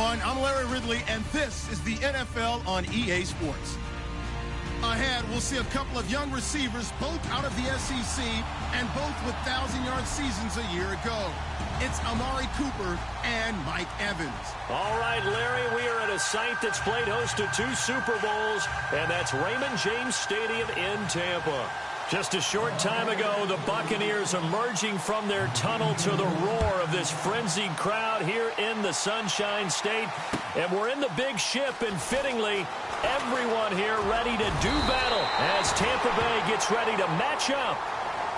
everyone. I'm Larry Ridley, and this is the NFL on EA Sports. Ahead, we'll see a couple of young receivers, both out of the SEC, and both with 1,000-yard seasons a year ago. It's Amari Cooper and Mike Evans. All right, Larry, we are at a site that's played host to 2 Super Bowls, and that's Raymond James Stadium in Tampa. Just a short time ago, the Buccaneers emerging from their tunnel to the roar of this frenzied crowd here in the Sunshine State. And we're in the big ship, and fittingly, everyone here ready to do battle as Tampa Bay gets ready to match up.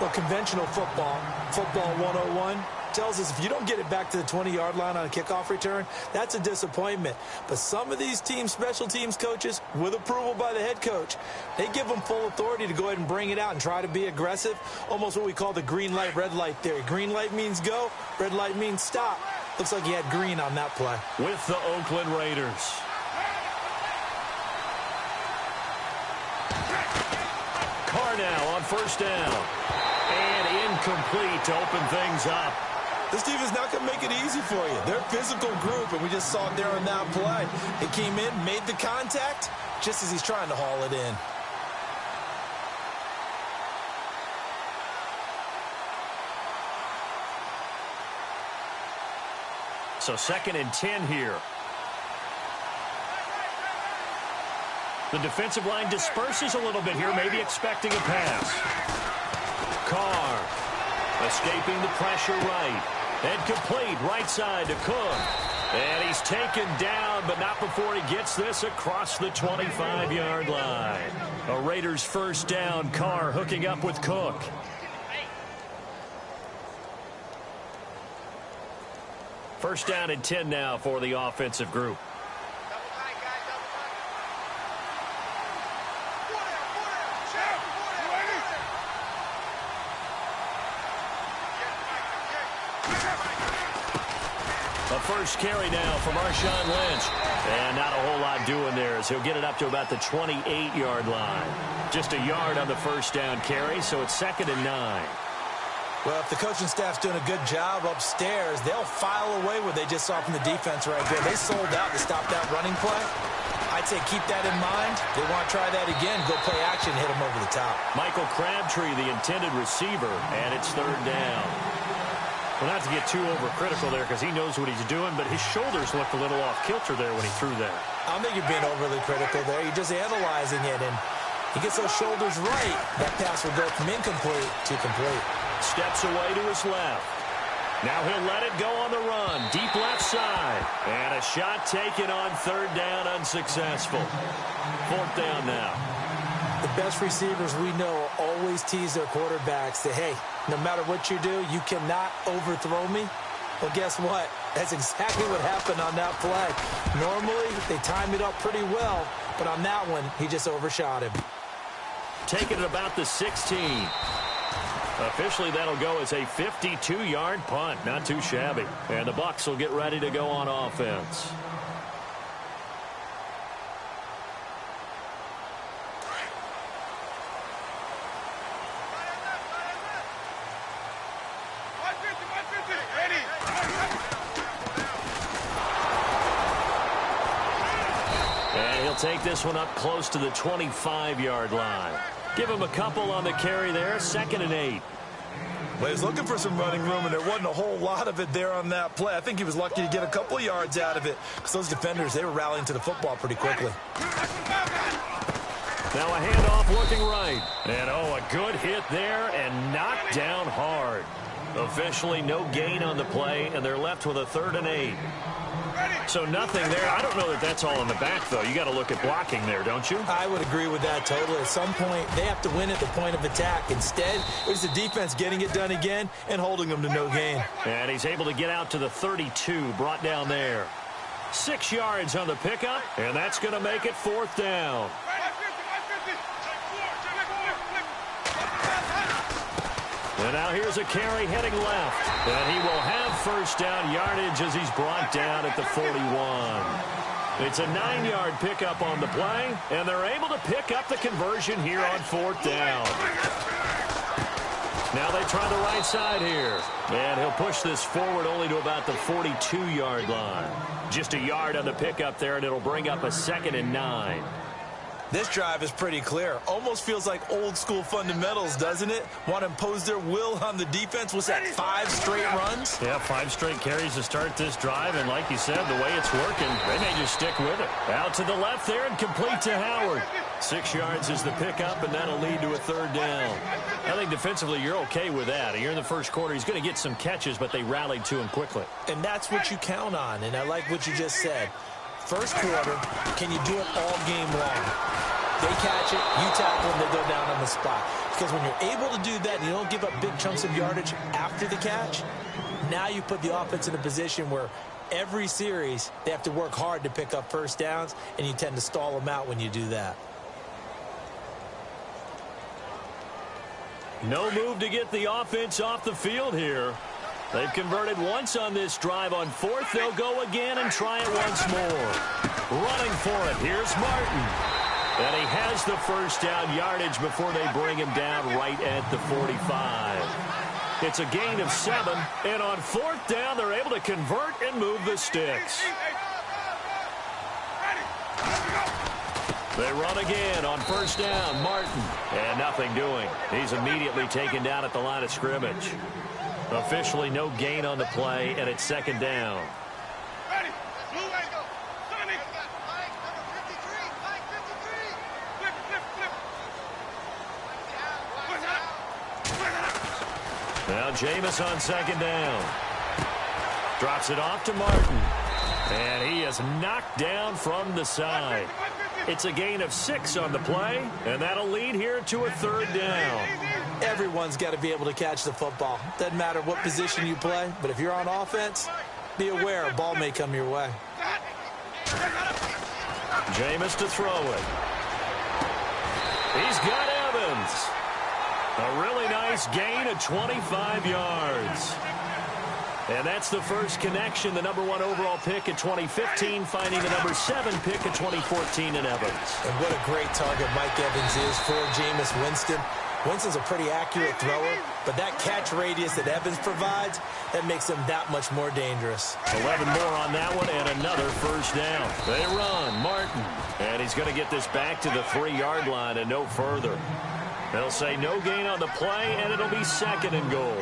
Well, conventional football 101, tells us if you don't get it back to the 20-yard line on a kickoff return, that's a disappointment. But some of these teams, special teams coaches, with approval by the head coach, they give them full authority to go ahead and bring it out and try to be aggressive, almost what we call the green light, red light theory. Green light means go, red light means stop. Looks like he had green on that play. With the Oakland Raiders. Carr now on first down. And incomplete to open things up. This team is not going to make it easy for you. They're a physical group, and we just saw it there on that play. He came in, made the contact, just as he's trying to haul it in. So 2nd and 10 here. The defensive line disperses a little bit here, maybe expecting a pass. Carr escaping the pressure right. And complete right side to Cook. And he's taken down, but not before he gets this across the 25-yard line. A Raiders first down. Carr hooking up with Cook. First down and 10 now for the offensive group. A first carry now for Marshawn Lynch. And not a whole lot doing there as he'll get it up to about the 28-yard line. Just a yard on the first down carry, so it's 2nd and 9. Well, if the coaching staff's doing a good job upstairs, they'll file away what they just saw from the defense right there. They sold out to stop that running play. I'd say keep that in mind. They want to try that again, go play action, hit them over the top. Michael Crabtree, the intended receiver, and it's 3rd down. Well, not to get too overcritical there because he knows what he's doing, but his shoulders looked a little off kilter there when he threw that. I don't think you're being overly critical there. You're just analyzing it, and he gets those shoulders right. That pass will go from incomplete to complete. Steps away to his left. Now he'll let it go on the run. Deep left side. And a shot taken on 3rd down, unsuccessful. 4th down now. The best receivers we know always tease their quarterbacks that, hey, no matter what you do, you cannot overthrow me. Well, guess what? That's exactly what happened on that play. Normally, they time it up pretty well, but on that one, he just overshot him. Taking it about the 16. Officially, that'll go as a 52-yard punt. Not too shabby. And the Bucs will get ready to go on offense. And he'll take this one up close to the 25-yard line. Give him a couple on the carry there. 2nd and 8. Well, he's looking for some running room, and there wasn't a whole lot of it there on that play. I think he was lucky to get a couple of yards out of it because those defenders, they were rallying to the football pretty quickly. Now a handoff looking right. And, oh, a good hit there and knocked down hard. Officially no gain on the play, and they're left with a 3rd and 8. So nothing there. I don't know that that's all in the back, though. You got to look at blocking there, don't you? I would agree with that totally. At some point, they have to win at the point of attack. Instead, it was the defense getting it done again and holding them to no gain. And he's able to get out to the 32, brought down there. 6 yards on the pickup, and that's going to make it 4th down. And now here's a carry heading left. And he will have first down yardage as he's brought down at the 41. It's a 9-yard pickup on the play, and they're able to pick up the conversion here on 4th down. Now they try the right side here. And he'll push this forward only to about the 42-yard line. Just a yard on the pickup there, and it'll bring up a 2nd and 9. This drive is pretty clear. Almost feels like old-school fundamentals, doesn't it? Want to impose their will on the defense. What's that, 5 straight runs? Yeah, 5 straight carries to start this drive, and like you said, the way it's working, they may just stick with it. Out to the left there and complete to Howard. 6 yards is the pickup, and that'll lead to a 3rd down. I think defensively you're okay with that. Here in the first quarter, he's going to get some catches, but they rallied to him quickly. And that's what you count on, and I like what you just said. First quarter, can you do it all game long? They catch it, you tackle them, they go down on the spot. Because when you're able to do that and you don't give up big chunks of yardage after the catch, now you put the offense in a position where every series they have to work hard to pick up first downs, and you tend to stall them out when you do that. No move to get the offense off the field here. They've converted once on this drive. On 4th, they'll go again and try it once more. Running for it, here's Martin. And he has the first down yardage before they bring him down right at the 45. It's a gain of 7, and on 4th down, they're able to convert and move the sticks. They run again on 1st down, Martin. And nothing doing. He's immediately taken down at the line of scrimmage. Officially no gain on the play, and it's 2nd down. Now Jameis on 2nd down. Drops it off to Martin. And he is knocked down from the side. It's a gain of 6 on the play, and that'll lead here to a 3rd down. Everyone's got to be able to catch the football. Doesn't matter what position you play, but if you're on offense, be aware a ball may come your way. Jameis to throw it. He's got Evans. A really nice gain of 25 yards. And that's the first connection, the number 1 overall pick in 2015, finding the number 7 pick in 2014 in Evans. And what a great target Mike Evans is for Jameis Winston. Winston's a pretty accurate thrower, but that catch radius that Evans provides, that makes him that much more dangerous. 11 more on that one, and another first down. They run, Martin, and he's going to get this back to the 3-yard line and no further. They'll say no gain on the play, and it'll be 2nd and goal.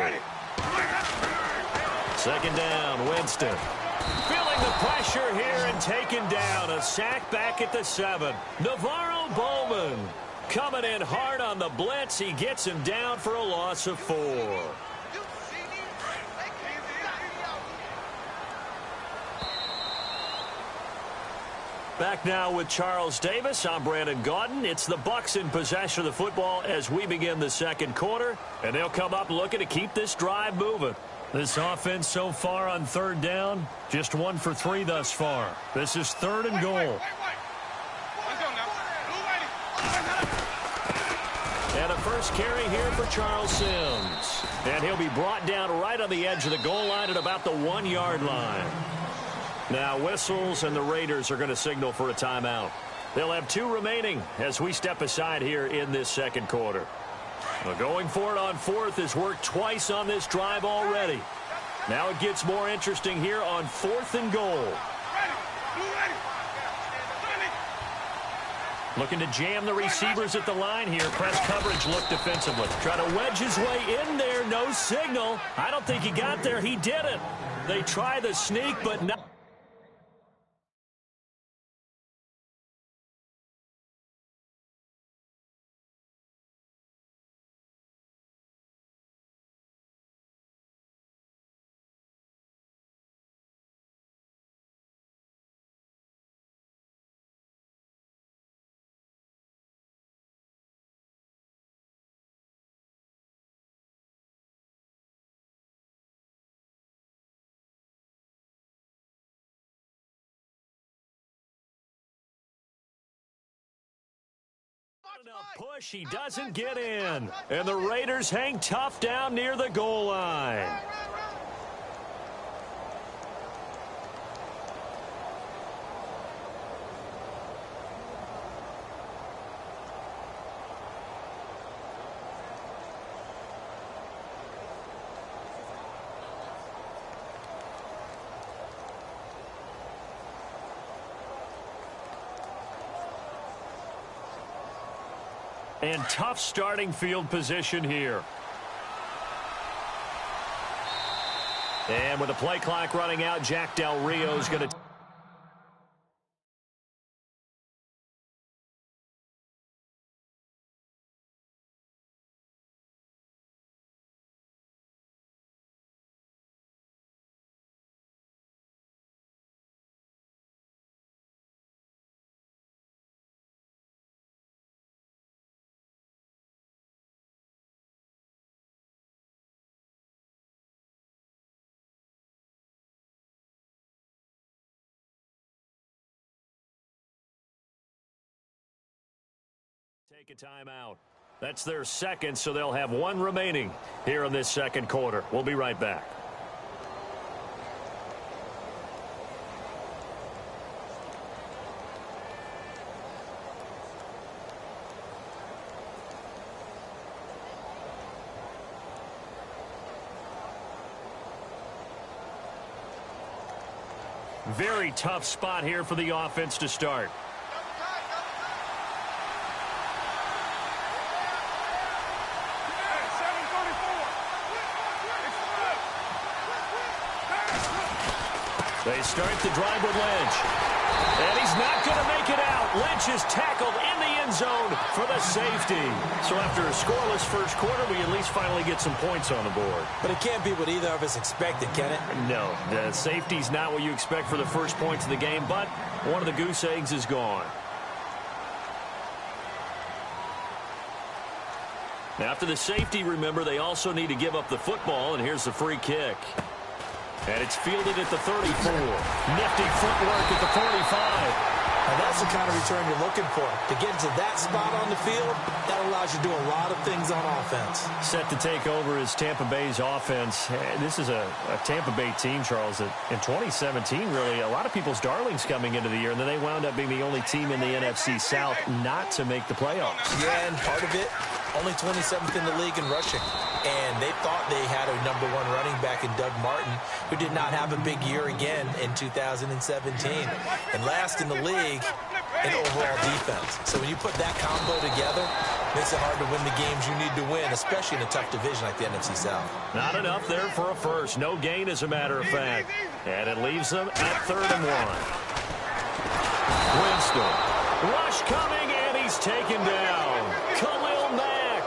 2nd down, Winston. Feeling the pressure here and taken down. A sack back at the 7. Navarro Bowman coming in hard on the blitz. He gets him down for a loss of 4. Back now with Charles Davis. I'm Brandon Gaudin. It's the Bucs in possession of the football as we begin the 2nd quarter. And they'll come up looking to keep this drive moving. This offense so far on 3rd down, just 1 for 3 thus far. This is 3rd and goal. And a first carry here for Charles Sims. And he'll be brought down right on the edge of the goal line at about the 1-yard line. Now whistles, and the Raiders are going to signal for a timeout. They'll have 2 remaining as we step aside here in this 2nd quarter. Well, going for it on 4th has worked twice on this drive already. Now it gets more interesting here on 4th and goal. Looking to jam the receivers at the line here. Press coverage look defensively. Try to wedge his way in there. No signal. I don't think he got there. He didn't. They try the sneak, but not. Push, he doesn't get in. And the Raiders hang tough down near the goal line. And tough starting field position here. And with the play clock running out, Jack Del Rio's going to take a timeout. That's their second, so they'll have one remaining here in this second quarter. We'll be right back. Very tough spot here for the offense to start. They start the drive with Lynch. And he's not going to make it out. Lynch is tackled in the end zone for the safety. So after a scoreless first quarter, we at least finally get some points on the board. But it can't be what either of us expected, can it? No, the safety's not what you expect for the first points of the game, but one of the goose eggs is gone. After the safety, remember, they also need to give up the football, and here's the free kick. And it's fielded at the 34. Nifty footwork at the 45. And that's the kind of return you're looking for. To get to that spot on the field, that allows you to do a lot of things on offense. Set to take over is Tampa Bay's offense. This is a Tampa Bay team, Charles, that in 2017, really, a lot of people's darlings coming into the year, and then they wound up being the only team in the NFC South not to make the playoffs. Yeah, and part of it, only 27th in the league in rushing. And they thought they had a #1 running back in Doug Martin, who did not have a big year again in 2017. And last in the league in overall defense. So when you put that combo together, it makes it hard to win the games you need to win, especially in a tough division like the NFC South. Not enough there for a first. No gain, as a matter of fact. And it leaves them at 3rd and 1. Winston. Rush coming, and he's taken down. Khalil Mack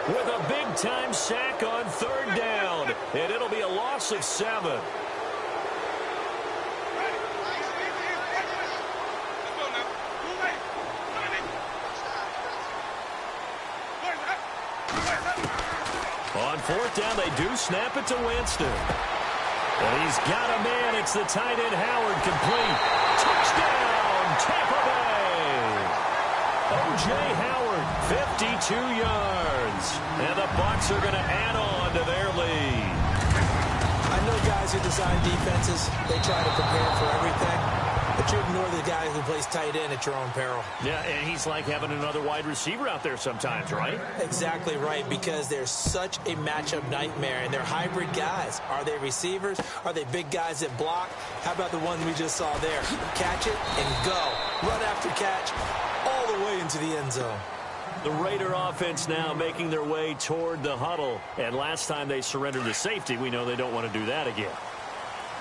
with a big-time sack on 3rd down. And it'll be a loss of 7. On 4th down, they do snap it to Winston. And he's got a man. It's the tight end, Howard, complete. Touchdown, Tampa Bay. O.J. Howard, 52 yards. And the Bucs are going to add on to their lead. I know guys who design defenses, they try to prepare for everything. But you ignore the guy who plays tight end at your own peril. Yeah, and he's like having another wide receiver out there sometimes, right? Exactly right, because they're such a matchup nightmare, and they're hybrid guys. Are they receivers? Are they big guys that block? How about the one we just saw there? Catch it and go. Run after catch all the way into the end zone. The Raider offense now making their way toward the huddle. And last time they surrendered the safety, we know they don't want to do that again.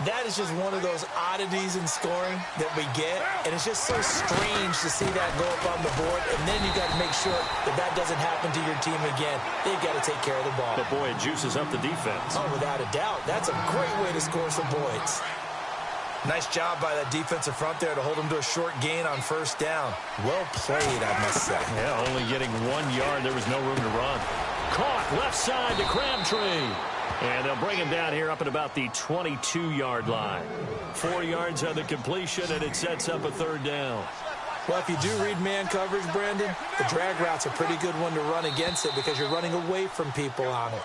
That is just one of those oddities in scoring that we get, and it's just so strange to see that go up on the board, and then you got to make sure that that doesn't happen to your team again. They've got to take care of the ball. But, boy, it juices up the defense. Oh, without a doubt. That's a great way to score some points. Nice job by that defensive front there to hold them to a short gain on 1st down. Well played, I must say. Yeah, only getting 1 yard. There was no room to run. Caught left side to Crabtree. And they'll bring him down here up at about the 22-yard line. 4 yards on the completion, and it sets up a 3rd down. Well, if you do read man coverage, Brandon, the drag route's a pretty good one to run against it because you're running away from people on it.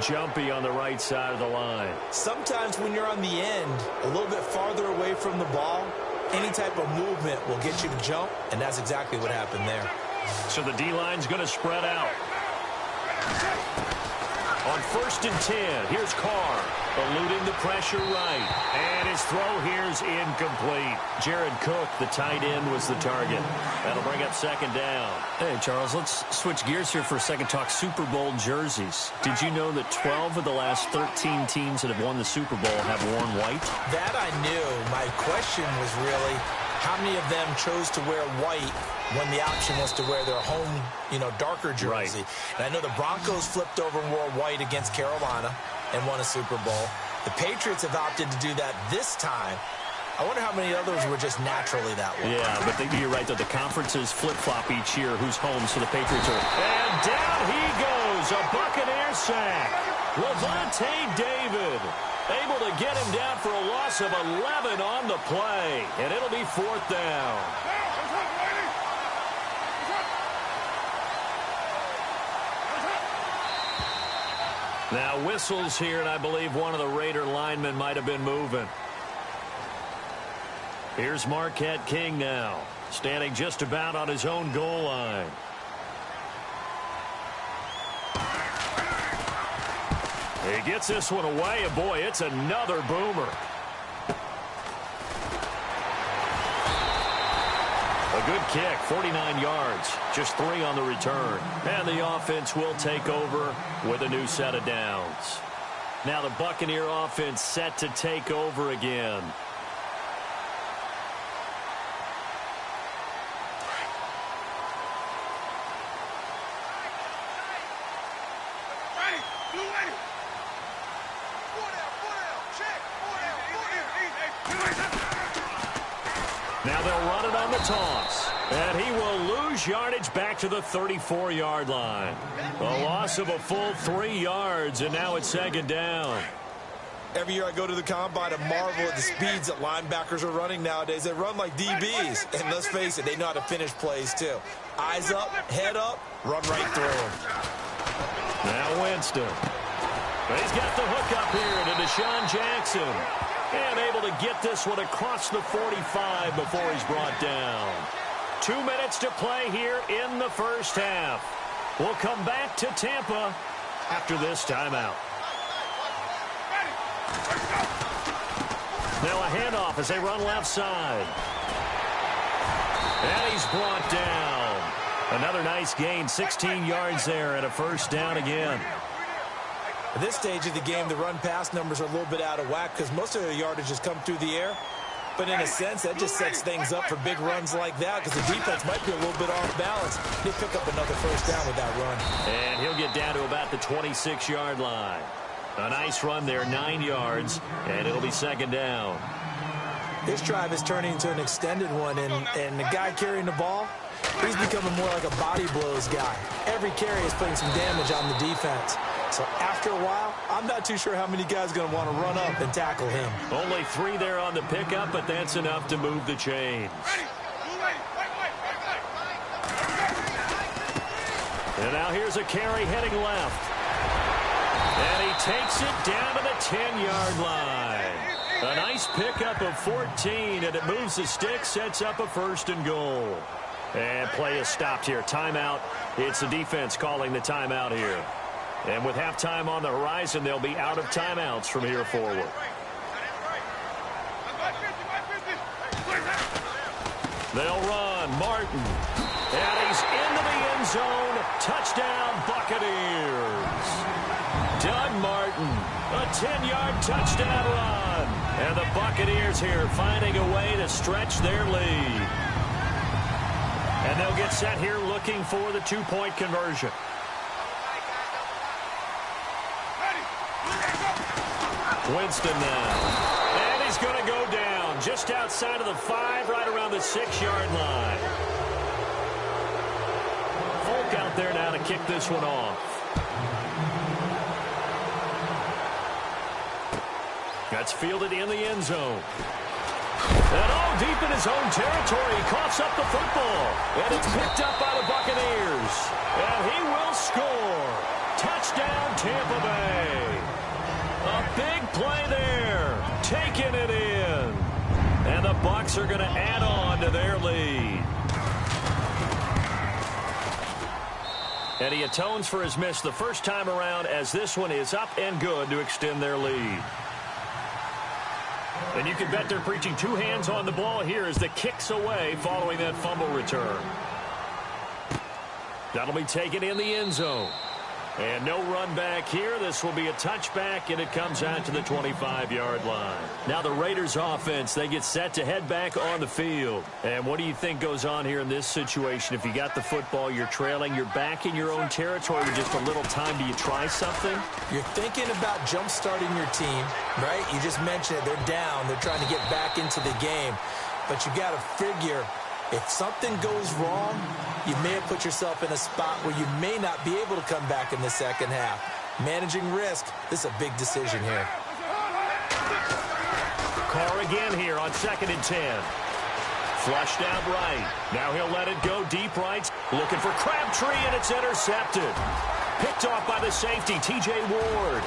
Jumpy on the right side of the line. Sometimes when you're on the end, a little bit farther away from the ball, any type of movement will get you to jump, and that's exactly what happened there. So the D-line's going to spread out. On 1st and 10, here's Carr, eluding the pressure right. And his throw here's incomplete. Jared Cook, the tight end, was the target. That'll bring up 2nd down. Hey, Charles, let's switch gears here for a second. Talk Super Bowl jerseys. Did you know that 12 of the last 13 teams that have won the Super Bowl have worn white? That I knew. My question was really, how many of them chose to wear white when the option was to wear their home, darker jersey? Right. And I know the Broncos flipped over and wore white against Carolina and won a Super Bowl. The Patriots have opted to do that this time. I wonder how many others were just naturally that way. Yeah, but you're right, though. The conferences flip-flop each year who's home, so the Patriots are... And down he goes, a Buccaneer sack. Levante David able to get him down for a loss of 11 on the play, and it'll be 4th down. Now whistles here, and I believe one of the Raider linemen might have been moving. Here's Marquette King now, standing just about on his own goal line. He gets this one away, and boy, it's another boomer. A good kick, 49 yards, just 3 on the return. And the offense will take over with a new set of downs. Now the Buccaneer offense set to take over again. Now they'll run it on the toss. And he will lose yardage back to the 34-yard line. A loss of a full 3 yards, and now it's 2nd down. Every year I go to the combine and marvel at the speeds that linebackers are running nowadays. They run like DBs. And let's face it, they know how to finish plays too. Eyes up, head up, run right through them. Now Winston. He's got the hook up here to Deshaun Jackson. And able to get this one across the 45 before he's brought down. 2 minutes to play here in the first half. We'll come back to Tampa after this timeout. Now a handoff as they run left side. And he's brought down. Another nice gain, 16 yards there, and a 1st down again. At this stage of the game, the run-pass numbers are a little bit out of whack because most of the yardage has come through the air. But in a sense, that just sets things up for big runs like that because the defense might be a little bit off balance. He'll pick up another 1st down with that run. And he'll get down to about the 26-yard line. A nice run there, 9 yards, and it'll be 2nd down. This drive is turning into an extended one, and the guy carrying the ball, he's becoming more like a body blows guy. Every carry is putting some damage on the defense. So after a while, I'm not too sure how many guys are going to want to run up and tackle him. Only 3 there on the pickup, but that's enough to move the chains. And now here's a carry heading left. And he takes it down to the 10-yard line. A nice pickup of 14, and it moves the stick, sets up a 1st and goal. And play is stopped here. Timeout. It's the defense calling the timeout here. And with halftime on the horizon, they'll be out of timeouts from here forward. They'll run. Martin. And he's into the end zone. Touchdown, Buccaneers. Doug Martin. A 10-yard touchdown run. And the Buccaneers here finding a way to stretch their lead. And they'll get set here looking for the 2-point conversion. Winston now. And he's going to go down just outside of the 5, right around the 6-yard line. Folk out there now to kick this one off. That's fielded in the end zone. And deep in his own territory, he coughs up the football. And it's picked up by the Buccaneers. And he will score. Touchdown, Tampa Bay. A big play there, taking it in. And the Bucs are going to add on to their lead. And he atones for his miss the first time around, as this one is up and good to extend their lead. And you can bet they're preaching two hands on the ball here as the kick's away following that fumble return. That'll be taken in the end zone. And no run back here. This will be a touchback, and it comes out to the 25-yard line. Now the Raiders offense, they get set to head back on the field. And what do you think goes on here in this situation? If you got the football, you're trailing, you're back in your own territory with just a little time. Do you try something? You're thinking about jump-starting your team, right? You just mentioned it. They're down. They're trying to get back into the game. But you got to figure, if something goes wrong, you may have put yourself in a spot where you may not be able to come back in the second half. Managing risk, this is a big decision here. Carr again here on 2nd and 10. Flushed out right. Now he'll let it go deep right. Looking for Crabtree, and it's intercepted. Picked off by the safety, T.J. Ward.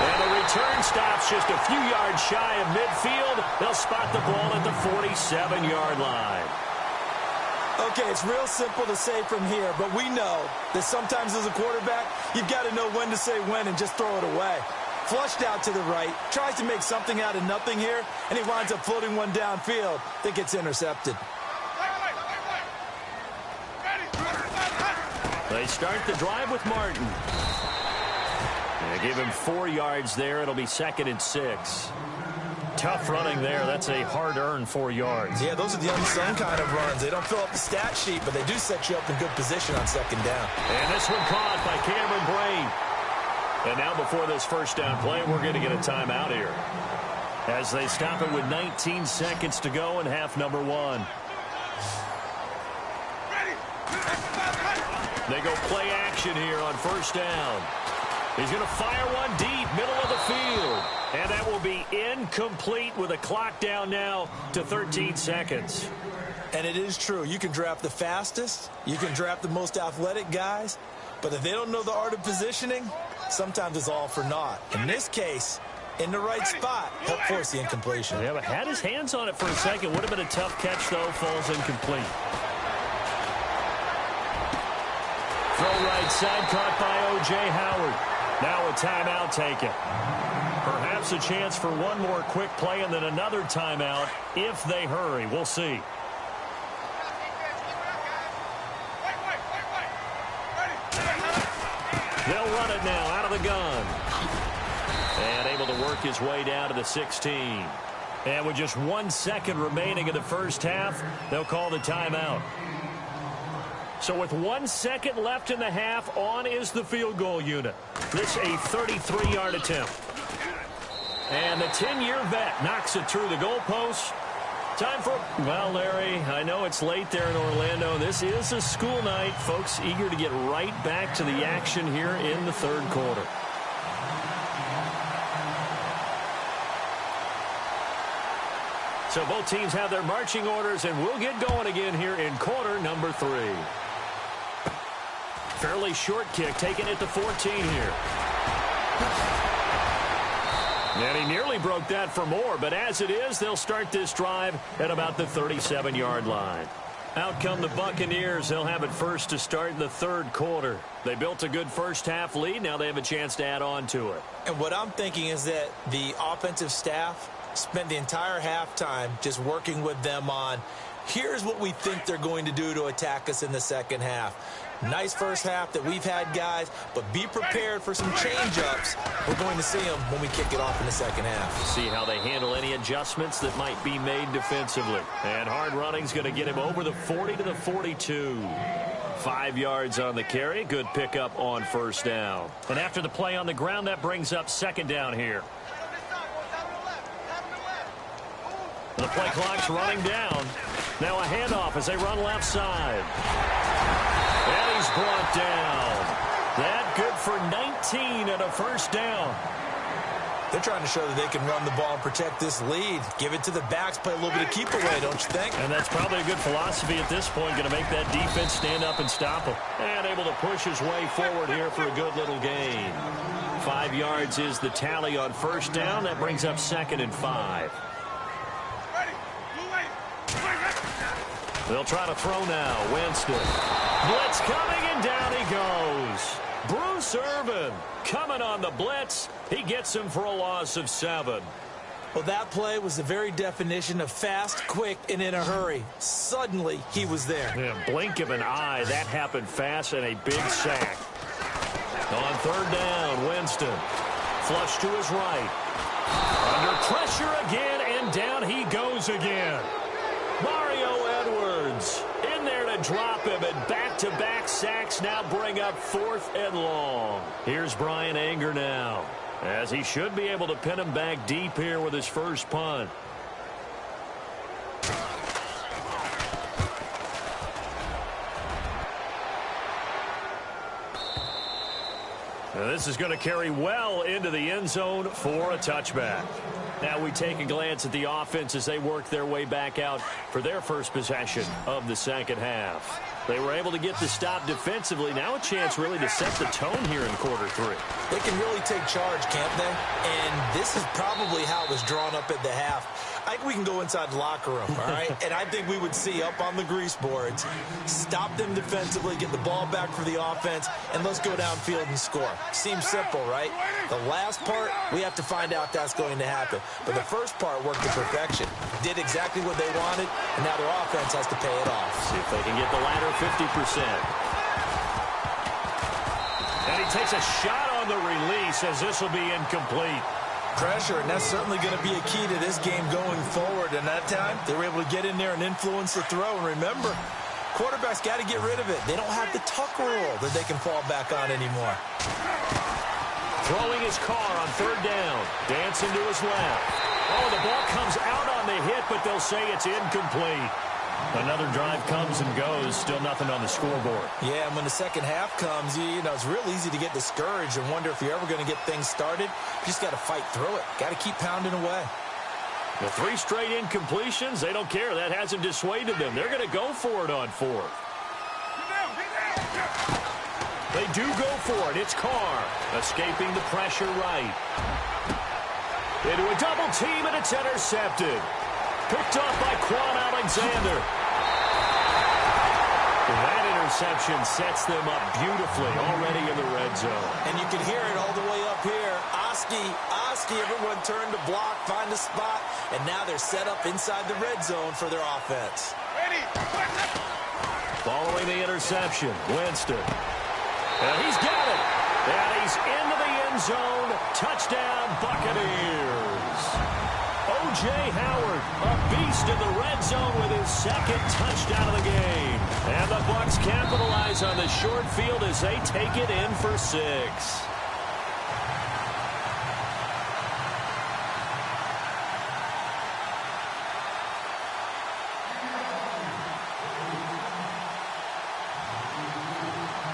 And the return stops just a few yards shy of midfield. They'll spot the ball at the 47-yard line. Okay, it's real simple to say from here, but we know that sometimes as a quarterback, you've got to know when to say when and just throw it away. Flushed out to the right, tries to make something out of nothing here, and he winds up floating one downfield that gets intercepted. They start the drive with Martin. They give him 4 yards there. It'll be 2nd and 6. Tough running there. That's a hard-earned 4 yards. Yeah, those are the unsung kind of runs. They don't fill up the stat sheet, but they do set you up in good position on 2nd down. And this one caught by Cameron Brain. And now before this first down play, we're going to get a timeout here, as they stop it with 19 seconds to go in half number 1. They go play action here on first down. He's going to fire one deep, middle of the field. And that will be incomplete with a clock down now to 13 seconds. And it is true. You can draft the fastest. You can draft the most athletic guys. But if they don't know the art of positioning, sometimes it's all for naught. In this case, in the right spot, help force the incompletion. Yeah, but had his hands on it for a second. Would have been a tough catch, though. Falls incomplete. Throw right side, caught by O.J. Howard. Now a timeout taken. Perhaps a chance for one more quick play and then another timeout if they hurry. We'll see. They'll run it now out of the gun. And able to work his way down to the 16. And with just 1 second remaining in the first half, they'll call the timeout. So with 1 second left in the half, on is the field goal unit. This a 33-yard attempt. And the 10-year vet knocks it through the goalpost. Time for, well, Larry, I know it's late there in Orlando. This is a school night. Folks eager to get right back to the action here in the third quarter. So both teams have their marching orders, and we'll get going again here in quarter number 3. Fairly short kick, taken at the 14 here. And he nearly broke that for more, but as it is, they'll start this drive at about the 37-yard line. Out come the Buccaneers. They'll have it first to start in the third quarter. They built a good first-half lead. Now they have a chance to add on to it. And what I'm thinking is that the offensive staff spent the entire halftime just working with them on, here's what we think they're going to do to attack us in the second half. Nice first half that we've had, guys, but be prepared for some change-ups. We're going to see them when we kick it off in the second half. See how they handle any adjustments that might be made defensively. And hard running's going to get him over the 40 to the 42. 5 yards on the carry. Good pickup on first down. And after the play on the ground, that brings up second down here. The play clock's running down. Now a handoff as they run left side. And he's brought down. That good for 19 and a first down. They're trying to show that they can run the ball and protect this lead. Give it to the backs, play a little bit of keep away, don't you think? And that's probably a good philosophy at this point. Going to make that defense stand up and stop him. And able to push his way forward here for a good little gain. 5 yards is the tally on first down. That brings up 2nd and 5. They'll try to throw now. Winston. Blitz coming, and down he goes. Bruce Irvin coming on the blitz. He gets him for a loss of 7. Well, that play was the very definition of fast, quick, and in a hurry. Suddenly, he was there. Yeah, blink of an eye, that happened fast, and a big sack. On 3rd down, Winston. Flush to his right. Under pressure again, and down he goes again. Mario Edwards in there to drop him, and back-to-back sacks now bring up 4th and long. Here's Brian Anger now, as he should be able to pin him back deep here with his first punt. Now this is going to carry well into the end zone for a touchback. Now we take a glance at the offense as they work their way back out for their first possession of the second half. They were able to get the stop defensively. Now a chance really to set the tone here in quarter 3. They can really take charge, can't they? And this is probably how it was drawn up at the half. I think we can go inside the locker room, all right? And I think we would see up on the grease boards, stop them defensively, get the ball back for the offense, and let's go downfield and score. Seems simple, right? The last part, we have to find out that's going to happen. But the first part worked to perfection. Did exactly what they wanted, and now their offense has to pay it off. See if they can get the latter 50%. And he takes a shot on the release as this will be incomplete. Pressure, and that's certainly going to be a key to this game going forward. And that time, they were able to get in there and influence the throw. And remember, quarterbacks got to get rid of it. They don't have the tuck rule that they can fall back on anymore. Throwing his car on 3rd down. Dancing to his left. Oh, the ball comes out on the hit, but they'll say it's incomplete. Another drive comes and goes. Still nothing on the scoreboard. Yeah, and when the second half comes, you know, it's real easy to get discouraged and wonder if you're ever going to get things started. You just got to fight through it. Got to keep pounding away. The 3 straight incompletions, they don't care. That hasn't dissuaded them. They're going to go for it on 4th. They do go for it. It's Carr escaping the pressure right. Into a double team, and it's intercepted. Picked off by Quan Alexander. And that interception sets them up beautifully already in the red zone. And you can hear it all the way up here. Oski, everyone turned to block, find a spot, and now they're set up inside the red zone for their offense. Following the interception, Winston. And he's got it. And he's into the end zone. Touchdown, Buccaneers. O.J. Howard, a beast in the red zone with his 2nd touchdown of the game. And the Bucs capitalize on the short field as they take it in for 6.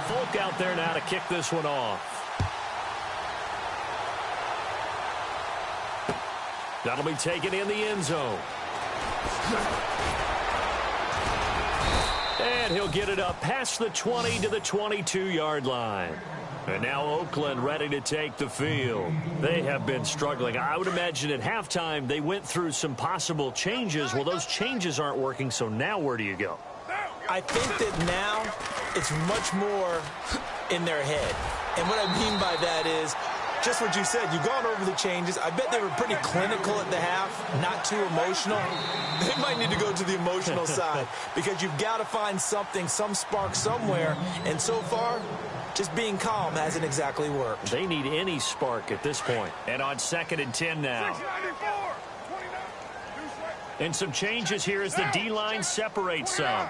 Folk out there now to kick this one off. That'll be taken in the end zone. And he'll get it up past the 20 to the 22-yard line. And now Oakland ready to take the field. They have been struggling. I would imagine at halftime they went through some possible changes. Well, those changes aren't working, so now where do you go? I think that now it's much more in their head. And what I mean by that is just what you said. You've gone over the changes. I bet they were pretty clinical at the half, not too emotional. They might need to go to the emotional side because you've got to find something, some spark somewhere. And so far, just being calm hasn't exactly worked. They need any spark at this point. And on 2nd and 10 now. And some changes here as the D-line separates some.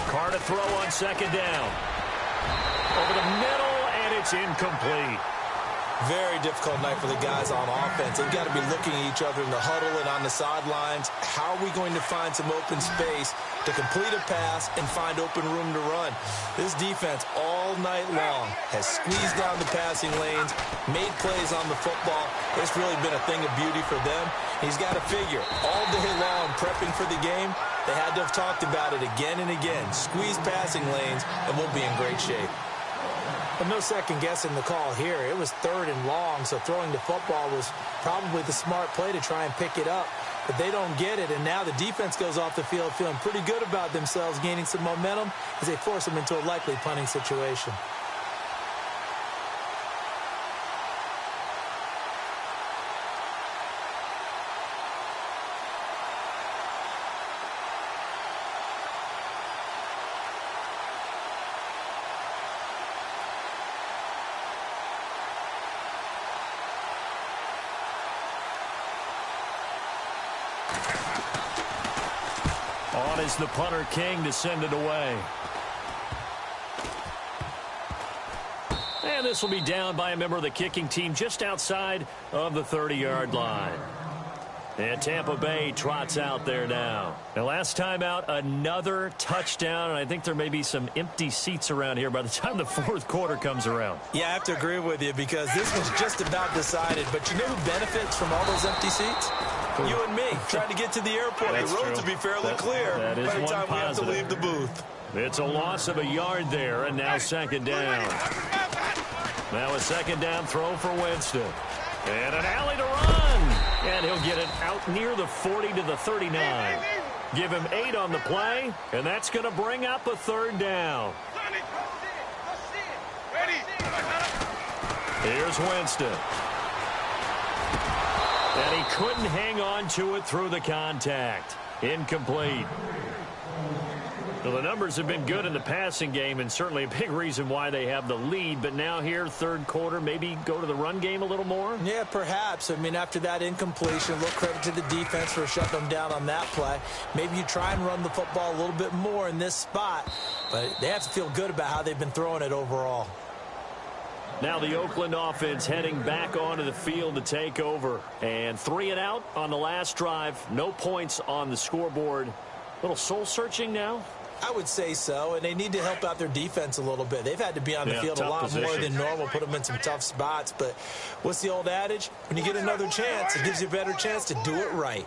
Carr to throw on 2nd down. Over the middle, and it's incomplete. Very difficult night for the guys on offense. They've got to be looking at each other in the huddle and on the sidelines. How are we going to find some open space to complete a pass and find open room to run? This defense all night long has squeezed down the passing lanes, made plays on the football. It's really been a thing of beauty for them. He's got to figure all day long prepping for the game. They had to have talked about it again and again. Squeeze passing lanes, and we'll be in great shape. But no second guessing the call here. It was 3rd and long, so throwing the football was probably the smart play to try and pick it up. but they don't get it. And now the defense goes off the field feeling pretty good about themselves, gaining some momentum as they force them into a likely punting situation. On is the punter King to send it away. And this will be down by a member of the kicking team just outside of the 30-yard line. And Tampa Bay trots out there now. The last time out, another touchdown, and I think there may be some empty seats around here by the time the fourth quarter comes around. Yeah, I have to agree with you because this was just about decided. But you know who benefits from all those empty seats? You and me, trying to get to the airport. The roads will be fairly clear by the time we have to leave the booth. It's a loss of a yard there, and now second down. Now a second down throw for Winston. And an alley to run. And he'll get it out near the 40 to the 39. Give him 8 on the play, and that's going to bring up a third down. Here's Winston. And he couldn't hang on to it through the contact. Incomplete. Well, the numbers have been good in the passing game, and certainly a big reason why they have the lead. But now here, third quarter, maybe go to the run game a little more? Yeah, perhaps. I mean, after that incompletion, a little credit to the defense for shutting them down on that play. Maybe you try and run the football a little bit more in this spot. But they have to feel good about how they've been throwing it overall. Now the Oakland offense heading back onto the field to take over. And 3 and out on the last drive. No points on the scoreboard. A little soul-searching now? I would say so, and they need to help out their defense a little bit. They've had to be on the field a lot more than normal, put them in some tough spots. But what's the old adage? When you get another chance, it gives you a better chance to do it right.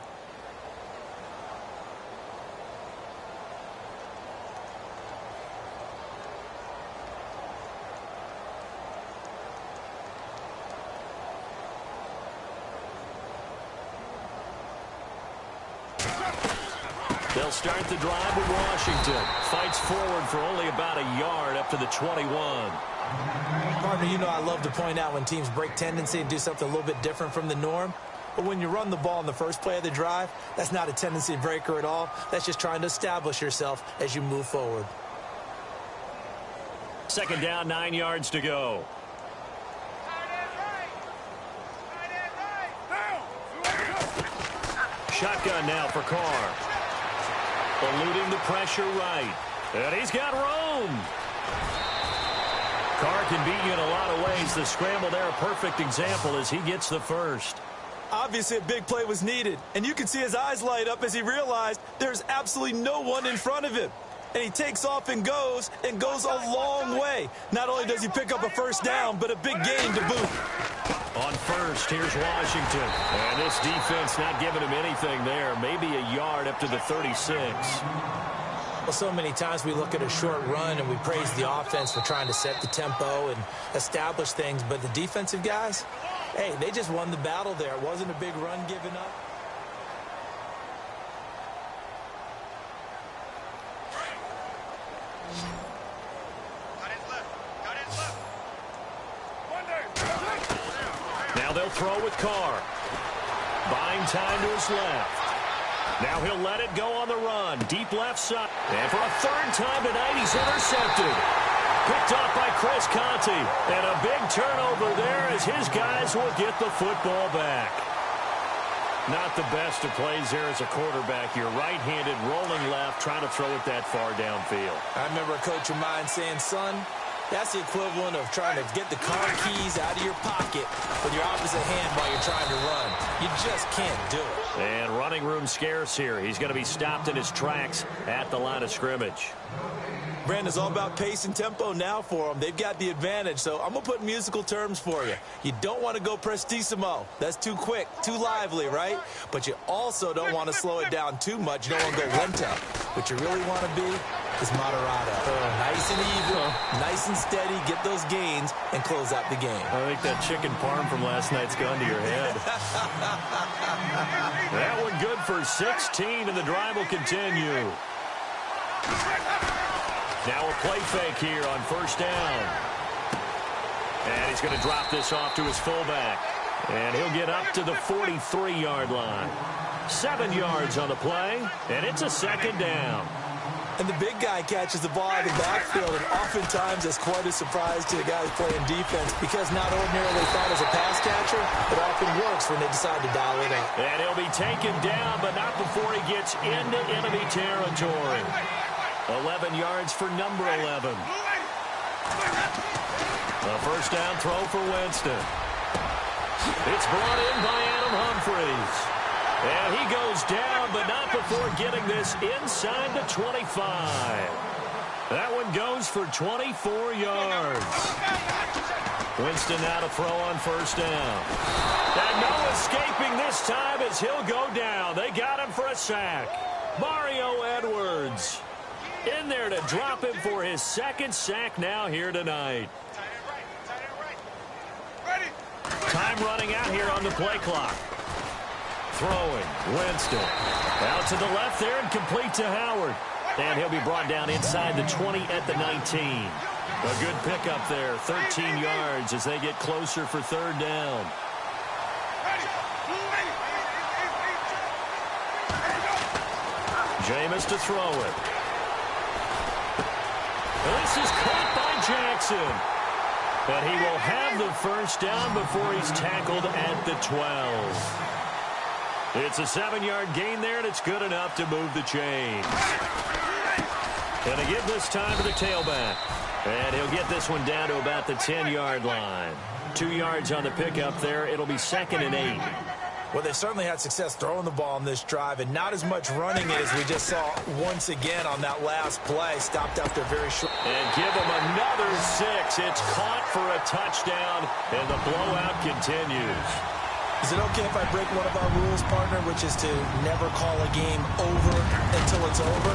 They'll start the drive with Washington. Fights forward for only about a yard up to the 21. Partner, you know I love to point out when teams break tendency and do something a little bit different from the norm. But when you run the ball in the first play of the drive, that's not a tendency breaker at all. That's just trying to establish yourself as you move forward. Second down, 9 yards to go. Shotgun now for Carr. Eluding the pressure right. And he's got room. Carr can beat you in a lot of ways. The scramble there, a perfect example as he gets the first. Obviously, a big play was needed. And you can see his eyes light up as he realized there's absolutely no one in front of him. And he takes off and goes a long way. Not only does he pick up a first down, but a big gain to boot. On first, here's Washington. And this defense not giving him anything there. Maybe a yard up to the 36. Well, so many times we look at a short run and we praise the offense for trying to set the tempo and establish things. But the defensive guys, hey, they just won the battle there. It wasn't a big run given up. Now they'll throw with Carr. Buying time to his left. Now he'll let it go on the run. Deep left side. And for a third time tonight, he's intercepted. Picked off by Chris Conte. And a big turnover there as his guys will get the football back. Not the best of plays there as a quarterback. You're right-handed, rolling left, trying to throw it that far downfield. I remember a coach of mine saying, son, that's the equivalent of trying to get the car keys out of your pocket with your opposite hand while you're trying to run. You just can't do it. And running room scarce here. He's going to be stopped in his tracks at the line of scrimmage. Brandon, it's all about pace and tempo now for them. They've got the advantage, so I'm going to put musical terms for you. You don't want to go prestissimo. That's too quick, too lively, right? But you also don't want to slow it down too much. You don't want to go lento. What you really want to be is Moderado. Nice and even, nice and steady, get those gains, and close out the game. I think that chicken parm from last night's gone to your head. That one good for 16, and the drive will continue. Now a play fake here on first down. And he's going to drop this off to his fullback. And he'll get up to the 43-yard line. 7 yards on the play, and it's a second down. And the big guy catches the ball out of the backfield, and oftentimes it's quite a surprise to the guys playing defense because not ordinarily thought as a pass catcher, it often works when they decide to dial it up. And he'll be taken down, but not before he gets into enemy territory. 11 yards for number 11. A first down throw for Winston. It's brought in by Adam Humphries. And he goes down, but not before getting this inside the 25. That one goes for 24 yards. Winston now to throw on first down. And no escaping this time as he'll go down. They got him for a sack. Mario Edwards in there to drop him for his second sack now here tonight. Time running out here on the play clock. Throwing, Winston. Out to the left there and complete to Howard. And he'll be brought down inside the 20 at the 19. A good pickup there, 13 yards as they get closer for third down. Jameis to throw it. This is caught by Jackson. But he will have the first down before he's tackled at the 12. It's a 7-yard gain there, and it's good enough to move the chains. And to give this time to the tailback. And he'll get this one down to about the 10-yard line. 2 yards on the pickup there. It'll be 2nd and 8. Well, they certainly had success throwing the ball on this drive, and not as much running it as we just saw once again on that last play. Stopped after very short. And give him another 6. It's caught for a touchdown, and the blowout continues. Is it okay if I break one of our rules, partner, which is to never call a game over until it's over?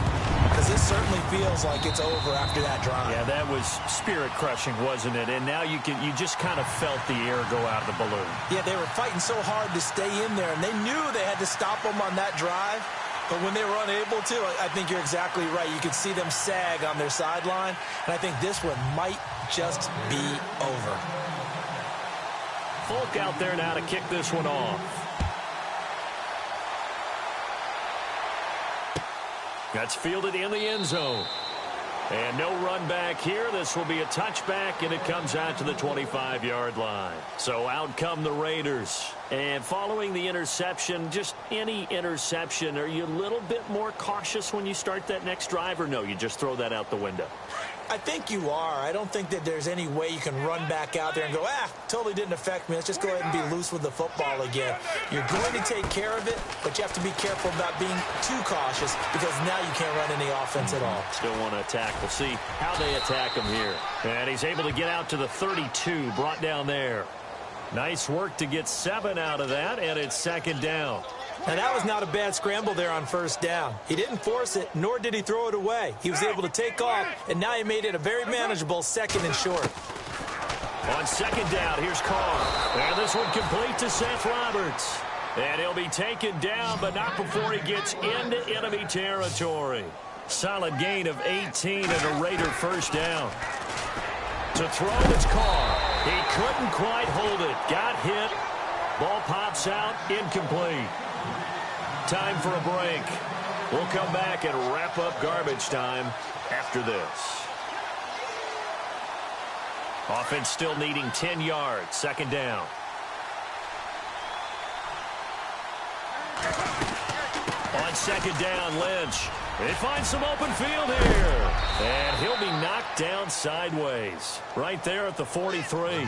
Because this certainly feels like it's over after that drive. Yeah, that was spirit-crushing, wasn't it? And now you just kind of felt the air go out of the balloon. Yeah, they were fighting so hard to stay in there, and they knew they had to stop them on that drive. But when they were unable to, I think you're exactly right. You could see them sag on their sideline, and I think this one might just be over. Folk out there now to kick this one off. That's fielded in the end zone. And no run back here. This will be a touchback, and it comes out to the 25-yard line. So out come the Raiders. And following the interception, just any interception, are you a little bit more cautious when you start that next drive, or no, you just throw that out the window? I think you are. I don't think that there's any way you can run back out there and go, totally didn't affect me. Let's just go ahead and be loose with the football again. You're going to take care of it, but you have to be careful about being too cautious because now you can't run any offense at all. Still want to attack. We'll see how they attack him here. And he's able to get out to the 32, brought down there. Nice work to get 7 out of that, and it's 2nd down. Now, that was not a bad scramble there on first down. He didn't force it, nor did he throw it away. He was able to take off, and now he made it a very manageable 2nd and short. On 2nd down, here's Carr. And this one complete to Seth Roberts. And he'll be taken down, but not before he gets into enemy territory. Solid gain of 18 and a Raider first down. To throw, it's Carr. He couldn't quite hold it. Got hit. Ball pops out, incomplete. Time for a break. We'll come back and wrap up garbage time after this. Offense still needing 10 yards. 2nd down. On 2nd down, Lynch. They find some open field here. And he'll be knocked down sideways. Right there at the 43.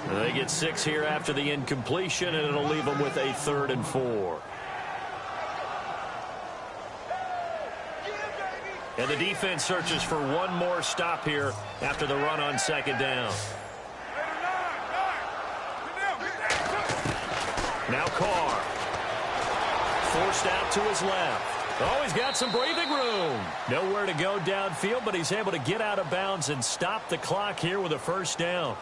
They get 6 here after the incompletion, and it'll leave them with a 3rd and 4. And the defense searches for one more stop here after the run on 2nd down. Now Carr. Forced out to his left. Oh, he's got some breathing room. Nowhere to go downfield, but he's able to get out of bounds and stop the clock here with a first down.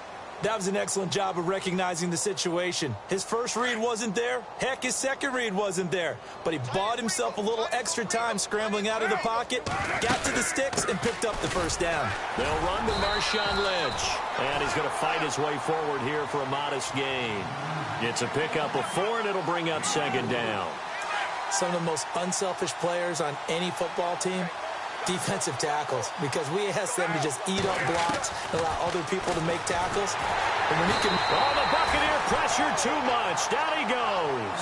That was an excellent job of recognizing the situation. His first read wasn't there. Heck, his second read wasn't there. But he bought himself a little extra time scrambling out of the pocket, got to the sticks, and picked up the first down. They'll run to Marshawn Lynch. And he's going to fight his way forward here for a modest gain. It's a pickup of 4, and it'll bring up second down. Some of the most unselfish players on any football team, defensive tackles, because we ask them to just eat up blocks and allow other people to make tackles. And when he can... Oh, the Buccaneer pressure too much. Down he goes.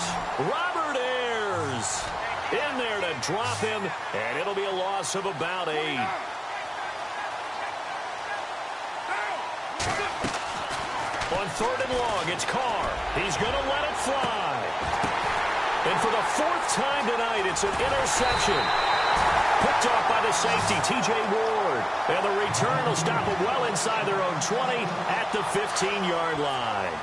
Robert Ayers in there to drop him, and it'll be a loss of about 8. On 3rd and long, it's Carr. He's going to let it fly. And for the 4th time tonight, it's an interception. Picked off by the safety, T.J. Ward. And the return will stop them well inside their own 20 at the 15-yard line.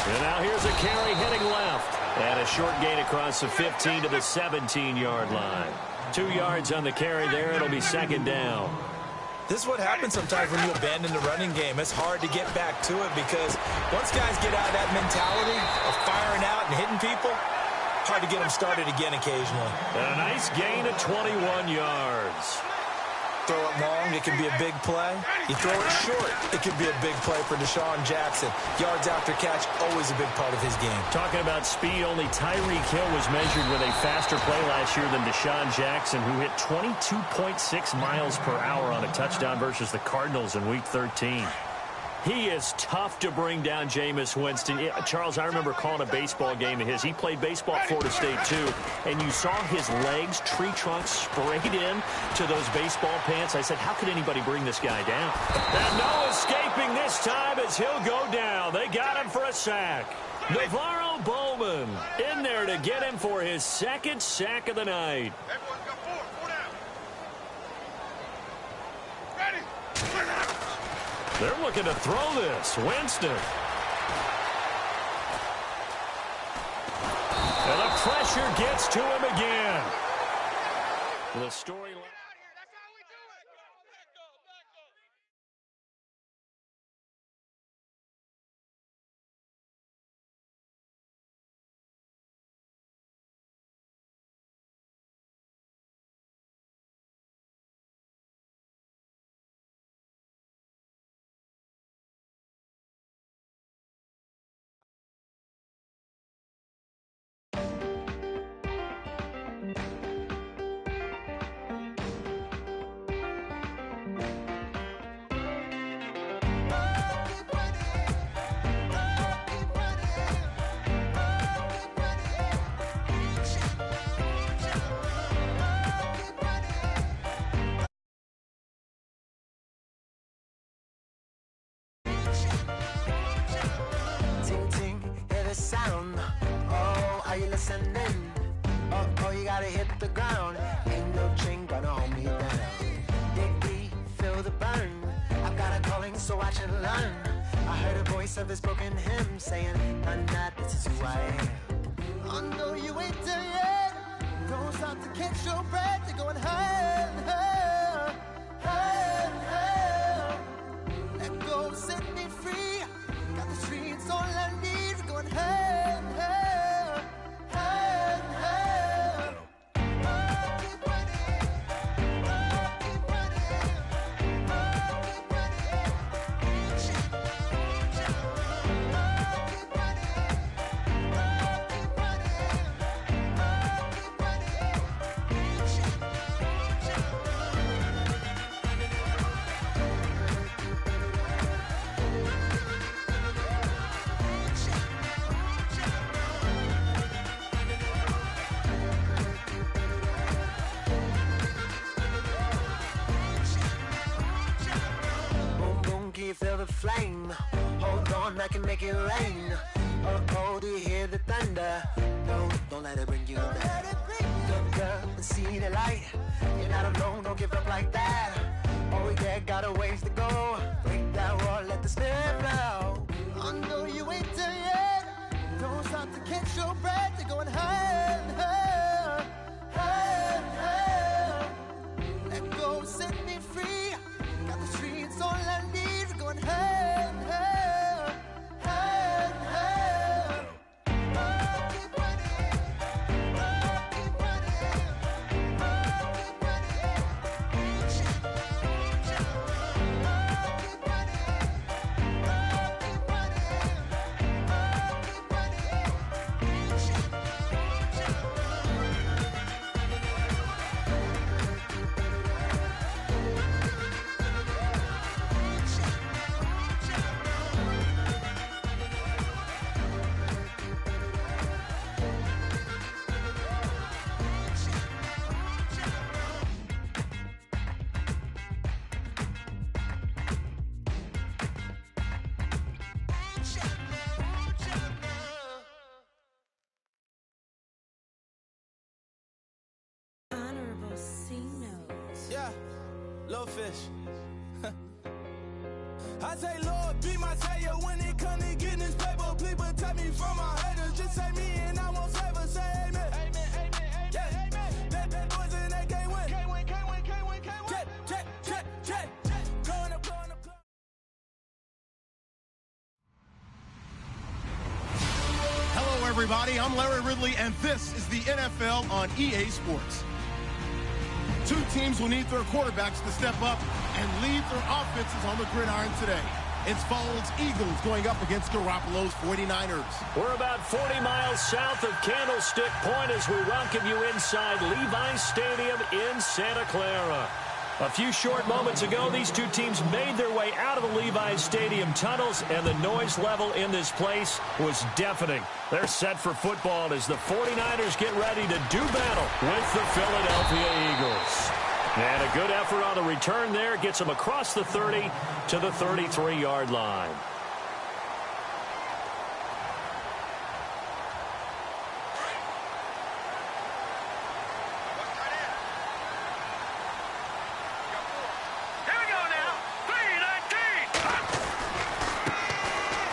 And now here's a carry heading left. And a short gain across the 15 to the 17-yard line. 2 yards on the carry there. It'll be second down. This is what happens sometimes when you abandon the running game. It's hard to get back to it because once guys get out of that mentality of firing out and hitting people, hard to get them started again occasionally. And a nice gain of 21 yards. Throw it long, it can be a big play. You throw it short, it could be a big play for Deshaun Jackson. Yards after catch, always a big part of his game. Talking about speed, only Tyreek Hill was measured with a faster play last year than Deshaun Jackson, who hit 22.6 miles per hour on a touchdown versus the Cardinals in Week 13. He is tough to bring down, Jameis Winston. Charles, I remember calling a baseball game of his. He played baseball at Florida State, too. And you saw his legs, tree trunks sprayed in to those baseball pants. I said, how could anybody bring this guy down? And no escaping this time as he'll go down. They got him for a sack. Navarro Bowman in there to get him for his 2nd sack of the night. Everyone's got 4 down. Ready? They're looking to throw this. Winston. And the pressure gets to him again. The storyline. Sound. Oh, are you listening? Oh, you gotta hit the ground. Ain't no chain gonna hold me down. Dig deep, feel the burn. I've got a calling, so I should learn. I heard a voice of this broken hymn saying, "I'm not, this is who I am." Oh no, you ain't there yet. Don't stop to catch your breath. You're going higher, higher, higher, higher. Let go, set me free. Got the streets all I need. Going higher, higher, higher, higher. Keep running, keep running, keep feel the flame. Hold on, I can make it rain. Oh, do you hear the thunder? No, don't let it bring you down. Look up and see the light. You're not alone, don't give up like that. Oh yeah, got a ways to go. Break that wall, let the spirit flow. I know you ain't there yet. catch your breath. They're going higher and higher, higher and higher. Let go, set me free. Got the streets all I need. We're going higher and higher, higher and higher. Oh, keep running. Oh, keep running. Oh, keep running. Reach out, reach out. Oh, keep running. Oh, keep running. Oh, keep running. Reach out, reach out. Honorable C notes. Yeah, little fish. I say, Lord, be my savior when it comes to getting this paper. Please protect me from my haters. Just say me and I won't favor. Say amen. Amen, amen, amen, yeah. Amen. That boys in that can't win. Can't win, can't win, can't win, can't win. Check, check, check, check. Blowing up, blowing up, blowing up. Hello, everybody. I'm Larry Ridley, and this is the NFL on EA Sports. Two teams will need their quarterbacks to step up and lead their offenses on the gridiron today. It's Foles Eagles going up against Garoppolo's 49ers. We're about 40 miles south of Candlestick Point as we welcome you inside Levi's Stadium in Santa Clara. A few short moments ago, these two teams made their way out of the Levi's Stadium tunnels, and the noise level in this place was deafening. They're set for football as the 49ers get ready to do battle with the Philadelphia Eagles. And a good effort on the return there gets them across the 30 to the 33-yard line.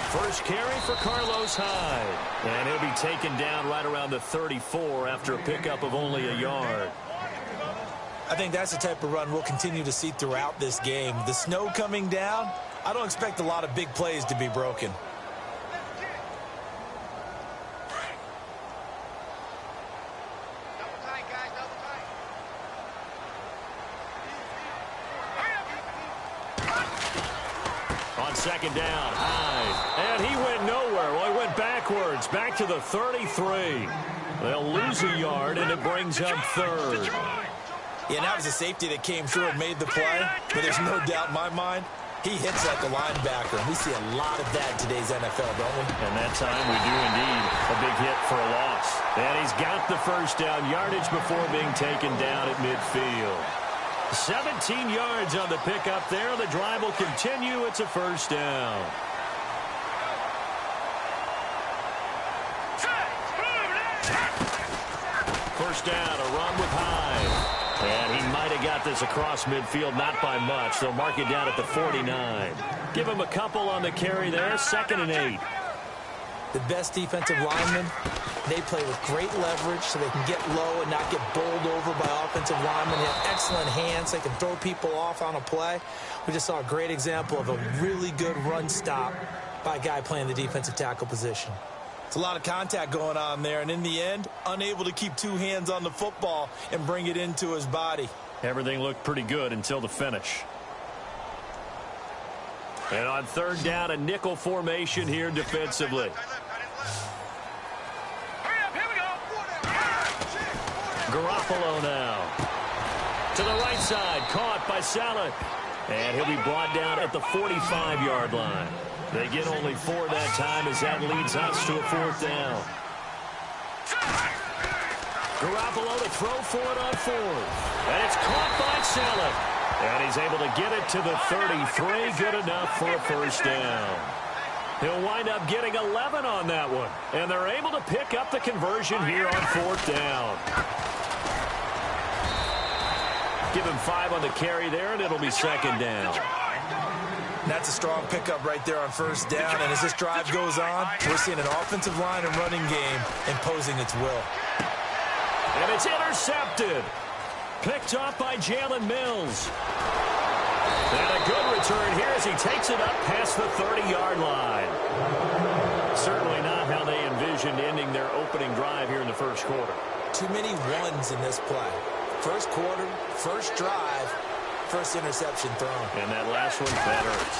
First carry for Carlos Hyde. And he'll be taken down right around the 34 after a pickup of only a yard. I think that's the type of run we'll continue to see throughout this game. The snow coming down, I don't expect a lot of big plays to be broken. On second down, Hyde. And he went nowhere. Well, he went backwards, back to the 33. They'll lose a yard, and it brings up third. Yeah, that was a safety that came through and made the play, but there's no doubt in my mind, he hits like a linebacker, and we see a lot of that in today's NFL, don't we? And that time we do indeed. A big hit for a loss. And he's got the first down yardage before being taken down at midfield. 17 yards on the pickup there. The drive will continue. It's a first down. First down, a run with Hyde. And he might have got this across midfield, not by much. They'll mark it down at the 49. Give him a couple on the carry there, 2nd and 8. The best defensive linemen, they play with great leverage so they can get low and not get bowled over by offensive linemen. They have excellent hands. They can throw people off on a play. We just saw a great example of a really good run stop by a guy playing the defensive tackle position. It's a lot of contact going on there, and in the end, unable to keep two hands on the football and bring it into his body. Everything looked pretty good until the finish. And on third down, a nickel formation here defensively. Garoppolo now. To the right side, caught by Saleh. And he'll be brought down at the 45-yard line. They get only 4 that time as that leads us to a 4th down. Garoppolo to throw for it on 4th. And it's caught by Saleh. And he's able to get it to the 33. Good enough for a first down. He'll wind up getting 11 on that one. And they're able to pick up the conversion here on 4th down. Give him 5 on the carry there, and it'll be 2nd down. That's a strong pickup right there on first down. And as this drive goes on, we're seeing an offensive line and running game imposing its will. And it's intercepted. Picked off by Jalen Mills. And a good return here as he takes it up past the 30-yard line. Certainly not how they envisioned ending their opening drive here in the first quarter. Too many ones in this play. First quarter, first drive, first interception thrown. And that last one, that hurts.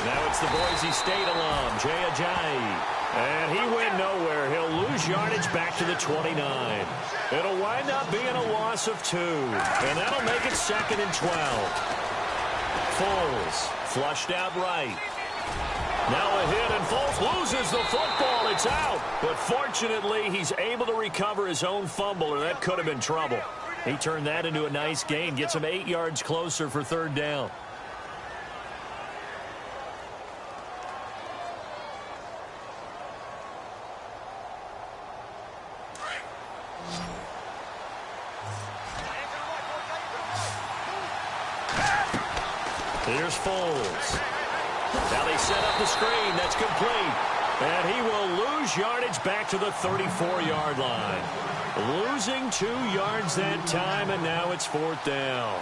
Now it's the Boise State alum, Jay Ajayi. And he went nowhere. He'll lose yardage back to the 29. It'll wind up being a loss of 2. And that'll make it 2nd and 12. Foles flushed out right. Now a hit, and Foles loses the football. It's out. But fortunately, he's able to recover his own fumble, or that could have been trouble. He turned that into a nice gain, gets him 8 yards closer for 3rd down. Here's Foles. Now they set up the screen. That's complete. And he will lose yardage back to the 34-yard line. Losing 2 yards that time, and now it's 4th down.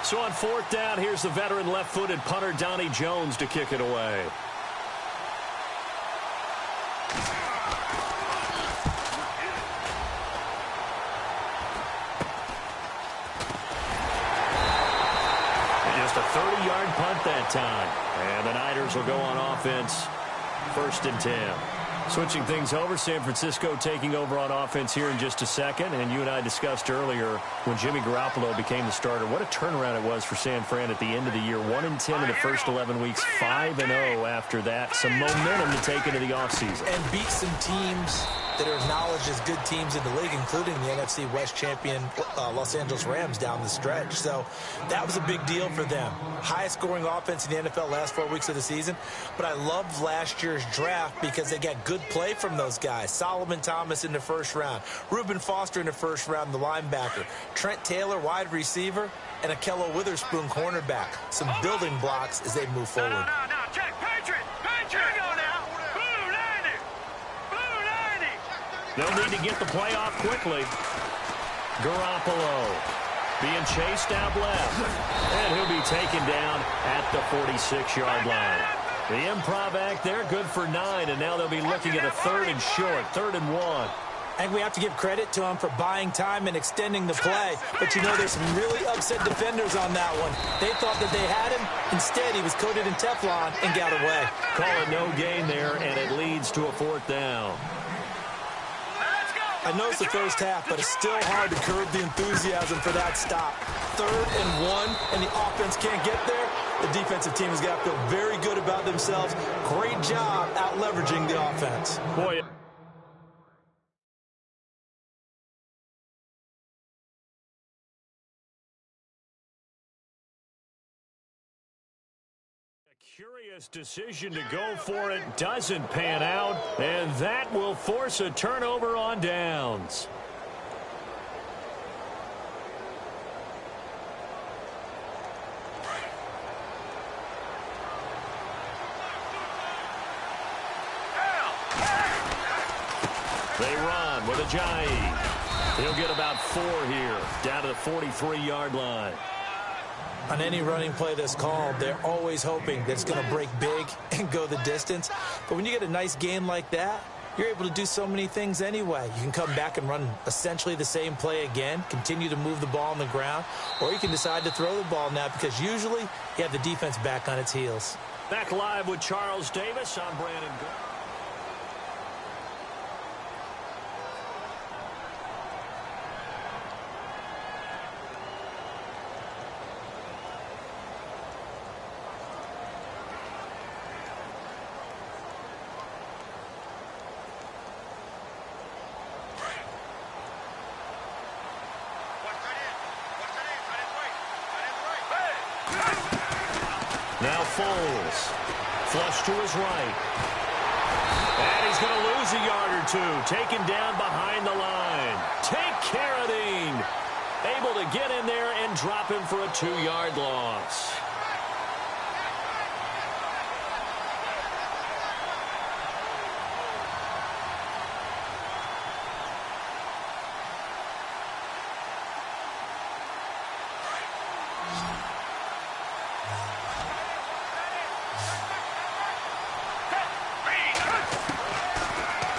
So on 4th down, here's the veteran left-footed punter Donnie Jones to kick it away. Just a 30-yard punt that time. And the Niners will go on offense. 1st and 10. Switching things over, San Francisco taking over on offense here in just a second. And you and I discussed earlier when Jimmy Garoppolo became the starter, what a turnaround it was for San Fran at the end of the year. 1-10 in the first 11 weeks, 5-0 after that. Some momentum to take into the offseason. And beat some teams that are acknowledged as good teams in the league, including the NFC West champion Los Angeles Rams down the stretch. So that was a big deal for them. Highest scoring offense in the NFL last 4 weeks of the season. But I loved last year's draft because they got good play from those guys. Solomon Thomas in the 1st round. Reuben Foster in the 1st round, the linebacker. Trent Taylor, wide receiver. And Akello Witherspoon, cornerback. Some building blocks as they move forward. No, check. Patriot. Go now. Blue 90. They'll need to get the play off quickly. Garoppolo being chased out left. And he'll be taken down at the 46-yard line. The improv act there, good for 9. And now they'll be looking at a 3rd and short, 3rd and 1. I think we have to give credit to him for buying time and extending the play. But, you know, there's some really upset defenders on that one. They thought that they had him. Instead, he was coated in Teflon and got away. Call it no gain there, and it leads to a 4th down. I know it's the first half, but it's still hard to curb the enthusiasm for that stop. 3rd and 1, and the offense can't get there. The defensive team has got to feel very good about themselves. Great job out leveraging the offense. Boy. Curious decision to go for it doesn't pan out, and that will force a turnover on downs. They run with Ajayi. He'll get about 4 here, down to the 43-yard line. On any running play that's called, they're always hoping that it's going to break big and go the distance. But when you get a nice gain like that, you're able to do so many things anyway. You can come back and run essentially the same play again, continue to move the ball on the ground, or you can decide to throw the ball now because usually you have the defense back on its heels. Back live with Charles Davis. I'm Brandon Good. Now Foles, flush to his right. And he's going to lose a yard or 2. Taken down behind the line. Take care of Dean. able to get in there and drop him for a 2-yard loss.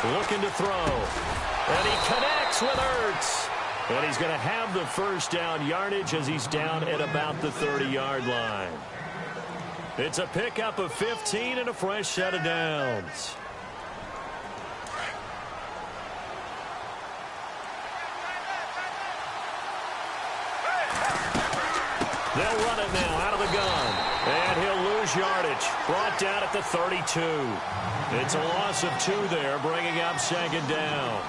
Looking to throw. And he connects with Ertz. And he's going to have the first down yardage as he's down at about the 30-yard line. It's a pickup of 15 and a fresh set of downs. They'll run it now out of the gun. And he'll lose yardage. Brought down at the 32. It's a loss of 2 there, bringing up second down.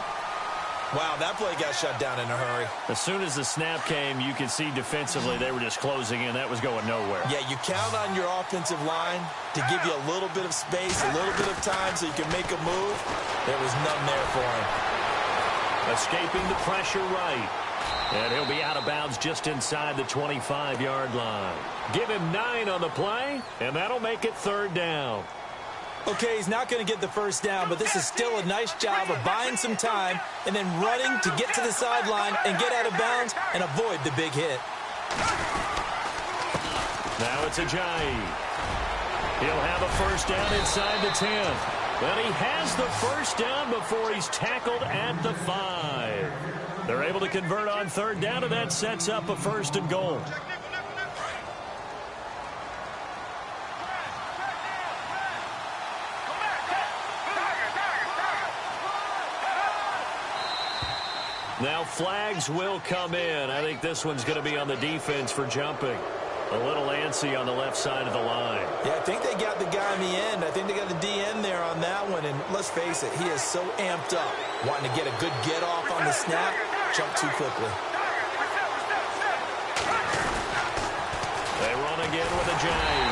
Wow, that play got shut down in a hurry. As soon as the snap came, you could see defensively they were just closing in. That was going nowhere. Yeah, you count on your offensive line to give you a little bit of space, a little bit of time so you can make a move. There was none there for him. Escaping the pressure right. And he'll be out of bounds just inside the 25-yard line. Give him 9 on the play, and that'll make it third down. Okay, he's not going to get the first down, but this is still a nice job of buying some time and then running to get to the sideline and get out of bounds and avoid the big hit. Now it's Ajayi. He'll have a first down inside the 10. But he has the first down before he's tackled at the 5. They're able to convert on third down, and that sets up a 1st and goal. Now flags will come in. I think this one's going to be on the defense for jumping. A little antsy on the left side of the line. Yeah, I think they got the guy in the end. I think they got the DN there on that one. And let's face it, he is so amped up, wanting to get a good get-off on the snap, jump too quickly. They run again with Ajayi.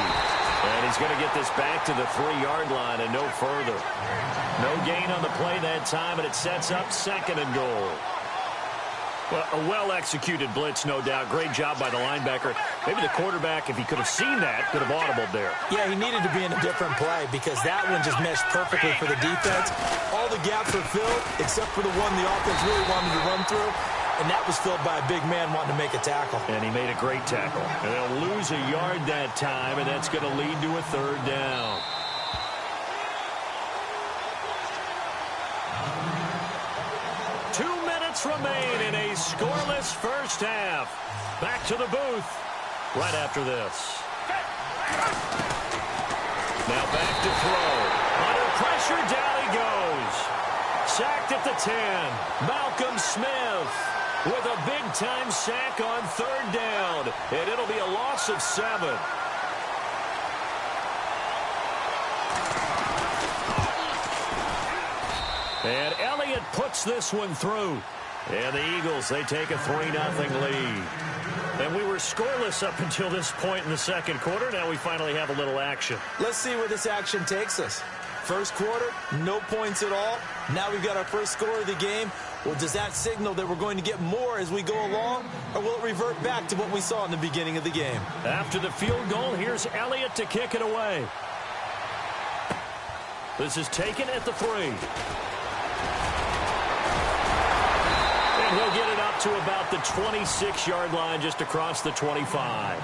And he's going to get this back to the 3-yard line and no further. No gain on the play that time, and it sets up 2nd and goal. Well, a well-executed blitz, no doubt. Great job by the linebacker. Maybe the quarterback, if he could have seen that, could have audibled there. Yeah, he needed to be in a different play because that one just meshed perfectly for the defense. All the gaps were filled except for the one the offense really wanted to run through, and that was filled by a big man wanting to make a tackle. And he made a great tackle. And they'll lose a yard that time, and that's going to lead to a 3rd down. Remain in a scoreless first half. Back to the booth right after this. Now back to throw. Under pressure, down he goes. Sacked at the 10. Malcolm Smith with a big-time sack on 3rd down. And it'll be a loss of 7. And Elliott puts this one through. And the Eagles, they take a 3-0 lead. And we were scoreless up until this point in the 2nd quarter. Now we finally have a little action. Let's see where this action takes us. First quarter, no points at all. Now we've got our first score of the game. Well, does that signal that we're going to get more as we go along? Or will it revert back to what we saw in the beginning of the game? After the field goal, here's Elliott to kick it away. This is taken at the 3. He'll get it up to about the 26-yard line just across the 25.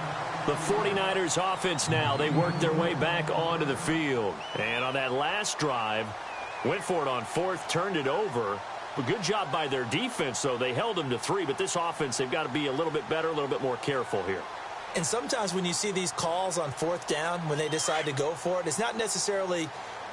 The 49ers offense now, they work their way back onto the field. And on that last drive, went for it on 4th, turned it over. A good job by their defense, though. They held them to 3, but this offense, they've got to be a little bit better, a little bit more careful here. And sometimes when you see these calls on 4th down, when they decide to go for it, it's not necessarily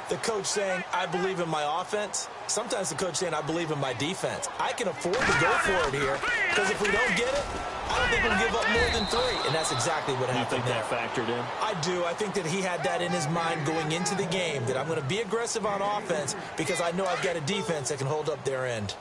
the coach saying, I believe in my offense. Sometimes the coach saying, I believe in my defense. I can afford to go for it here because if we don't get it, I don't think we'll give up more than 3. And that's exactly what happened there. You think that factored in? I do. I think that he had that in his mind going into the game, that I'm going to be aggressive on offense because I know I've got a defense that can hold up their end.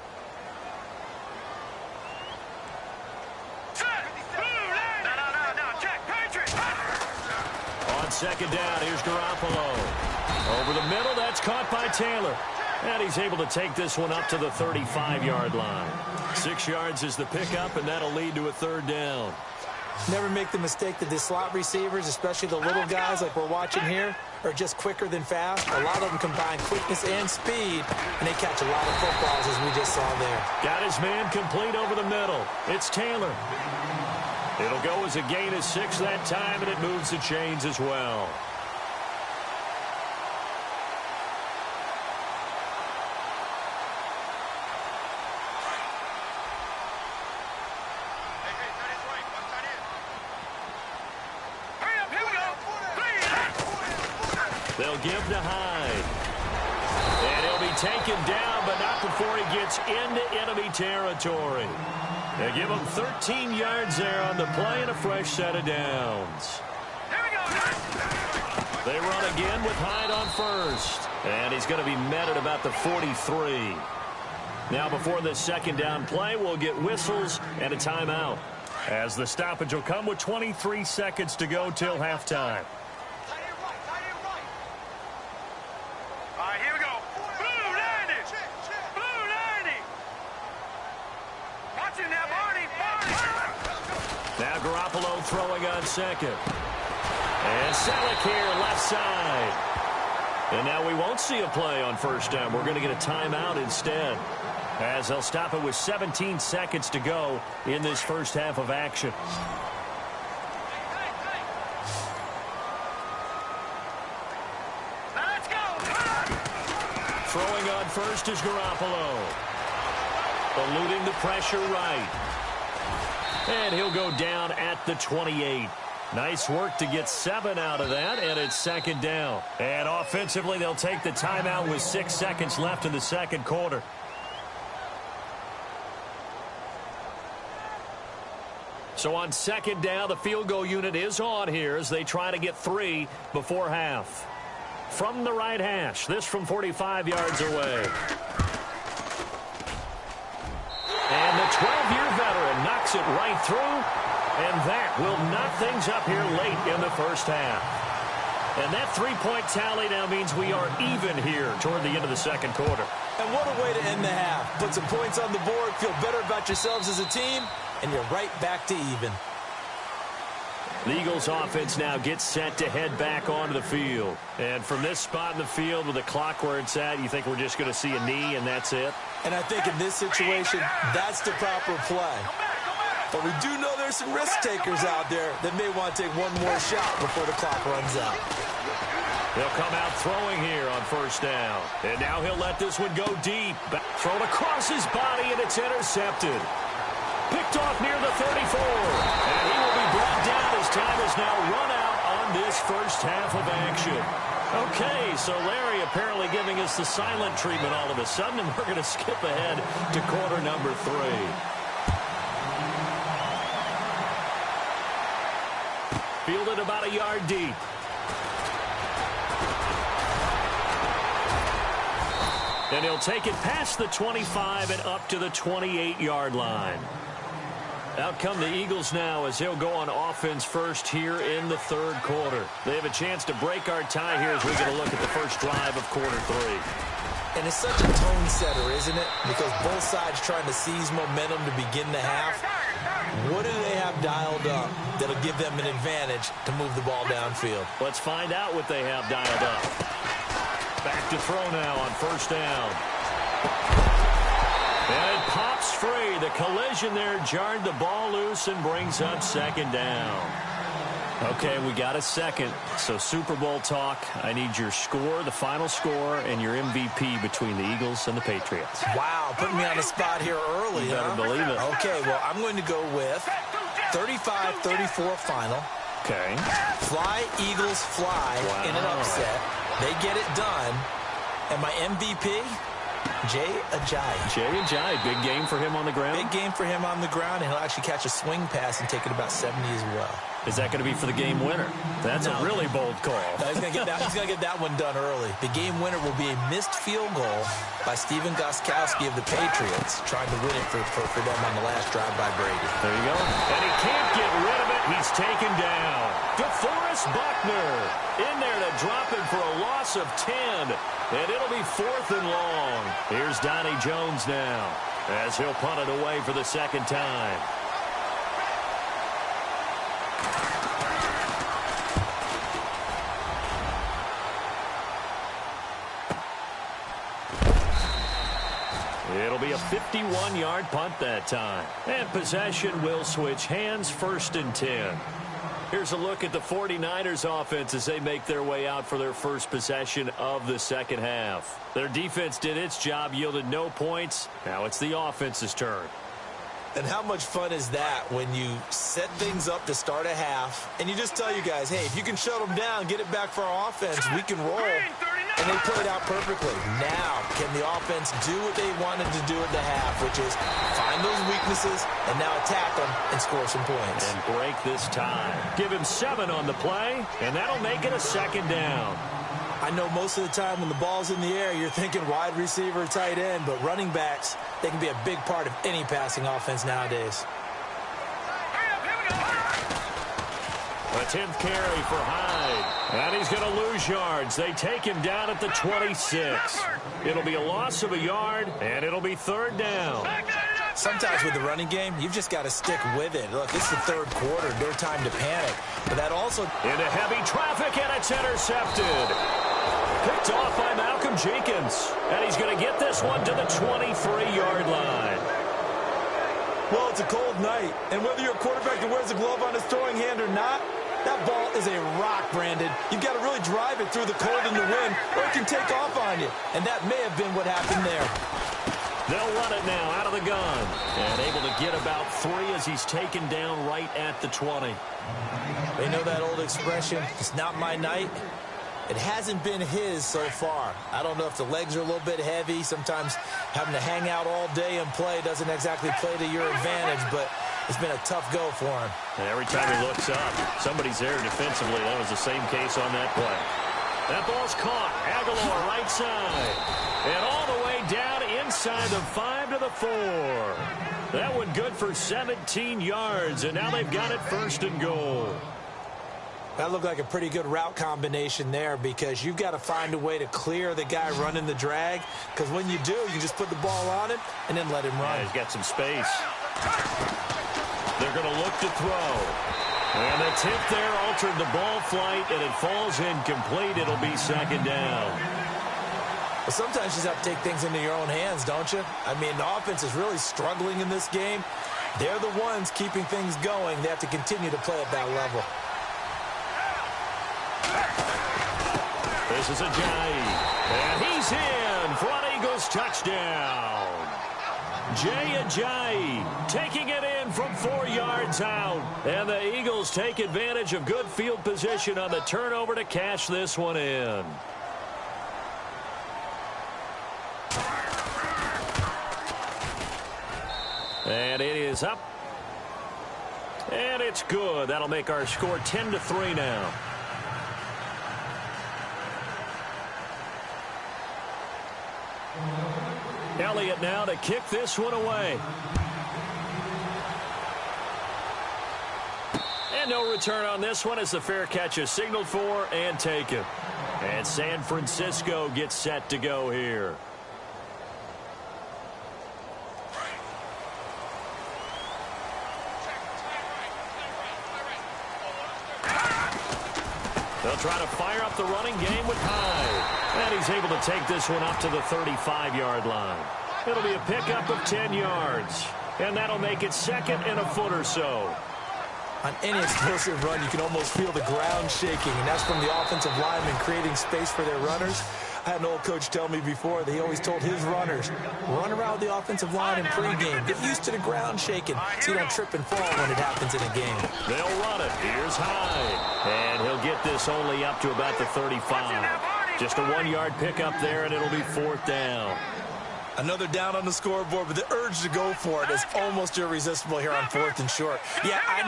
On 2nd down, here's Garoppolo. Over the middle, that's caught by Taylor. And he's able to take this one up to the 35-yard line. 6 yards is the pickup, and that'll lead to a third down. Never make the mistake that the slot receivers, especially the little guys like we're watching here, are just quicker than fast. A lot of them combine quickness and speed, and they catch a lot of footballs, as we just saw there. Got his man complete over the middle. It's Taylor. It'll go as a gain of 6 that time, and it moves the chains as well. They'll give to Hyde. And he'll be taken down, but not before he gets into enemy territory. They give him 13 yards there on the play and a fresh set of downs. They run again with Hyde on first. And he's going to be met at about the 43. Now before this second down play, we'll get whistles and a timeout, as the stoppage will come with 23 seconds to go till halftime. Now Garoppolo throwing on second. And Selleck here left side. And now we won't see a play on first down. We're going to get a timeout instead, as they'll stop it with 17 seconds to go in this first half of action. Let's go! Throwing on first is Garoppolo. Eluding the pressure right. And he'll go down at the 28. Nice work to get 7 out of that, and it's second down. And offensively, they'll take the timeout with 6 seconds left in the second quarter. So on second down, the field goal unit is on here as they try to get 3 before half. From the right hash, this from 45 yards away. And the 12-year veteran knocks it right through, and that will knock things up here late in the first half. And that 3-point tally now means we are even here toward the end of the second quarter. And what a way to end the half. Put some points on the board, feel better about yourselves as a team, and you're right back to even. The Eagles offense now gets set to head back onto the field. And from this spot in the field with the clock where it's at, you think we're just going to see a knee and that's it? And I think in this situation, that's the proper play. But we do know there's some risk takers out there that may want to take one more shot before the clock runs out. He'll come out throwing here on first down. And now he'll let this one go deep. Thrown across his body, and it's intercepted. Picked off near the 34. And he will be brought down as time is now run out on this first half of action. Okay, so Larry apparently giving us the silent treatment all of a sudden, and we're going to skip ahead to quarter number 3. Fielded about a yard deep. And he'll take it past the 25 and up to the 28-yard line. Out come the Eagles now as they'll go on offense first here in the third quarter. They have a chance to break our tie here as we get a look at the first drive of quarter 3. And it's such a tone setter, isn't it? Because both sides trying to seize momentum to begin the half. What do they have dialed up that'll give them an advantage to move the ball downfield? Let's find out what they have dialed up. Back to throw now on first down. And it pops free. The collision there jarred the ball loose and brings up second down. Okay, we got a second. So Super Bowl talk. I need your score, the final score, and your MVP between the Eagles and the Patriots. Wow, putting me on the spot here early, You better believe it. Okay, well, I'm going to go with 35-34 final. Okay. Fly, Eagles, fly in an upset. They get it done. And my MVP, Jay Ajayi. Jay Ajayi, big game for him on the ground? Big game for him on the ground, and he'll actually catch a swing pass and take it about 70 as well. Is that going to be for the game winner? That's a really bold call. No, he's going to get that one done early. The game winner will be a missed field goal by Steven Gostkowski of the Patriots, trying to win it for them on the last drive by Brady. There you go. And he can't get rid of it. He's taken down. DeForest Buckner in there to drop him for a loss of 10. And it'll be 4th and long. Here's Donnie Jones now as he'll punt it away for the second time. It'll be a 51-yard punt that time. And possession will switch hands, 1st and 10. Here's a look at the 49ers offense as they make their way out for their first possession of the second half. Their defense did its job, yielded no points. Now it's the offense's turn. And how much fun is that when you set things up to start a half and you just tell you guys, hey, if you can shut them down, get it back for our offense, we can roll. And they played out perfectly. Now, can the offense do what they wanted to do at the half, which is find those weaknesses and now attack them and score some points. And break this tie. Give him 7 on the play, and that'll make it a 2nd down. I know most of the time when the ball's in the air, you're thinking wide receiver, tight end, but running backs, they can be a big part of any passing offense nowadays. A 10th carry for Hyde. And he's going to lose yards. They take him down at the 26. It'll be a loss of a yard, and it'll be 3rd down. Sometimes with the running game, you've just got to stick with it. Look, it's the 3rd quarter. No time to panic. But that also... Into heavy traffic, and it's intercepted. Picked off by Malcolm Jenkins. And he's going to get this one to the 23-yard line. Well, it's a cold night. And whether you're a quarterback that wears a glove on his throwing hand or not, that ball is a rock, Brandon. You've got to really drive it through the cold and the wind, or it can take off on you. And that may have been what happened there. They'll run it now out of the gun. And able to get about 3 as he's taken down right at the 20. They know that old expression, it's not my night. It hasn't been his so far. I don't know if the legs are a little bit heavy. Sometimes having to hang out all day and play doesn't exactly play to your advantage, but it's been a tough go for him. And every time he looks up, somebody's there defensively. That was the same case on that play. That ball's caught. Aguilar right side. And all the way down inside the 5 to the 4. That one good for 17 yards, and now they've got it 1st and goal. That looked like a pretty good route combination there because you've got to find a way to clear the guy running the drag, because when you do, you just put the ball on him and then let him run. Yeah, he's got some space. They're going to look to throw. And the tip there altered the ball flight, and it falls incomplete. It'll be 2nd down. Well, sometimes you just have to take things into your own hands, don't you? I mean, the offense is really struggling in this game. They're the ones keeping things going. They have to continue to play at that level. This is Ajayi, and he's in for an Eagles touchdown. Jay Ajayi taking it in from 4 yards out. And the Eagles take advantage of good field position on the turnover to cash this one in. And it is up. And it's good. That'll make our score 10-3 now. Elliott now to kick this one away. And no return on this one as the fair catch is signaled for and taken. And San Francisco gets set to go here. They'll try to fire up the running game with Hyde. And he's able to take this one up to the 35-yard line. It'll be a pickup of 10 yards. And that'll make it 2nd and a foot or so. On any explosive run, you can almost feel the ground shaking, and that's from the offensive linemen creating space for their runners. I had an old coach tell me before that he always told his runners, run around the offensive line in pregame. Get used to the ground shaking so you don't trip and fall when it happens in a game. They'll run it. Here's Hyde. And he'll get this only up to about the 35. Just a 1-yard pickup there, and it'll be 4th down. Another down on the scoreboard, but the urge to go for it is almost irresistible here on 4th and short. Yeah, I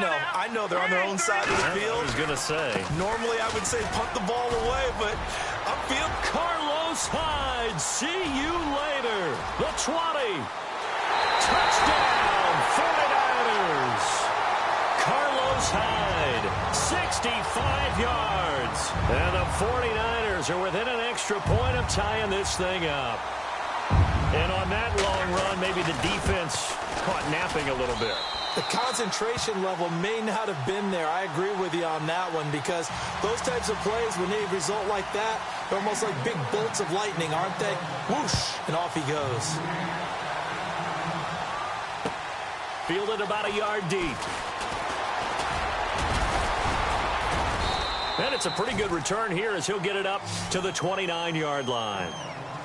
know they're on their own side of the field. I was going to say. Normally I would say punt the ball away, but I'm feeling Carlos Hyde. See you later. The 20. Touchdown, 49ers. Carlos Carlos Hyde, 65 yards. And the 49ers are within an extra point of tying this thing up. And on that long run, maybe the defense caught napping a little bit. The concentration level may not have been there. I agree with you on that one, because those types of plays, when they result like that, they're almost like big bolts of lightning, aren't they? Whoosh, and off he goes. Fielded about a yard deep. And it's a pretty good return here as he'll get it up to the 29-yard line.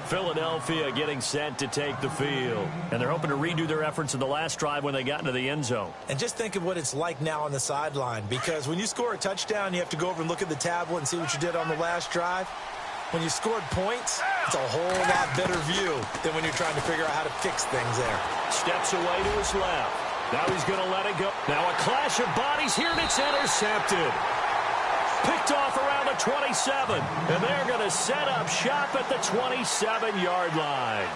Philadelphia getting set to take the field. And they're hoping to redo their efforts in the last drive when they got into the end zone. And just think of what it's like now on the sideline, because when you score a touchdown, you have to go over and look at the tablet and see what you did on the last drive. When you scored points, it's a whole lot better view than when you're trying to figure out how to fix things there. Steps away to his left. Now he's going to let it go. Now a clash of bodies here, and it's intercepted. Picked off around the 27, and they're going to set up shop at the 27-yard line.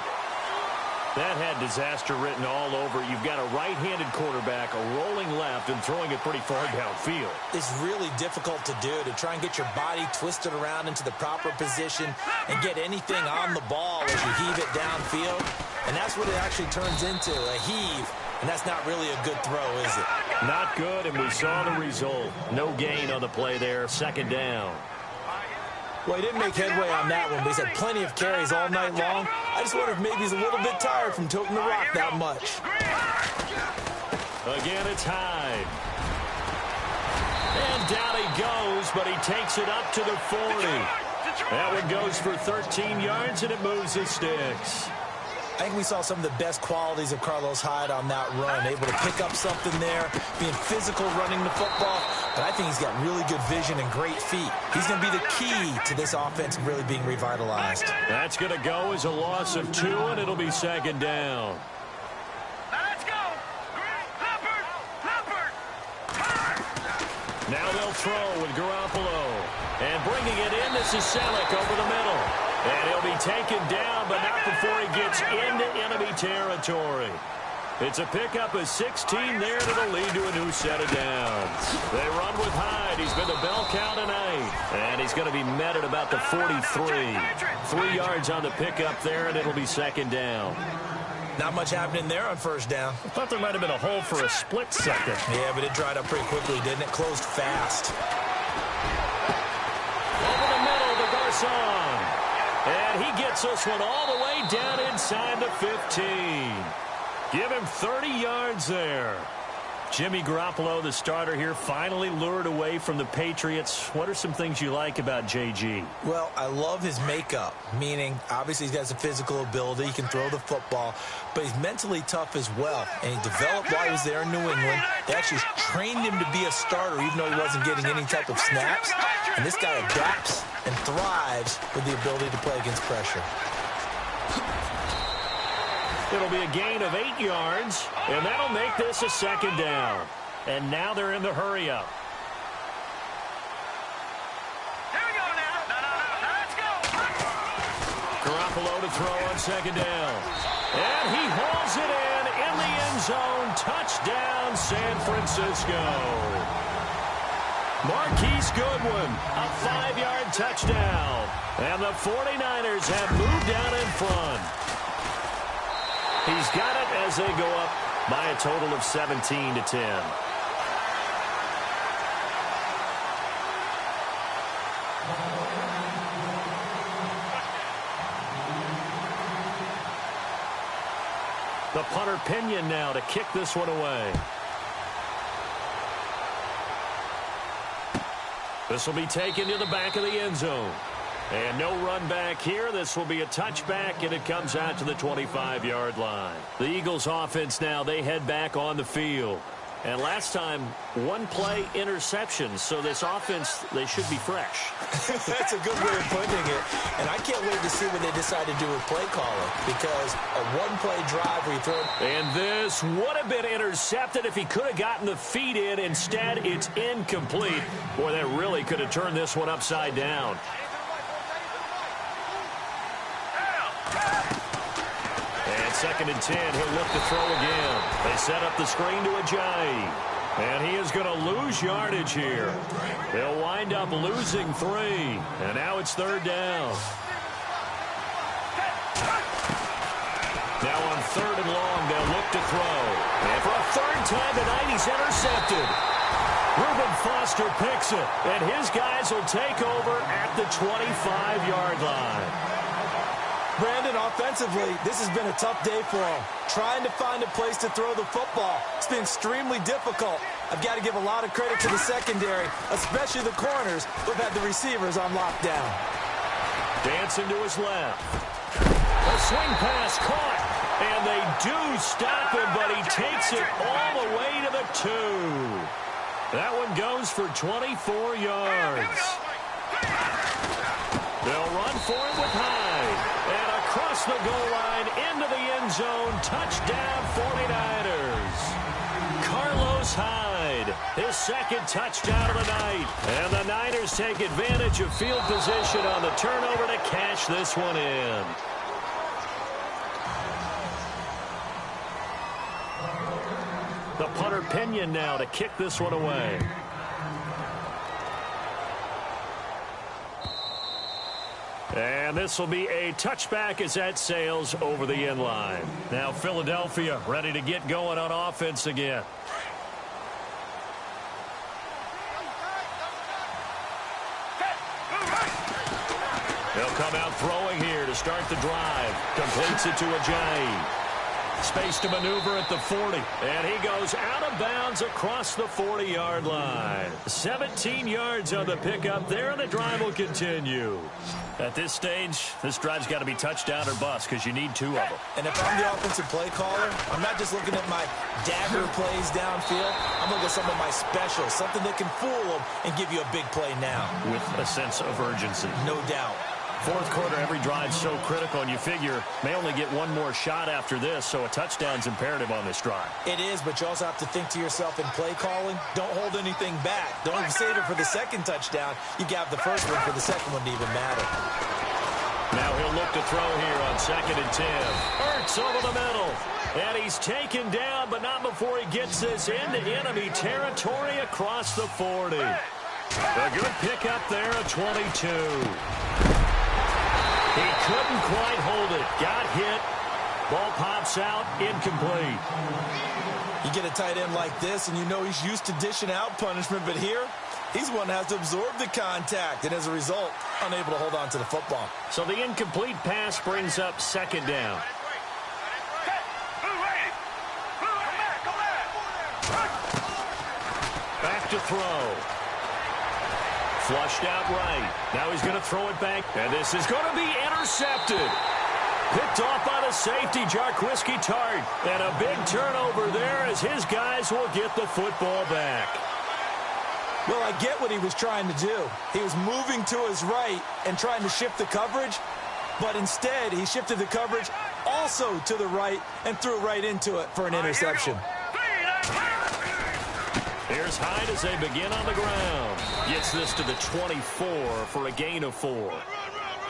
That had disaster written all over it. You've got a right-handed quarterback, a rolling left, and throwing it pretty far downfield. It's really difficult to do, to try and get your body twisted around into the proper position and get anything on the ball as you heave it downfield. And that's what it actually turns into, a heave. And that's not really a good throw, is it? Not good, and we saw the result. No gain on the play there, second down. Well, he didn't make headway on that one, but he's had plenty of carries all night long. I just wonder if maybe he's a little bit tired from toting the rock that much. Again, it's Hyde. And down he goes, but he takes it up to the 40. That one goes for 13 yards, and it moves the sticks. I think we saw some of the best qualities of Carlos Hyde on that run, able to pick up something there, being physical running the football, but I think he's got really good vision and great feet. He's going to be the key to this offense really being revitalized. That's going to go as a loss of 2, and it'll be second down. Let's go! Leopard! Now they'll throw with Garoppolo. And bringing it in, this is Selleck over the middle. And he'll be taken down, but not before he gets into enemy territory. It's a pickup of 16 there, and it'll lead to a new set of downs. They run with Hyde. He's been the bell cow tonight. And he's going to be met at about the 43. 3 yards on the pickup there, and it'll be second down. Not much happening there on first down. I thought there might have been a hole for a split second. Yeah, but it dried up pretty quickly, didn't it? Closed fast. Over the middle to Garcon. And he gets this one all the way down inside the 15. Give him 30 yards there. Jimmy Garoppolo, the starter here, finally lured away from the Patriots. What are some things you like about JG? Well, I love his makeup, meaning obviously he's got some physical ability. He can throw the football, but he's mentally tough as well. And he developed while he was there in New England. They actually trained him to be a starter even though he wasn't getting any type of snaps. And this guy adapts and thrives with the ability to play against pressure. It'll be a gain of 8 yards, and that'll make this a second down. And now they're in the hurry-up. Here we go now. No, let's go. Garoppolo to throw on second down. And he hauls it in the end zone. Touchdown, San Francisco. Marquise Goodwin, a 5-yard touchdown. And the 49ers have moved down in front. He's got it as they go up by a total of 17-10. The punter Pinion now to kick this one away. This will be taken to the back of the end zone. And no run back here. This will be a touchback, and it comes out to the 25-yard line. The Eagles offense now, they head back on the field. And last time, one play interception. So this offense, they should be fresh. That's a good way of putting it. And I can't wait to see what they decide to do with play calling. Because a one-play drive where you throw it. And this would have been intercepted if he could have gotten the feet in. Instead, it's incomplete. Boy, that really could have turned this one upside down. And 2nd and 10, he'll look to throw again. They set up the screen to Ajayi. And he is going to lose yardage here. They'll wind up losing 3. And now it's 3rd down. Now on 3rd and long, they'll look to throw. And for a 3rd time tonight, he's intercepted. Reuben Foster picks it, and his guys will take over at the 25-yard line. Brandon, offensively, this has been a tough day for him. Trying to find a place to throw the football. It's been extremely difficult. I've got to give a lot of credit to the secondary, especially the corners who've had the receivers on lockdown. Dancing to his left. A swing pass caught, and they do stop him, but he takes it all the way to the 2. That one goes for 24 yards. They'll run for it with Hyde. And across the goal line, into the end zone, touchdown 49ers. Carlos Hyde, his 2nd touchdown of the night. And the Niners take advantage of field position on the turnover to cash this one in. The punter Pinion now to kick this one away. And this will be a touchback as that sails over the end line. Now Philadelphia ready to get going on offense again. They'll come out throwing here to start the drive. Completes it to Ajayi. Space to maneuver at the 40. And he goes out of bounds across the 40-yard line. 17 yards on the pickup there, and the drive will continue. At this stage, this drive's got to be touchdown or bust because you need 2 of them. And if I'm the offensive play caller, I'm not just looking at my dagger plays downfield. I'm looking at some of my specials, something that can fool them and give you a big play now. With a sense of urgency. No doubt. 4th quarter, every drive's so critical, and you figure may only get one more shot after this, so a touchdown's imperative on this drive. It is, but you also have to think to yourself in play calling, don't hold anything back. Don't even save it for the 2nd touchdown. You got the 1st one for the 2nd one to even matter. Now he'll look to throw here on 2nd and 10. Ertz over the middle. And he's taken down, but not before he gets this into enemy territory across the 40. A good pickup there at 22. He couldn't quite hold it. Got hit. Ball pops out. Incomplete. You get a tight end like this, and you know he's used to dishing out punishment, but here, he's one that has to absorb the contact, and as a result, unable to hold on to the football. So the incomplete pass brings up 2nd down. Back to throw. Flushed out right. Now he's going to throw it back. And this is going to be intercepted. Picked off by the safety, Jarquiski Tart. And a big turnover there as his guys will get the football back. Well, I get what he was trying to do. He was moving to his right and trying to shift the coverage. But instead, he shifted the coverage also to the right and threw right into it for an interception. Here's Hyde as they begin on the ground. Gets this to the 24 for a gain of 4.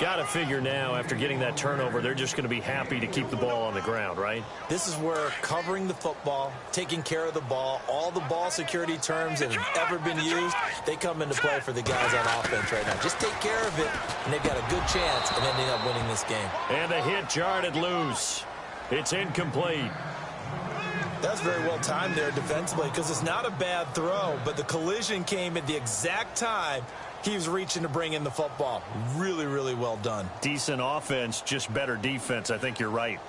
Got to figure now, after getting that turnover, they're just going to be happy to keep the ball on the ground, right? This is where covering the football, taking care of the ball, all the ball security terms that have ever been used, they come into play for the guys on offense right now. Just take care of it, and they've got a good chance of ending up winning this game. And the hit jarred it loose. It's incomplete. That's very well timed there defensively because it's not a bad throw, but the collision came at the exact time he was reaching to bring in the football. Really, really well done. Decent offense, just better defense. I think you're right.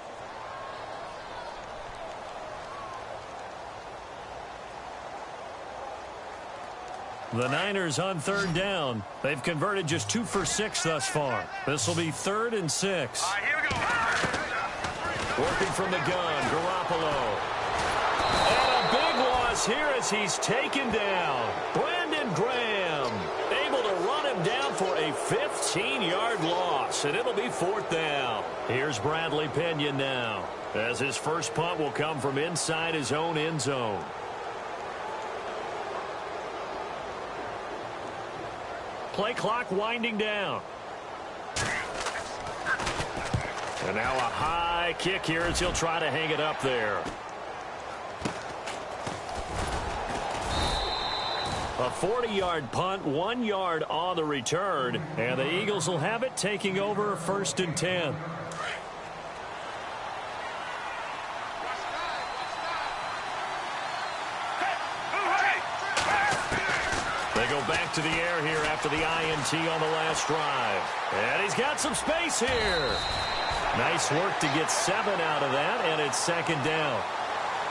The Niners on 3rd down. They've converted just 2 for 6 thus far. This will be 3rd and 6. All right, here we go. Working from the gun, Garoppolo. And a big loss here as he's taken down. Brandon Graham able to run him down for a 15-yard loss, and it'll be 4th down. Here's Bradley Pinion now, as his first punt will come from inside his own end zone. Play clock winding down. And now a high kick here as he'll try to hang it up there. A 40-yard punt, 1 yard on the return, and the Eagles will have it, taking over 1st and 10. They go back to the air here after the INT on the last drive. And he's got some space here. Nice work to get 7 out of that, and it's 2nd down.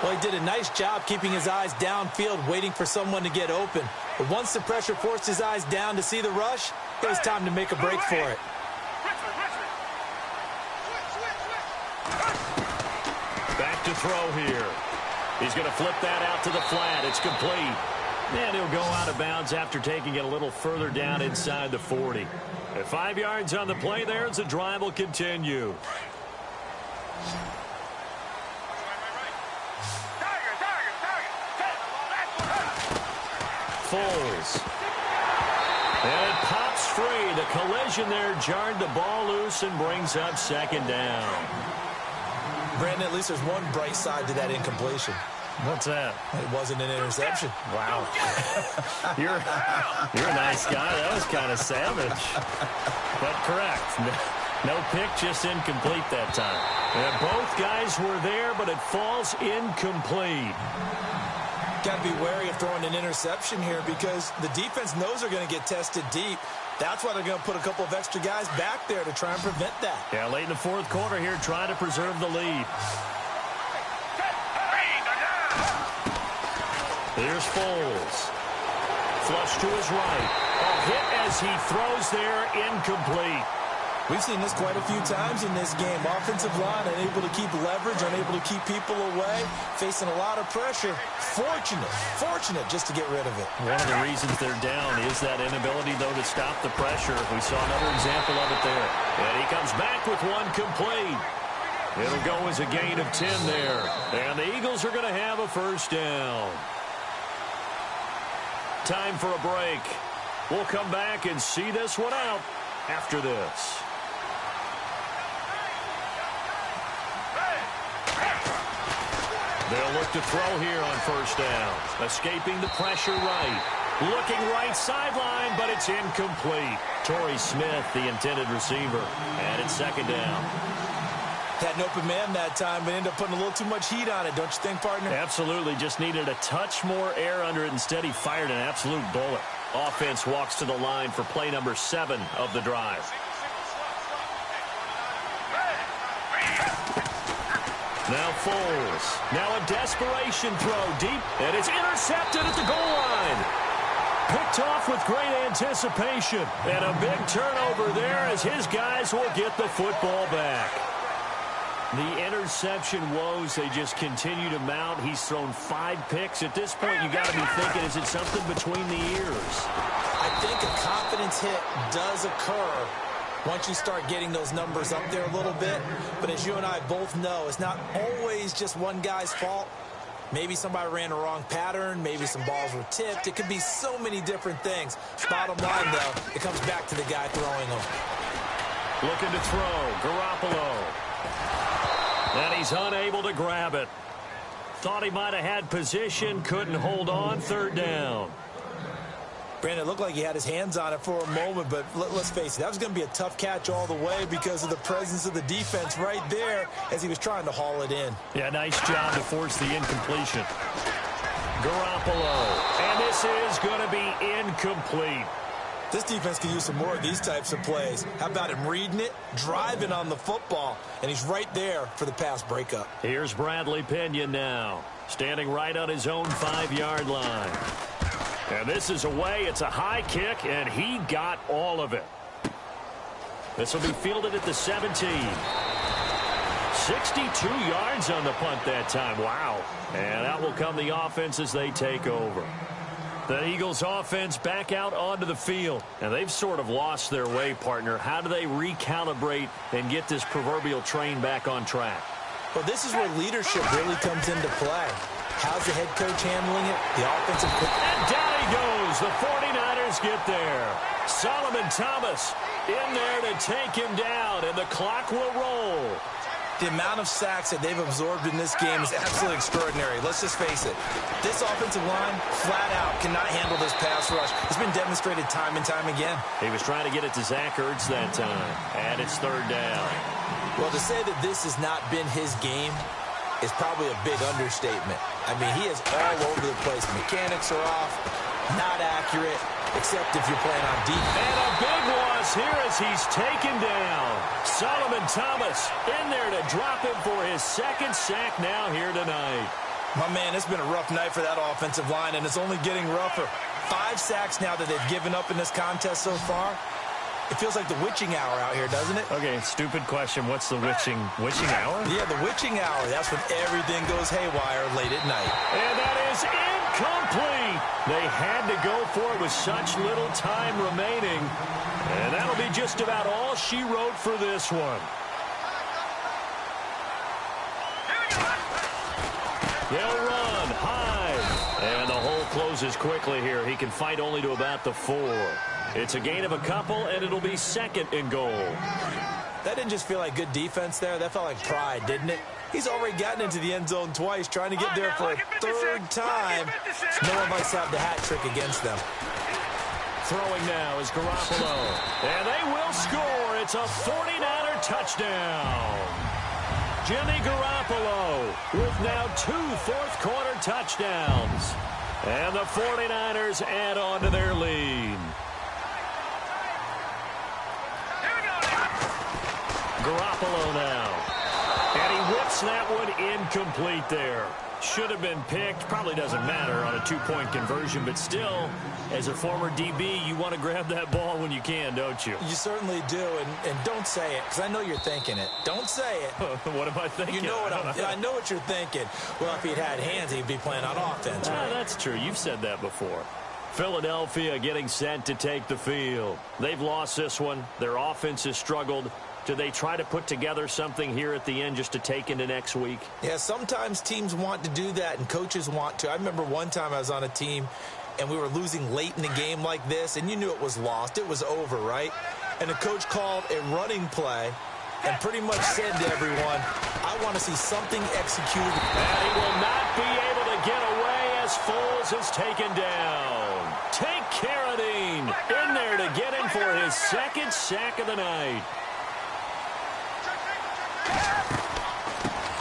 Well, he did a nice job keeping his eyes downfield, waiting for someone to get open. But once the pressure forced his eyes down to see the rush, it was time to make a break for it. Back to throw here. He's going to flip that out to the flat. It's complete. And he'll go out of bounds after taking it a little further down inside the 40. At 5 yards on the play there as the drive will continue. Foles. And it pops free. The collision there jarred the ball loose and brings up 2nd down. Brandon, at least there's one bright side to that incompletion. What's that? It wasn't an interception. Wow. You're a nice guy. That was kind of savage. But correct. No pick, just incomplete that time. And both guys were there, but it falls incomplete. Got to be wary of throwing an interception here because the defense knows they're going to get tested deep. That's why they're going to put a couple of extra guys back there to try and prevent that. Yeah, late in the 4th quarter here, trying to preserve the lead. Here's Foles. Flush to his right. A hit as he throws there, incomplete. We've seen this quite a few times in this game. Offensive line unable to keep leverage, unable to keep people away, facing a lot of pressure. Fortunate just to get rid of it. One of the reasons they're down is that inability, though, to stop the pressure. We saw another example of it there. And he comes back with one complete. It'll go as a gain of 10 there. And the Eagles are going to have a 1st down. Time for a break. We'll come back and see this one out after this. They'll look to throw here on 1st down. Escaping the pressure right. Looking right sideline, but it's incomplete. Torrey Smith, the intended receiver. And it's 2nd down. Had an open man that time, but ended up putting a little too much heat on it, don't you think, partner? Absolutely. Just needed a touch more air under it. Instead, he fired an absolute bullet. Offense walks to the line for play number 7 of the drive. Now Foles. Now a desperation throw deep, and it's intercepted at the goal line. Picked off with great anticipation. And a big turnover there as his guys will get the football back. The interception woes, they just continue to mount. He's thrown 5 picks. At this point, you got to be thinking, is it something between the ears? I think a confidence hit does occur once you start getting those numbers up there a little bit. But as you and I both know, it's not always just one guy's fault. Maybe somebody ran a wrong pattern. Maybe some balls were tipped. It could be so many different things. Bottom line, though, it comes back to the guy throwing them. Looking to throw, Garoppolo. And he's unable to grab it. Thought he might have had position, couldn't hold on, 3rd down. Brandon, it looked like he had his hands on it for a moment, but let's face it, that was going to be a tough catch all the way because of the presence of the defense right there as he was trying to haul it in. Yeah, nice job to force the incompletion. Garoppolo. And this is going to be incomplete. This defense can use some more of these types of plays. How about him reading it, driving on the football, and he's right there for the pass breakup. Here's Bradley Pinion now, standing right on his own 5-yard line. And this is away. It's a high kick, and he got all of it. This will be fielded at the 17. 62 yards on the punt that time. Wow. And out will come the offense as they take over. The Eagles offense back out onto the field. And they've sort of lost their way, partner. How do they recalibrate and get this proverbial train back on track? Well, this is where leadership really comes into play. How's the head coach handling it? The offensive coach. And down he goes. The 49ers get there. Solomon Thomas in there to take him down, and the clock will roll. The The amount of sacks that they've absorbed in this game is absolutely extraordinary. Let's just face it. This offensive line, flat out, cannot handle this pass rush. It's been demonstrated time and time again. He was trying to get it to Zach Ertz that time, and it's third down. Well, to say that this has not been his game is probably a big understatement. I mean, he is all over the place. Mechanics are off, not accurate, except if you're playing on defense. And a big loss here as he's taken down. Solomon Thomas in there to drop him for his second sack now here tonight. My man, it's been a rough night for that offensive line, and it's only getting rougher. 5 sacks now that they've given up in this contest so far. It feels like the witching hour out here, doesn't it? Okay, stupid question. What's the witching hour? Yeah, the witching hour. That's when everything goes haywire late at night. And that is incomplete. They had to go for it with such little time remaining. And that'll be just about all she wrote for this one. They'll run high. And the hole closes quickly here. He can fight only to about the 4. It's a gain of a couple, and it'll be second and goal. That didn't just feel like good defense there. That felt like pride, didn't it? He's already gotten into the end zone twice, trying to get there for a third time. No one likes to have the hat trick against them. Throwing now is Garoppolo. And they will score. It's a 49er touchdown. Jimmy Garoppolo with now 2 fourth-quarter touchdowns. And the 49ers add on to their lead. Garoppolo now. And he whips that one incomplete there. Should have been picked. Probably doesn't matter on a 2-point conversion, but still, as a former DB, you want to grab that ball when you can, don't you? You certainly do, and don't say it, because I know you're thinking it. Don't say it. What am I thinking? You know what I know what you're thinking. Well, if he'd had hands, he'd be playing on offense, right? That's true. You've said that before. Philadelphia getting set to take the field. They've lost this one. Their offense has struggled. Do they try to put together something here at the end just to take into next week? Yeah, sometimes teams want to do that, and coaches want to. I remember one time I was on a team, and we were losing late in the game like this, and you knew it was lost. It was over, right? And the coach called a running play and pretty much said to everyone, I want to see something executed. And he will not be able to get away as Foles is taken down. Tank Carradine in there to get him for his second sack of the night.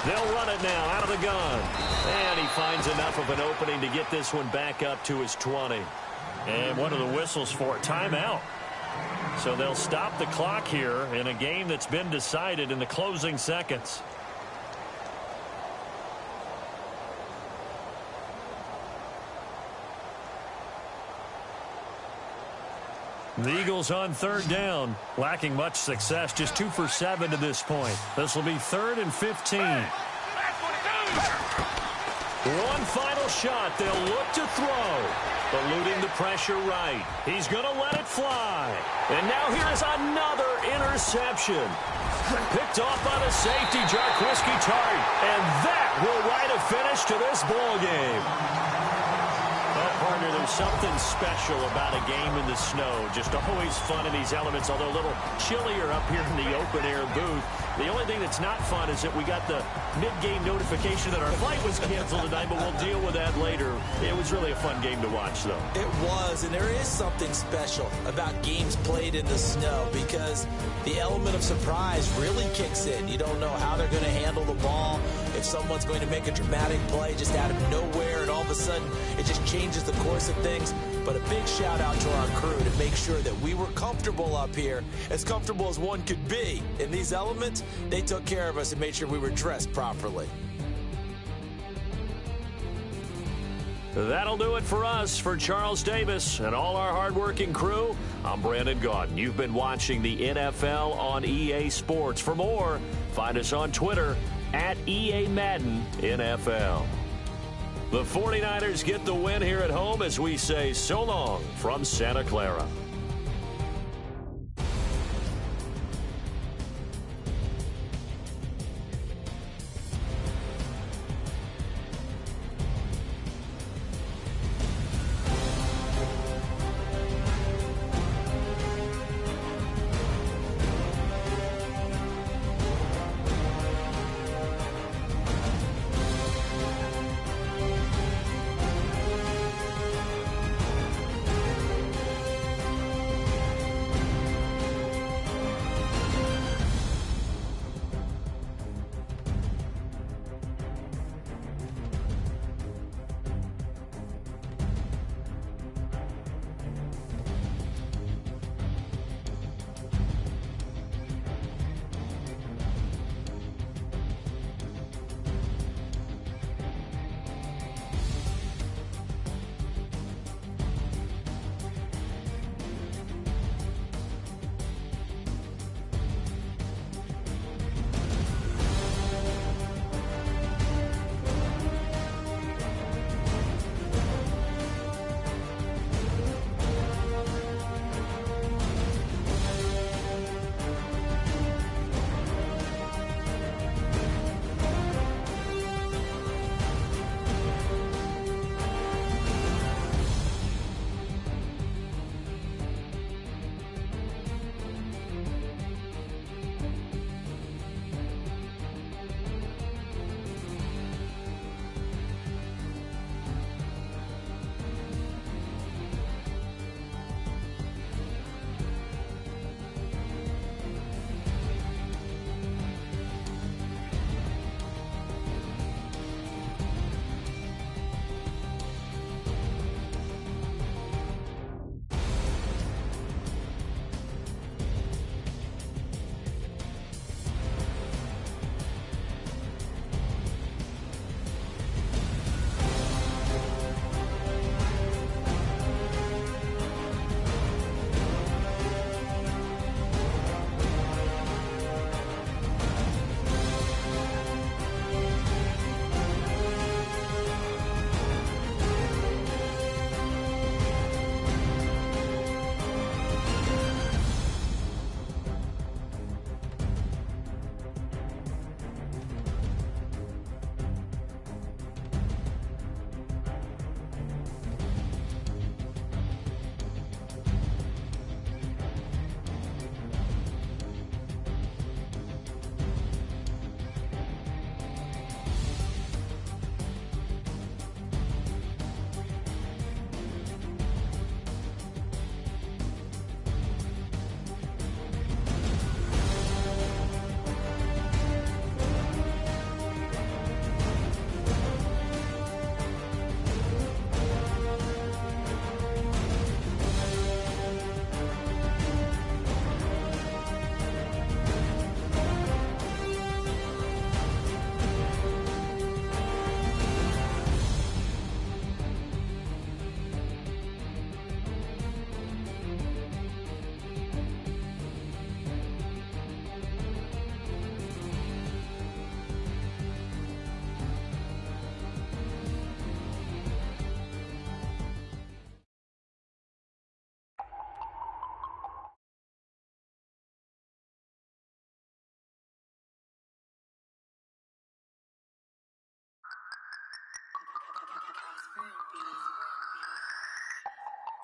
They'll run it now out of the gun. And he finds enough of an opening to get this one back up to his 20. And what are the whistles for? Timeout. So they'll stop the clock here in a game that's been decided in the closing seconds. The Eagles on third down, lacking much success, just 2 for 7 to this point. This will be 3rd and 15. One final shot. They'll look to throw. Eluding the pressure right. He's going to let it fly. And now here is another interception. Picked off by the safety, Jarquiski Tart. And that will write a finish to this ball game. Partner, there's something special about a game in the snow. Just always fun in these elements, although a little chillier up here in the open-air booth. The only thing that's not fun is that we got the mid-game notification that our flight was canceled tonight, but we'll deal with that later. It was really a fun game to watch, though. It was, and there is something special about games played in the snow because the element of surprise really kicks in. You don't know how they're going to handle the ball, if someone's going to make a dramatic play just out of nowhere, and all of a sudden it just changes the course of things. But a big shout out to our crew to make sure that we were comfortable up here, as comfortable as one could be. In these elements, they took care of us and made sure we were dressed properly. That'll do it for us. For Charles Davis and all our hardworking crew, I'm Brandon Gaudin. You've been watching the NFL on EA Sports. For more, find us on Twitter at EA Madden NFL. The 49ers get the win here at home as we say so long from Santa Clara.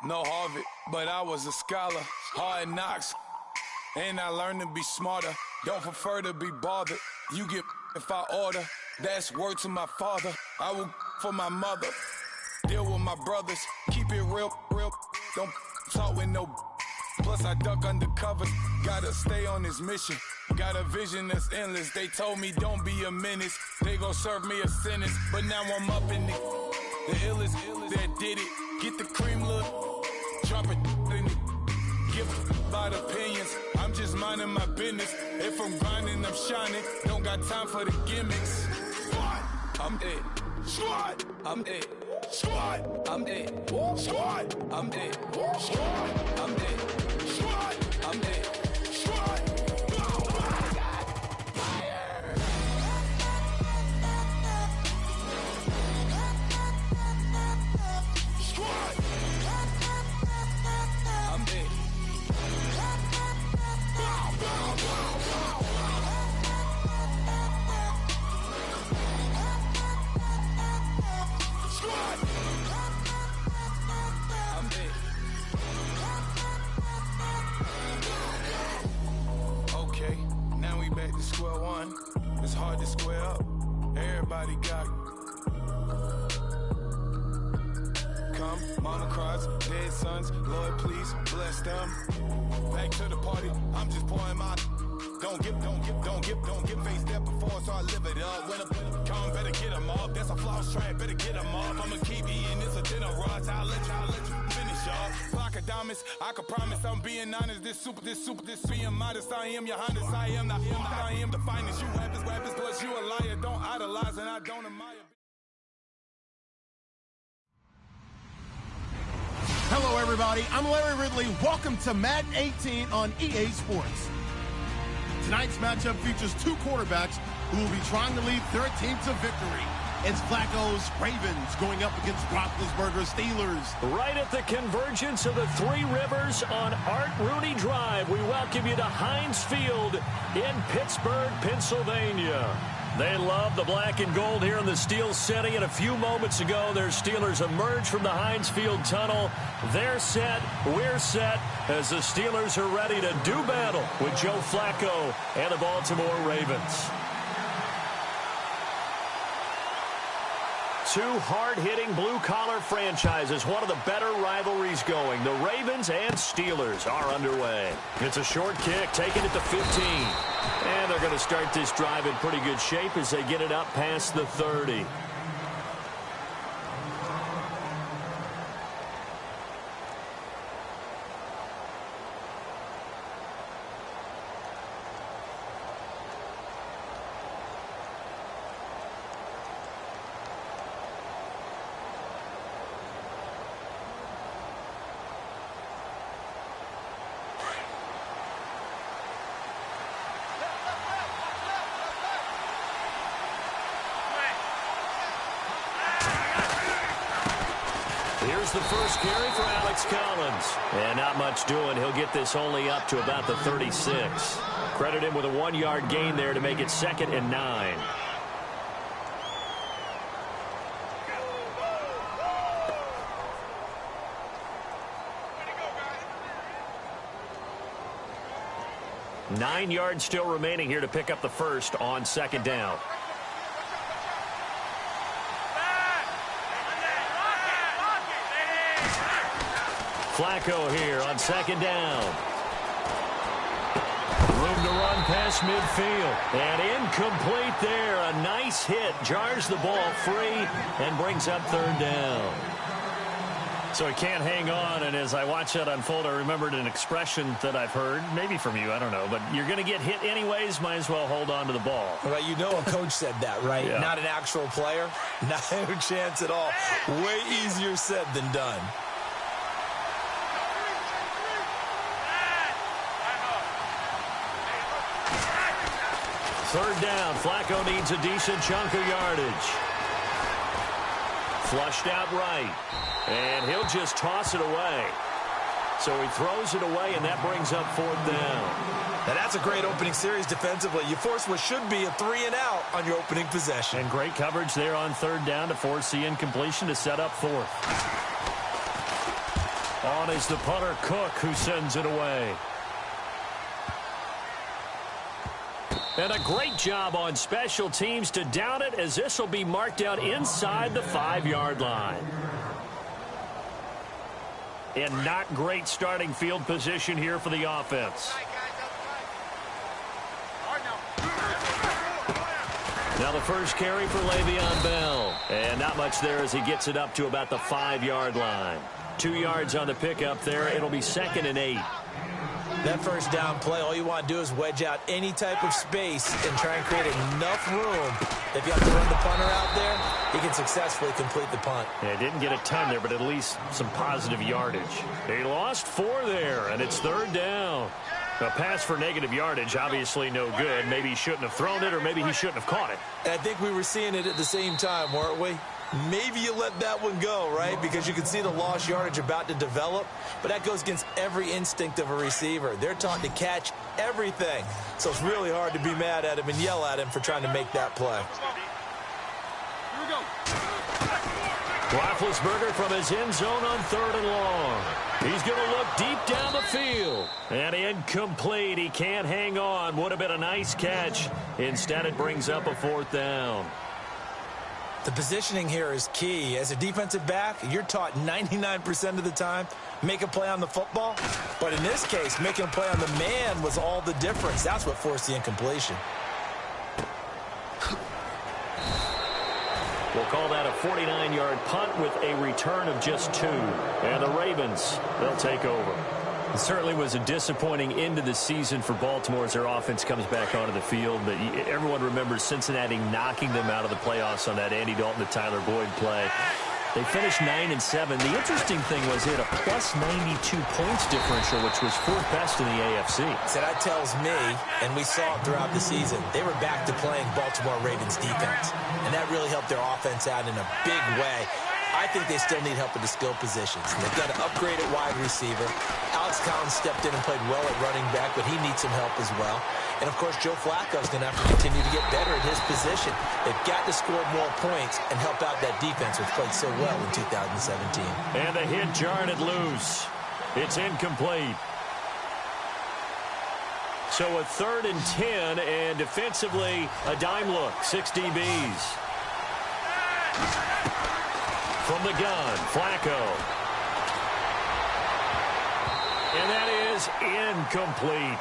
No Harvard, but I was a scholar. Hard knocks, and I learned to be smarter. Don't prefer to be bothered. You get if I order. That's word to my father. I will for my mother. Deal with my brothers. Keep it real, real. Don't talk with no. Plus I duck undercover. Gotta stay on this mission. Got a vision that's endless. They told me don't be a menace. They gon' serve me a sentence. But now I'm up in the illest that did it. Get the cream look. Drop it in it. Give about opinions. I'm just minding my business. If I'm grinding, I'm shining. Don't got time for the gimmicks. Squad, I'm dead. Squad, I'm dead. Squad, I'm dead. Squad, I'm dead. Squad, I'm dead. Squad, I'm dead. Squad. Square one, it's hard to square up. Everybody got come, mama cries, dead sons, Lord please bless them. Back to the party, I'm just pouring my. Don't give face that before, so I live it up. When I come, better get them up. That's a floss track, better get them up. I'ma keep eating this a dinner rush. I'll let you finish up. Flock of diamonds, I can promise I'm being honest. This being modest. I am your Honda, I am the finest. You rappers, plus you a liar. Don't idolize and I don't admire. Hello, everybody. I'm Larry Ridley. Welcome to Madden 18 on EA Sports. Tonight's matchup features two quarterbacks who will be trying to lead their team to victory. It's Flacco's Ravens going up against Roethlisberger's Steelers. Right at the convergence of the Three Rivers on Art Rooney Drive, we welcome you to Heinz Field in Pittsburgh, Pennsylvania. They love the black and gold here in the Steel City, and a few moments ago, their Steelers emerged from the Heinz Field tunnel. They're set, we're set, as the Steelers are ready to do battle with Joe Flacco and the Baltimore Ravens. Two hard-hitting blue-collar franchises, one of the better rivalries going. The Ravens and Steelers are underway. It's a short kick, taken at the 15. And they're going to start this drive in pretty good shape as they get it up past the 30. Here's the first carry for Alex Collins. And not much doing. He'll get this only up to about the 36. Credit him with a 1-yard gain there to make it 2nd and 9. Nine yards still remaining here to pick up the first on 2nd down. Flacco here on 2nd down. Room to run past midfield. And incomplete there. A nice hit. Jars the ball free and brings up 3rd down. So he can't hang on, and as I watch that unfold, I remembered an expression that I've heard, maybe from you, I don't know, but you're going to get hit anyways, might as well hold on to the ball. Right, you know a coach said that, right? Yeah. Not an actual player. No chance at all. Way easier said than done. Third down. Flacco needs a decent chunk of yardage. Flushed out right. And he'll just toss it away. So he throws it away, and that brings up 4th down. Now that's a great opening series defensively. You force what should be a 3-and-out on your opening possession. And great coverage there on 3rd down to force the incompletion to set up 4th. On is the punter, Cook, who sends it away. And a great job on special teams to down it, as this will be marked out inside the 5-yard line. And not great starting field position here for the offense. Now the first carry for Le'Veon Bell. And not much there as he gets it up to about the 5-yard line. 2 yards on the pickup there. It'll be 2nd and 8. That first down play, all you want to do is wedge out any type of space and try and create enough room. If you have to run the punter out there, he can successfully complete the punt. Yeah, didn't get a ton there, but at least some positive yardage. They lost 4 there, and it's 3rd down. A pass for negative yardage, obviously no good. Maybe he shouldn't have thrown it, or maybe he shouldn't have caught it. And I think we were seeing it at the same time, weren't we? Maybe you let that one go, right? Because you can see the lost yardage about to develop. But that goes against every instinct of a receiver. They're taught to catch everything. So it's really hard to be mad at him and yell at him for trying to make that play. Here we go. Roethlisberger from his end zone on 3rd and long. He's going to look deep down the field. And incomplete. He can't hang on. Would have been a nice catch. Instead, it brings up a 4th down. The positioning here is key. As a defensive back, you're taught 99% of the time, make a play on the football. But in this case, making a play on the man was all the difference. That's what forced the incompletion. We'll call that a 49-yard punt with a return of just 2. And the Ravens, they'll take over. It certainly was a disappointing end of the season for Baltimore as their offense comes back onto the field. But everyone remembers Cincinnati knocking them out of the playoffs on that Andy Dalton to Tyler Boyd play. They finished 9-7. The interesting thing was they had a plus 92 points differential, which was 4th best in the AFC. So that tells me, and we saw it throughout the season, they were back to playing Baltimore Ravens defense. And that really helped their offense out in a big way. I think they still need help at the skill positions. They've got to upgrade at wide receiver. Alex Collins stepped in and played well at running back, but he needs some help as well. And, of course, Joe Flacco's going to have to continue to get better at his position. They've got to score more points and help out that defense, which played so well in 2017. And the hit jarred it loose. It's incomplete. So a 3rd and 10, and defensively, a dime look. 6 DBs. From the gun, Flacco. And that is incomplete.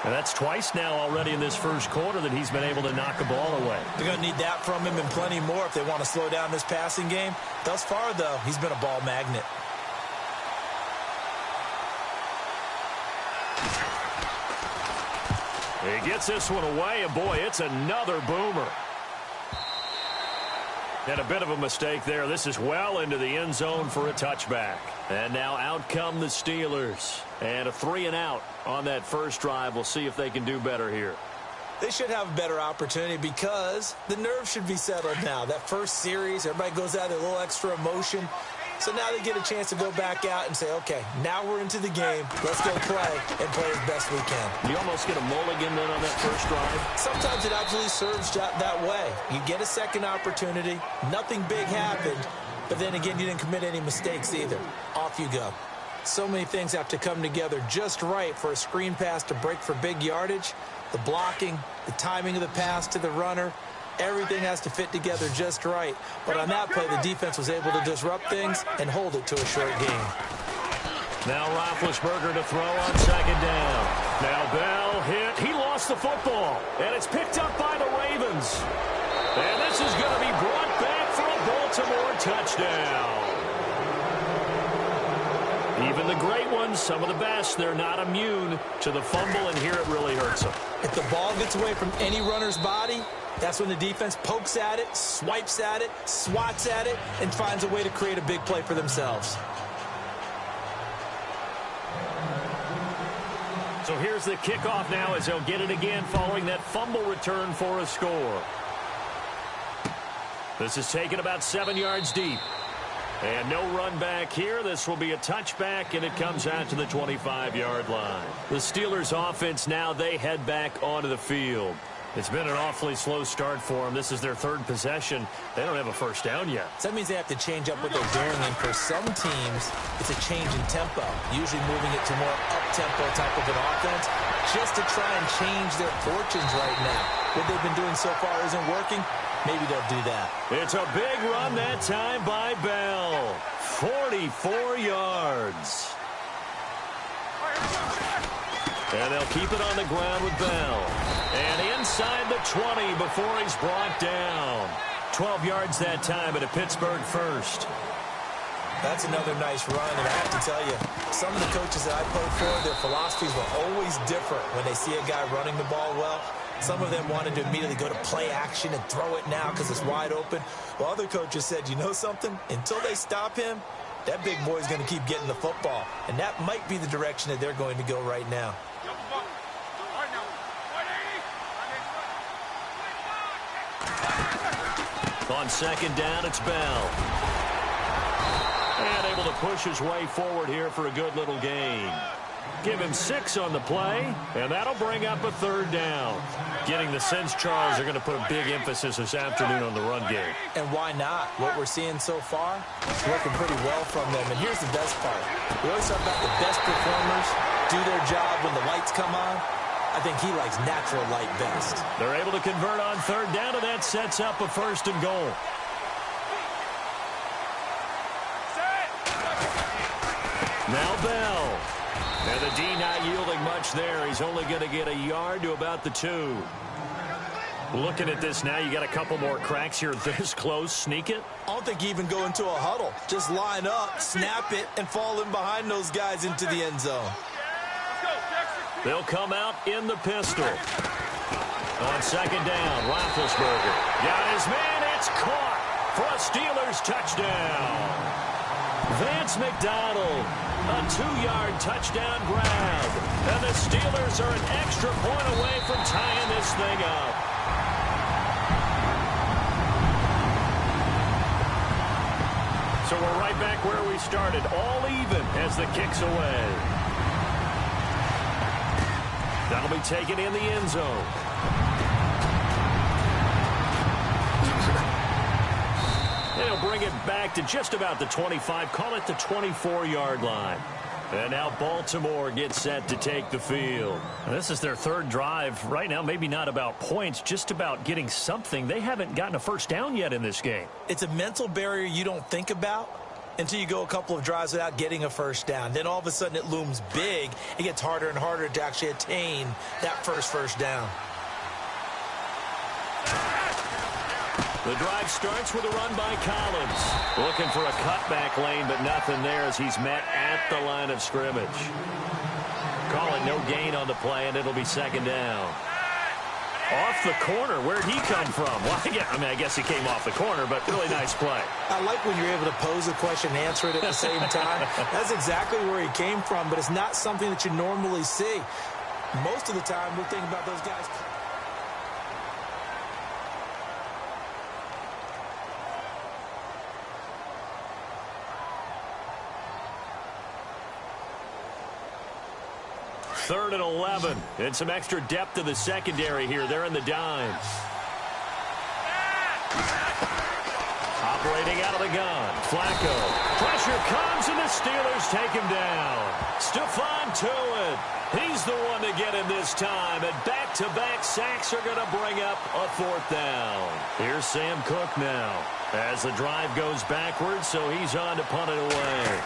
And that's twice now already in this first quarter that he's been able to knock a ball away. They're going to need that from him and plenty more if they want to slow down this passing game. Thus far, though, he's been a ball magnet. He gets this one away, and boy, it's another boomer. And a bit of a mistake there. This is well into the end zone for a touchback. And now out come the Steelers. And a 3-and-out on that first drive. We'll see if they can do better here. They should have a better opportunity because the nerves should be settled now. That first series, everybody goes out there, a little extra emotion. So now they get a chance to go back out and say, okay, now we're into the game. Let's go play and play as best we can. You almost get a mulligan then on that first drive? Sometimes it absolutely serves that way. You get a second opportunity. Nothing big happened. But then again, you didn't commit any mistakes either. Off you go. So many things have to come together just right for a screen pass to break for big yardage. The blocking, the timing of the pass to the runner. Everything has to fit together just right. But on that play, the defense was able to disrupt things and hold it to a short game. Now Roethlisberger to throw on 2nd down. Now Bell hit. He lost the football. And it's picked up by the Ravens. And this is going to be brought back for a Baltimore touchdown. Even the great ones, some of the best, they're not immune to the fumble, and here it really hurts them. If the ball gets away from any runner's body, that's when the defense pokes at it, swipes at it, swats at it, and finds a way to create a big play for themselves. So here's the kickoff now as they'll get it again following that fumble return for a score. This is taken about 7 yards deep. And no run back here. This will be a touchback, and it comes out to the 25-yard line. The Steelers offense now, they head back onto the field. It's been an awfully slow start for them. This is their third possession. They don't have a first down yet. So that means they have to change up what they're doing, and for some teams, it's a change in tempo, usually moving it to more up-tempo type of an offense, just to try and change their fortunes right now. What they've been doing so far isn't working. Maybe they'll do that. It's a big run that time by Bell. 44 yards. And they'll keep it on the ground with Bell. And inside the 20 before he's brought down. 12 yards that time at a Pittsburgh first. That's another nice run, and I have to tell you, some of the coaches that I played for, their philosophies were always different when they see a guy running the ball well. Some of them wanted to immediately go to play action and throw it now because it's wide open. While other coaches said, you know something? Until they stop him, that big boy's going to keep getting the football. And that might be the direction that they're going to go right now. On second down, it's Bell. And able to push his way forward here for a good little gain. Give him 6 on the play, and that'll bring up a third down. Getting the sense Charles are going to put a big emphasis this afternoon on the run game. And why not? What we're seeing so far is working pretty well from them. And here's the best part. We always talk about the best performers do their job when the lights come on. I think he likes natural light best. They're able to convert on third down, and that sets up a first and goal. Now Bell. And the D not yielding much there. He's only going to get a yard to about the 2. Looking at this now, you got a couple more cracks here this close. Sneak it. I don't think you even go into a huddle. Just line up, snap it, and fall in behind those guys into the end zone. They'll come out in the pistol. On second down, Roethlisberger got his man. It's caught for a Steelers touchdown. Vance McDonald, a 2-yard touchdown grab. And the Steelers are an extra point away from tying this thing up. So we're right back where we started, all even as the kick's away. That'll be taken in the end zone. They'll bring it back to just about the 25, call it the 24-yard line. And now Baltimore gets set to take the field. This is their third drive. Right now, maybe not about points, just about getting something. They haven't gotten a first down yet in this game. It's a mental barrier you don't think about until you go a couple of drives without getting a first down. Then all of a sudden it looms big. It gets harder and harder to actually attain that first down. The drive starts with a run by Collins. Looking for a cutback lane, but nothing there as he's met at the line of scrimmage. Call it no gain on the play, and it'll be second down. Off the corner. Where'd he come from? Well, yeah, I guess he came off the corner, but really nice play. I like when you're able to pose a question and answer it at the same time. That's exactly where he came from, but it's not something that you normally see. Most of the time, we're thinking about those guys. Third and 11. And some extra depth to the secondary here. They're in the dime. Operating out of the gun. Flacco. Pressure comes, and the Steelers take him down. Stephon Tuitt. He's the one to get him this time. And back-to-back sacks are going to bring up a fourth down. Here's Sam Cook now. As the drive goes backwards, so he's on to punt it away.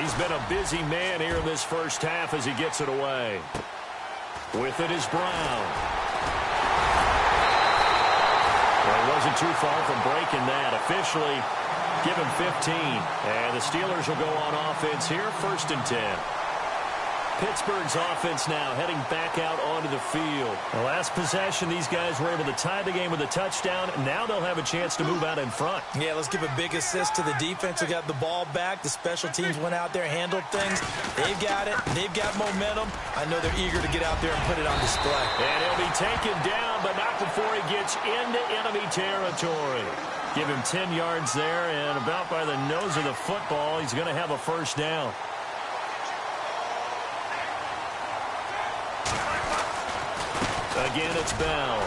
He's been a busy man here in this first half as he gets it away. With it is Brown. Well, he wasn't too far from breaking that. Officially, give him 15. And the Steelers will go on offense here, 1st and 10. Pittsburgh's offense now heading back out onto the field. The last possession, these guys were able to tie the game with a touchdown. Now they'll have a chance to move out in front. Yeah, let's give a big assist to the defense who got the ball back. The special teams went out there, handled things. They've got it. They've got momentum. I know they're eager to get out there and put it on display. And he'll be taken down, but not before he gets into enemy territory. Give him 10 yards there, and about by the nose of the football, he's going to have a first down. Again, it's Bell.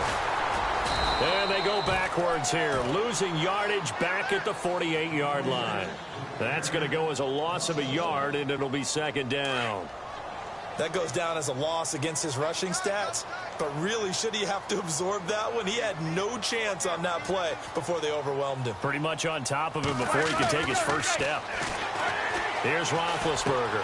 And they go backwards here, losing yardage back at the 48-yard line. That's going to go as a loss of a yard, and it'll be second down. That goes down as a loss against his rushing stats. But really, should he have to absorb that one? He had no chance on that play before they overwhelmed him. Pretty much on top of him before he could take his first step. Here's Roethlisberger.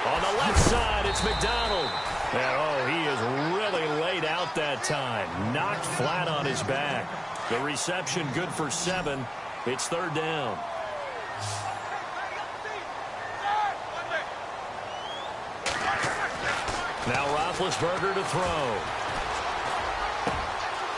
On the left side, it's McDonald. And, he is really laid out that time. Knocked flat on his back. The reception good for 7. It's third down. Now Roethlisberger to throw.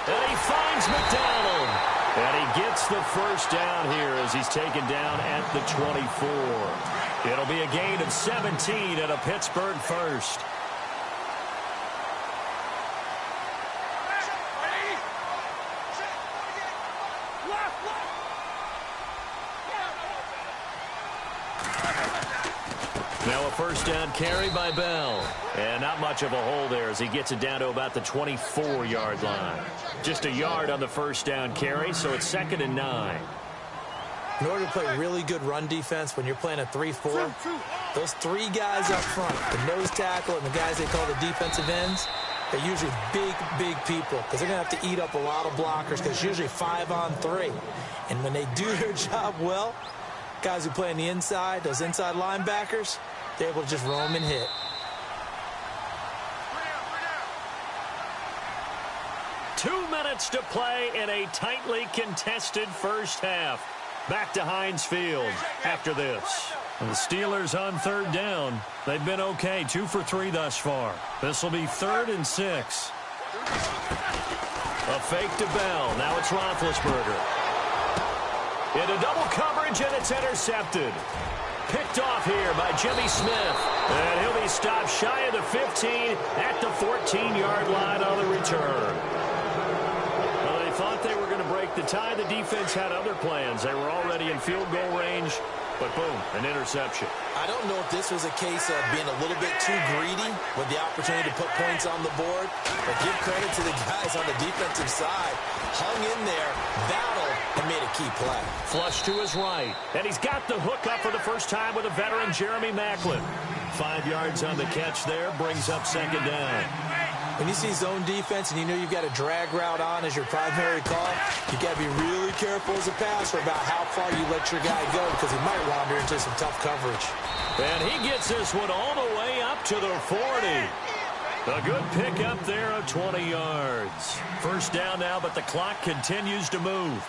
And he finds McDonald. And he gets the first down here as he's taken down at the 24. It'll be a gain of 17 and a Pittsburgh first. Now a first down carry by Bell. And not much of a hole there as he gets it down to about the 24-yard line. Just a yard on the first down carry, so it's 2nd and 9. In order to play really good run defense when you're playing a 3-4, those 3 guys up front, the nose tackle and the guys they call the defensive ends, they're usually big, big people because they're going to have to eat up a lot of blockers because it's usually 5 on 3. And when they do their job well, guys who play on the inside, those inside linebackers, they're able to just roam and hit. Two minutes to play in a tightly contested first half. Back to Heinz Field after this. And the Steelers on third down. They've been okay, 2 for 3 thus far. This will be 3rd and 6. A fake to Bell. Now it's Roethlisberger. Into double coverage, and it's intercepted. Picked off here by Jimmy Smith. And he'll be stopped shy of the 15 at the 14-yard line on the return. Well, they thought they were going to break the tie. The defense had other plans. They were already in field goal range. But boom, an interception. I don't know if this was a case of being a little bit too greedy with the opportunity to put points on the board. But give credit to the guys on the defensive side. Hung in there, battled, and made a key play. Flush to his right. And he's got the hook up for the first time with a veteran, Jeremy Maclin. 5 yards on the catch there, brings up second down. When you see zone defense and you know you've got a drag route on as your primary call, you got to be really careful as a passer about how far you let your guy go because he might wander into some tough coverage. And he gets this one all the way up to the 40. A good pickup there of 20 yards. First down now, but the clock continues to move.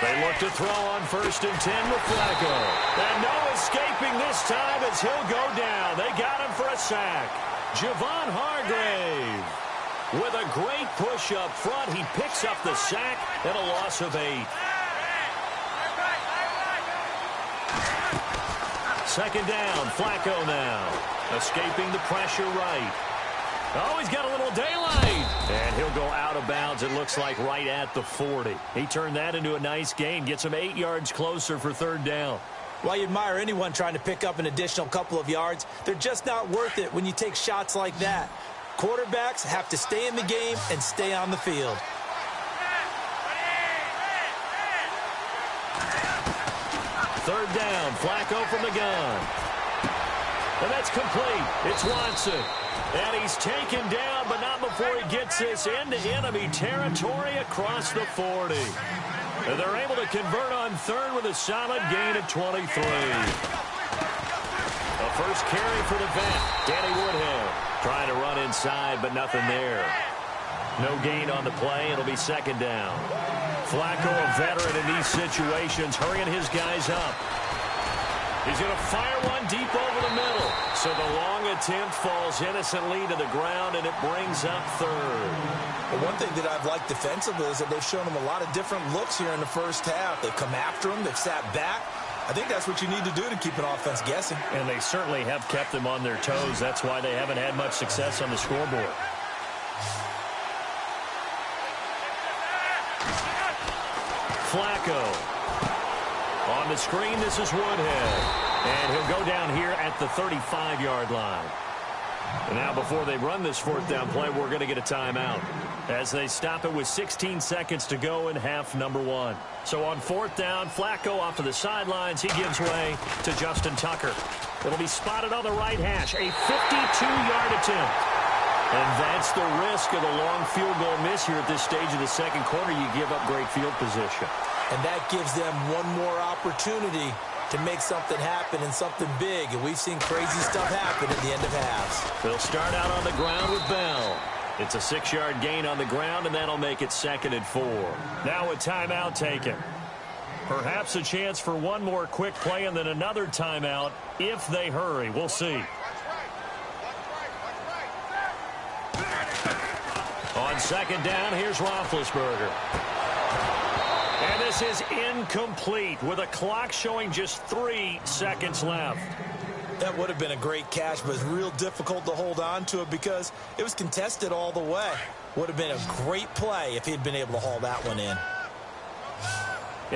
They look to throw on 1st and 10 with Flacco. And no escaping this time as he'll go down. They got him for a sack. Javon Hargrave with a great push up front. He picks up the sack and a loss of 8. Second down, Flacco now. Escaping the pressure right. Oh, he's got a little daylight. And he'll go out of bounds, it looks like, right at the 40. He turned that into a nice gain. Gets him 8 yards closer for third down. Well, you admire anyone trying to pick up an additional couple of yards. They're just not worth it when you take shots like that. Quarterbacks have to stay in the game and stay on the field. Third down, Flacco from the gun. And that's complete. It's Watson. And he's taken down, but not before he gets this into enemy territory across the 40. And they're able to convert on third with a solid gain of 23. A first carry for the vet, Danny Woodhead. Trying to run inside, but nothing there. No gain on the play. It'll be second down. Flacco, a veteran in these situations, hurrying his guys up. He's going to fire one deep over the middle. So the long attempt falls innocently to the ground, and it brings up third. Well, one thing that I've liked defensively is that they've shown him a lot of different looks here in the first half. They've come after him. They've sat back. I think that's what you need to do to keep an offense guessing. And they certainly have kept them on their toes. That's why they haven't had much success on the scoreboard. Flacco. On the screen, this is Woodhead. And he'll go down here at the 35-yard line. And now before they run this fourth down play, we're going to get a timeout as they stop it with 16 seconds to go in half number 1. So on fourth down, Flacco off to the sidelines. He gives way to Justin Tucker. It'll be spotted on the right hash. A 52-yard attempt. And that's the risk of the long field goal miss here at this stage of the second quarter. You give up great field position. And that gives them one more opportunity to make something happen and something big. And we've seen crazy stuff happen at the end of halves. They'll start out on the ground with Bell. It's a 6-yard gain on the ground, and that'll make it 2nd and 4. Now a timeout taken. Perhaps a chance for one more quick play and then another timeout if they hurry. We'll see. On second down, here's Roethlisberger. And this is incomplete with a clock showing just 3 seconds left. That would have been a great catch, but it's real difficult to hold on to it because it was contested all the way. Would have been a great play if he'd been able to haul that one in.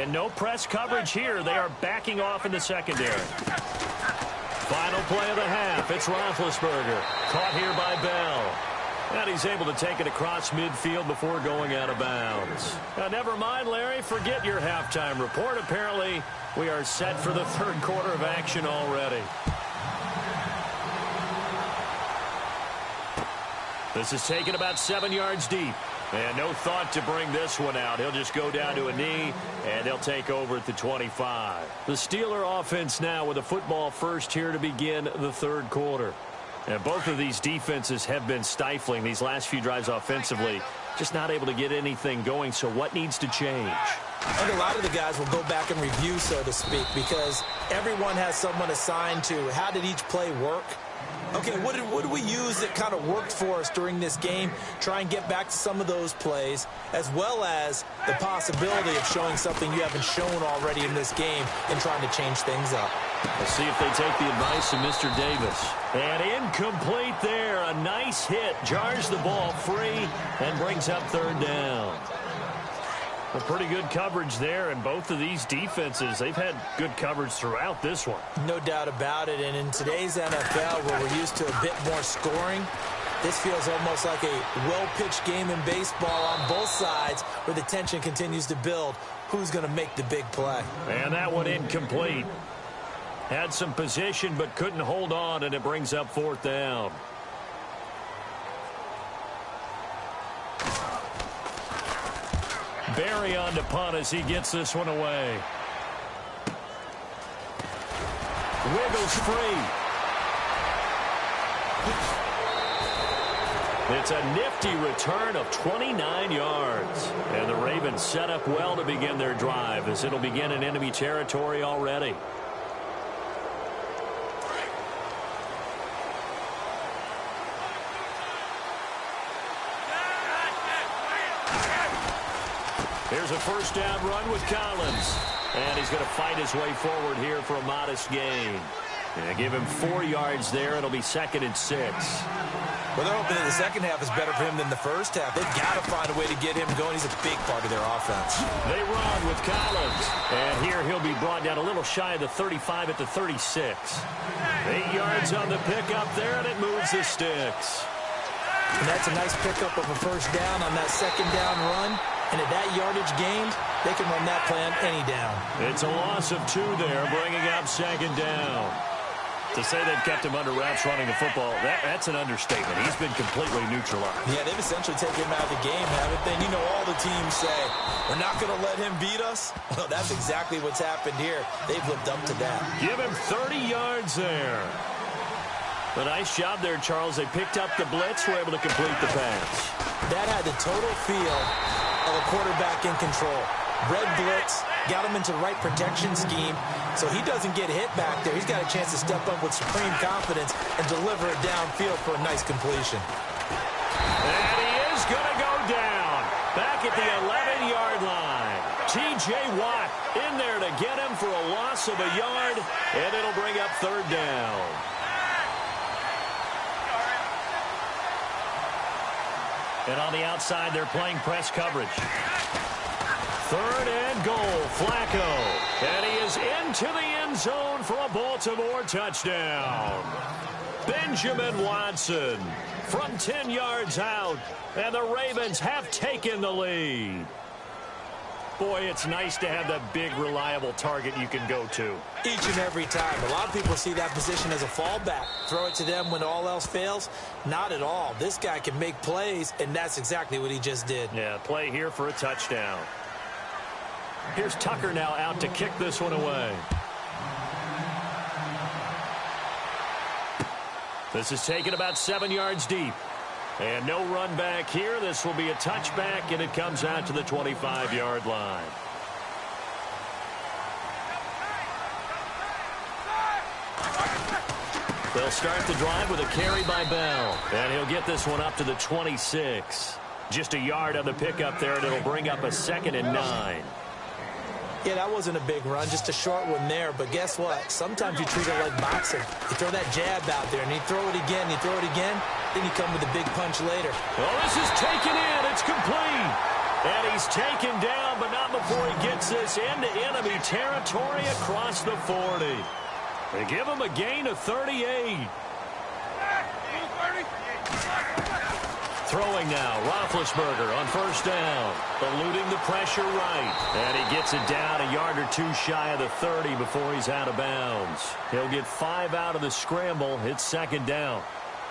And no press coverage here. They are backing off in the secondary. Final play of the half. It's Roethlisberger. Caught here by Bell. And he's able to take it across midfield before going out of bounds. Now, never mind, Larry. Forget your halftime report. Apparently, we are set for the third quarter of action already. This is taken about 7 yards deep. And no thought to bring this one out. He'll just go down to a knee, and they'll take over at the 25. The Steeler offense now with a football first here to begin the third quarter. And both of these defenses have been stifling these last few drives offensively. Just not able to get anything going, so what needs to change? I think a lot of the guys will go back and review, so to speak, because everyone has someone assigned to how did each play work. Okay, what did we use that kind of worked for us during this game? Try and get back to some of those plays, as well as the possibility of showing something you haven't shown already in this game and trying to change things up. Let's see if they take the advice of Mr. Davis. And incomplete there. A nice hit. Jars the ball free and brings up third down. Well, pretty good coverage there, and both of these defenses, they've had good coverage throughout this one. No doubt about it, and in today's NFL, where we're used to a bit more scoring, this feels almost like a well-pitched game in baseball on both sides where the tension continues to build. Who's going to make the big play? And that one incomplete. Had some position but couldn't hold on, and it brings up fourth down. Barry on to punt as he gets this one away. Wiggles free. It's a nifty return of 29 yards. And the Ravens set up well to begin their drive as it'll begin in enemy territory already. Here's a first down run with Collins. And he's going to fight his way forward here for a modest gain. And give him 4 yards there. It'll be 2nd and 6. Well, they're hoping that the second half is better for him than the first half. They've got to find a way to get him going. He's a big part of their offense. They run with Collins. And here he'll be brought down a little shy of the 35 at the 36. 8 yards on the pickup there, and it moves the sticks. And that's a nice pickup of a first down on that second down run. And at that yardage gained, they can run that play on any down. It's a loss of 2 there, bringing up second down. To say they've kept him under wraps running the football, that's an understatement. He's been completely neutralized. Yeah, they've essentially taken him out of the game, haven't they? And you know all the teams say, we're not going to let him beat us. Well, that's exactly what's happened here. They've lived up to that. Give him 30 yards there. A nice job there, Charles. They picked up the blitz, were able to complete the pass. That had the total feel of a quarterback in control. Red blitz, got him into the right protection scheme, so he doesn't get hit back there. He's got a chance to step up with supreme confidence and deliver it downfield for a nice completion. And he is going to go down. Back at the 11-yard line. T.J. Watt in there to get him for a loss of a yard, and it'll bring up third down. And on the outside, they're playing press coverage. Third and goal, Flacco. And he is into the end zone for a Baltimore touchdown. Benjamin Watson from 10 yards out, and the Ravens have taken the lead. Boy, it's nice to have that big, reliable target you can go to. Each and every time. A lot of people see that position as a fallback. Throw it to them when all else fails. Not at all. This guy can make plays, and that's exactly what he just did. Yeah, play here for a touchdown. Here's Tucker now out to kick this one away. This is taken about 7 yards deep. And no run back here. This will be a touchback, and it comes out to the 25-yard line. They'll start the drive with a carry by Bell. And he'll get this one up to the 26. Just a yard on the pickup there, and it'll bring up a 2nd and 9. Yeah, that wasn't a big run, just a short one there. But guess what? Sometimes you treat it like boxing. You throw that jab out there, and you throw it again, you throw it again, then you come with a big punch later. Well, this is taken in. It's complete. And he's taken down, but not before he gets this into enemy territory across the 40. They give him a gain of 38. Throwing now, Roethlisberger on first down, eluding the pressure right. And he gets it down a yard or two shy of the 30 before he's out of bounds. He'll get 5 out of the scramble. It's 2nd down.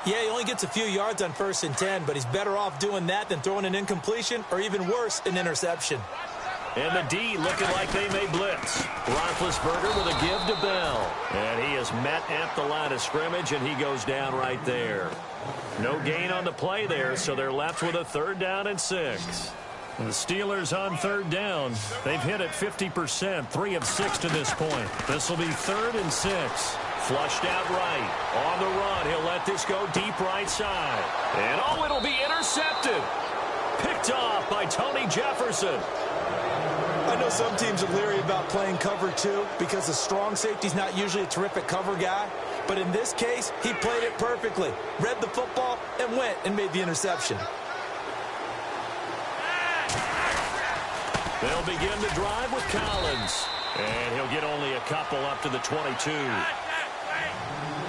Yeah, he only gets a few yards on 1st and 10, but he's better off doing that than throwing an incompletion or even worse, an interception. And the D looking like they may blitz. Roethlisberger with a give to Bell. And he is met at the line of scrimmage, and he goes down right there. No gain on the play there, so they're left with a 3rd down and 6. And the Steelers on 3rd down. They've hit it 50%, 3 of 6 to this point. This will be 3rd and 6. Flushed out right. On the run, he'll let this go deep right side. And oh, it'll be intercepted. Picked off by Tony Jefferson. I know some teams are leery about playing cover 2 because the strong safety's not usually a terrific cover guy. But in this case, he played it perfectly. Read the football and went and made the interception. They'll begin the drive with Collins. And he'll get only a couple up to the 22.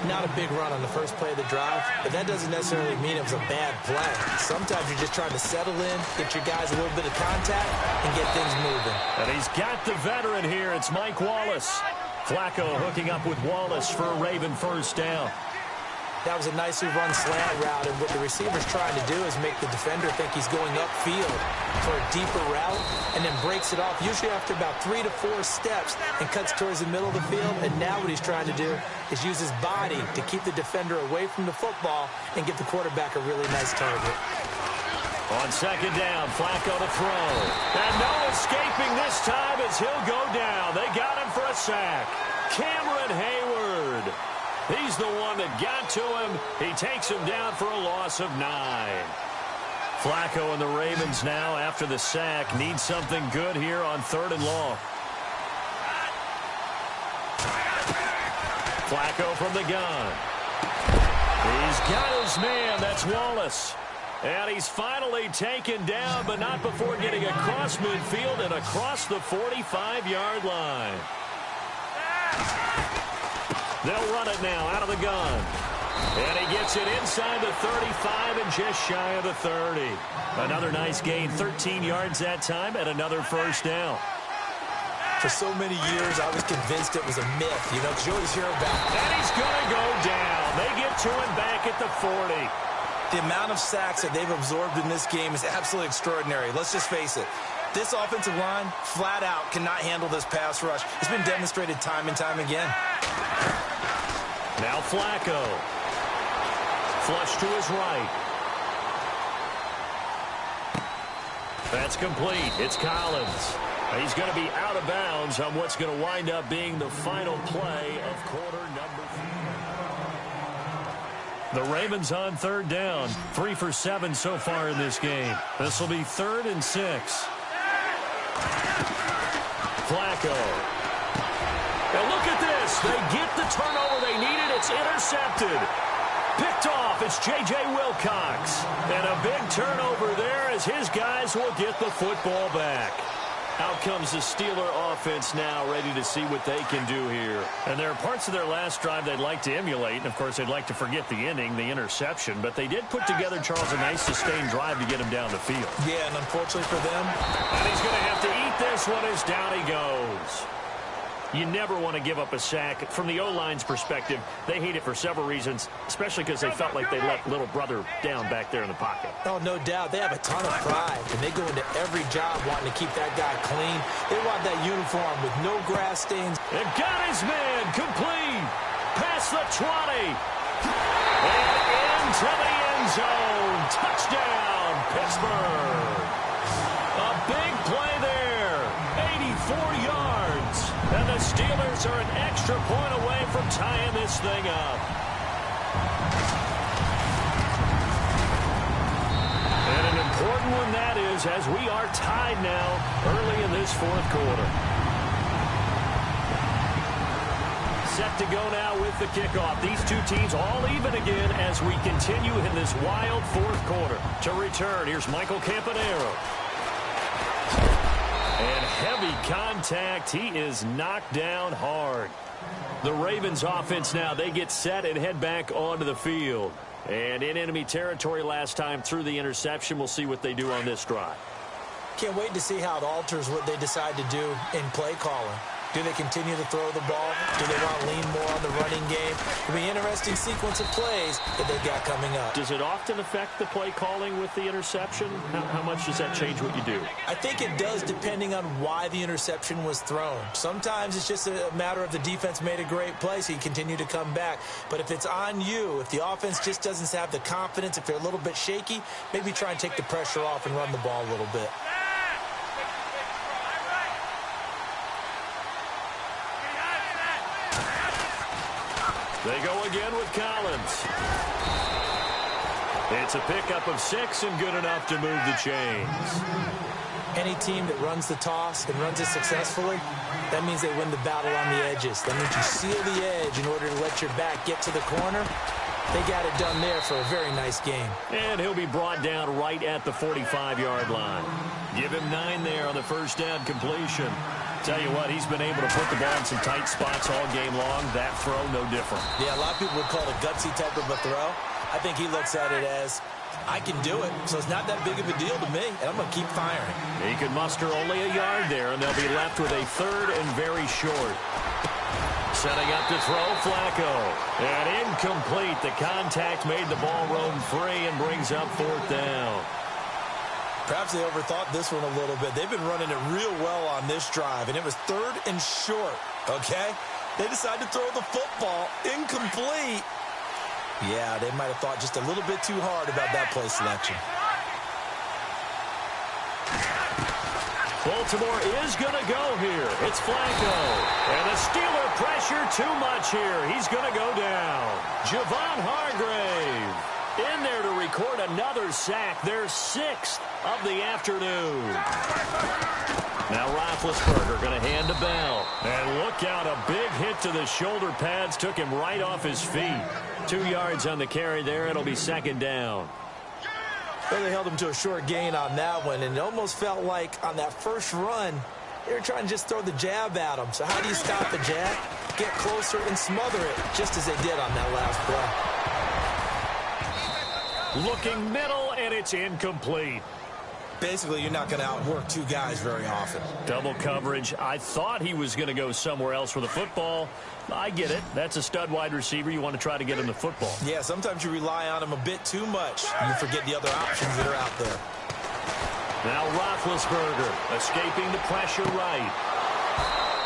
Not a big run on the first play of the drive, but that doesn't necessarily mean it was a bad play. Sometimes you're just trying to settle in, get your guys a little bit of contact, and get things moving. And he's got the veteran here. It's Mike Wallace. Flacco hooking up with Wallace for a Raven 1st down. That was a nicely run slant route, and what the receiver's trying to do is make the defender think he's going upfield for a deeper route, and then breaks it off, usually after about 3 to 4 steps, and cuts towards the middle of the field. And now what he's trying to do is use his body to keep the defender away from the football and give the quarterback a really nice target. On 2nd down, Flacco to throw. And no escaping this time as he'll go down. They got him for a sack. Cameron Hayward. He's the one that got to him. He takes him down for a loss of 9. Flacco and the Ravens now, after the sack, need something good here on 3rd and long. Flacco from the gun. He's got his man. That's Wallace. And he's finally taken down, but not before getting across midfield and across the 45-yard line. They'll run it now out of the gun. And he gets it inside the 35 and just shy of the 30. Another nice gain, 13 yards that time, and another 1st down. For so many years, I was convinced it was a myth. You know, because you always hear about it. And he's going to go down. They get to him back at the 40. The amount of sacks that they've absorbed in this game is absolutely extraordinary. Let's just face it. This offensive line, flat out, cannot handle this pass rush. It's been demonstrated time and time again. Now Flacco. Flush to his right. That's complete. It's Collins. He's going to be out of bounds on what's going to wind up being the final play of quarter number 3. The Ravens on 3rd down. 3 for 7 so far in this game. This will be 3rd and 6. Flacco. And look at this. They get the turnover they needed. It's intercepted. Picked off. It's J.J. Wilcox. And a big turnover there as his guys will get the football back. Out comes the Steeler offense now, ready to see what they can do here. And there are parts of their last drive they'd like to emulate. And, of course, they'd like to forget the inning, the interception. But they did put together, Charles, a nice sustained drive to get him down the field. Yeah, and unfortunately for them. And he's going to have to eat this one as down he goes. You never want to give up a sack. From the O-line's perspective, they hate it for several reasons, especially because they felt like they let little brother down back there in the pocket. Oh, no doubt. They have a ton of pride, and they go into every job wanting to keep that guy clean. They want that uniform with no grass stains. They've got his man complete. Past the 20. And into the end zone. Touchdown, Pittsburgh. A big play there. 84 yards. And the Steelers are an extra point away from tying this thing up. And an important one that is, as we are tied now early in this fourth quarter. Set to go now with the kickoff. These two teams all even again as we continue in this wild fourth quarter. To return, here's Michael Campanero. And heavy contact. He is knocked down hard. The Ravens offense now, they get set and head back onto the field. And in enemy territory last time through the interception. We'll see what they do on this drive. Can't wait to see how it alters what they decide to do in play calling. Do they continue to throw the ball? Do they want to lean more on the running game? It'll be an interesting sequence of plays that they've got coming up. Does it often affect the play calling with the interception? How much does that change what you do? I think it does depending on why the interception was thrown. Sometimes it's just a matter of the defense made a great play, so you continue to come back. But if it's on you, if the offense just doesn't have the confidence, if they're a little bit shaky, maybe try and take the pressure off and run the ball a little bit. They go again with Collins. It's a pickup of 6 and good enough to move the chains. Any team that runs the toss and runs it successfully, that means they win the battle on the edges. That means you seal the edge in order to let your back get to the corner. They got it done there for a very nice game. And he'll be brought down right at the 45-yard line. Give him 9 there on the first down completion. Tell you what, he's been able to put the ball in some tight spots all game long. That throw, no different. Yeah, a lot of people would call it a gutsy type of a throw. I think he looks at it as, I can do it, so it's not that big of a deal to me, and I'm going to keep firing. He could muster only a yard there, and they'll be left with a third and very short. Setting up to throw, Flacco. And incomplete. The contact made the ball roam free and brings up fourth down. Perhaps they overthought this one a little bit. They've been running it real well on this drive, and it was third and short, okay? They decided to throw the football incomplete. Yeah, they might have thought just a little bit too hard about that play selection. Baltimore is going to go here. It's Flacco. And the Steeler pressure too much here. He's going to go down. Javon Hargrave in there to record another sack. Their 6th of the afternoon. Now Roethlisberger going to hand to Bell. And look out, a big hit to the shoulder pads. Took him right off his feet. 2 yards on the carry there. It'll be second down. Well, they held him to a short gain on that one, and it almost felt like on that first run, they were trying to just throw the jab at him. So how do you stop the jab? Get closer and smother it, just as they did on that last play. Looking middle, and it's incomplete. Basically, you're not going to outwork 2 guys very often. Double coverage. I thought he was going to go somewhere else with the football. I get it. That's a stud wide receiver. You want to try to get him the football. Yeah, sometimes you rely on him a bit too much. You forget the other options that are out there. Now Roethlisberger escaping the pressure right.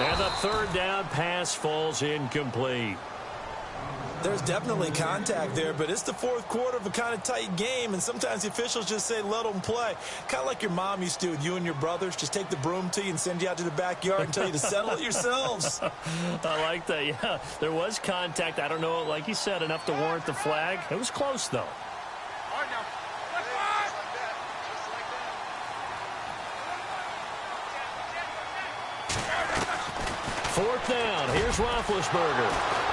And the third down pass falls incomplete. There's definitely contact there, but it's the fourth quarter of a kind of tight game, and sometimes the officials just say, let them play. Kind of like your mom used to with you and your brothers. Just take the broom to you and send you out to the backyard and tell you to settle it yourselves. I like that, yeah. There was contact. I don't know, like you said, enough to warrant the flag. It was close, though. Fourth down. Here's Roethlisberger.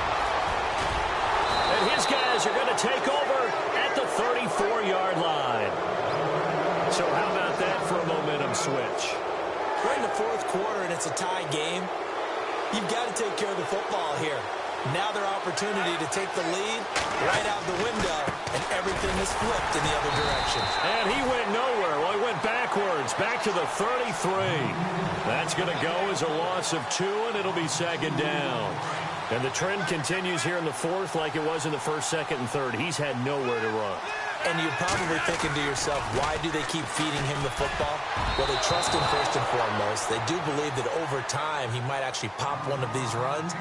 And his guys are going to take over at the 34-yard line. So how about that for a momentum switch? We're in the fourth quarter, and it's a tie game. You've got to take care of the football here. Now their opportunity to take the lead right out the window, and everything is flipped in the other direction. And he went nowhere. Well, he went backwards, back to the 33. That's going to go as a loss of 2, and it'll be second down. And the trend continues here in the fourth like it was in the first, second, and third. He's had nowhere to run. And you're probably thinking to yourself, why do they keep feeding him the football? Well, they trust him first and foremost. They do believe that over time he might actually pop one of these runs.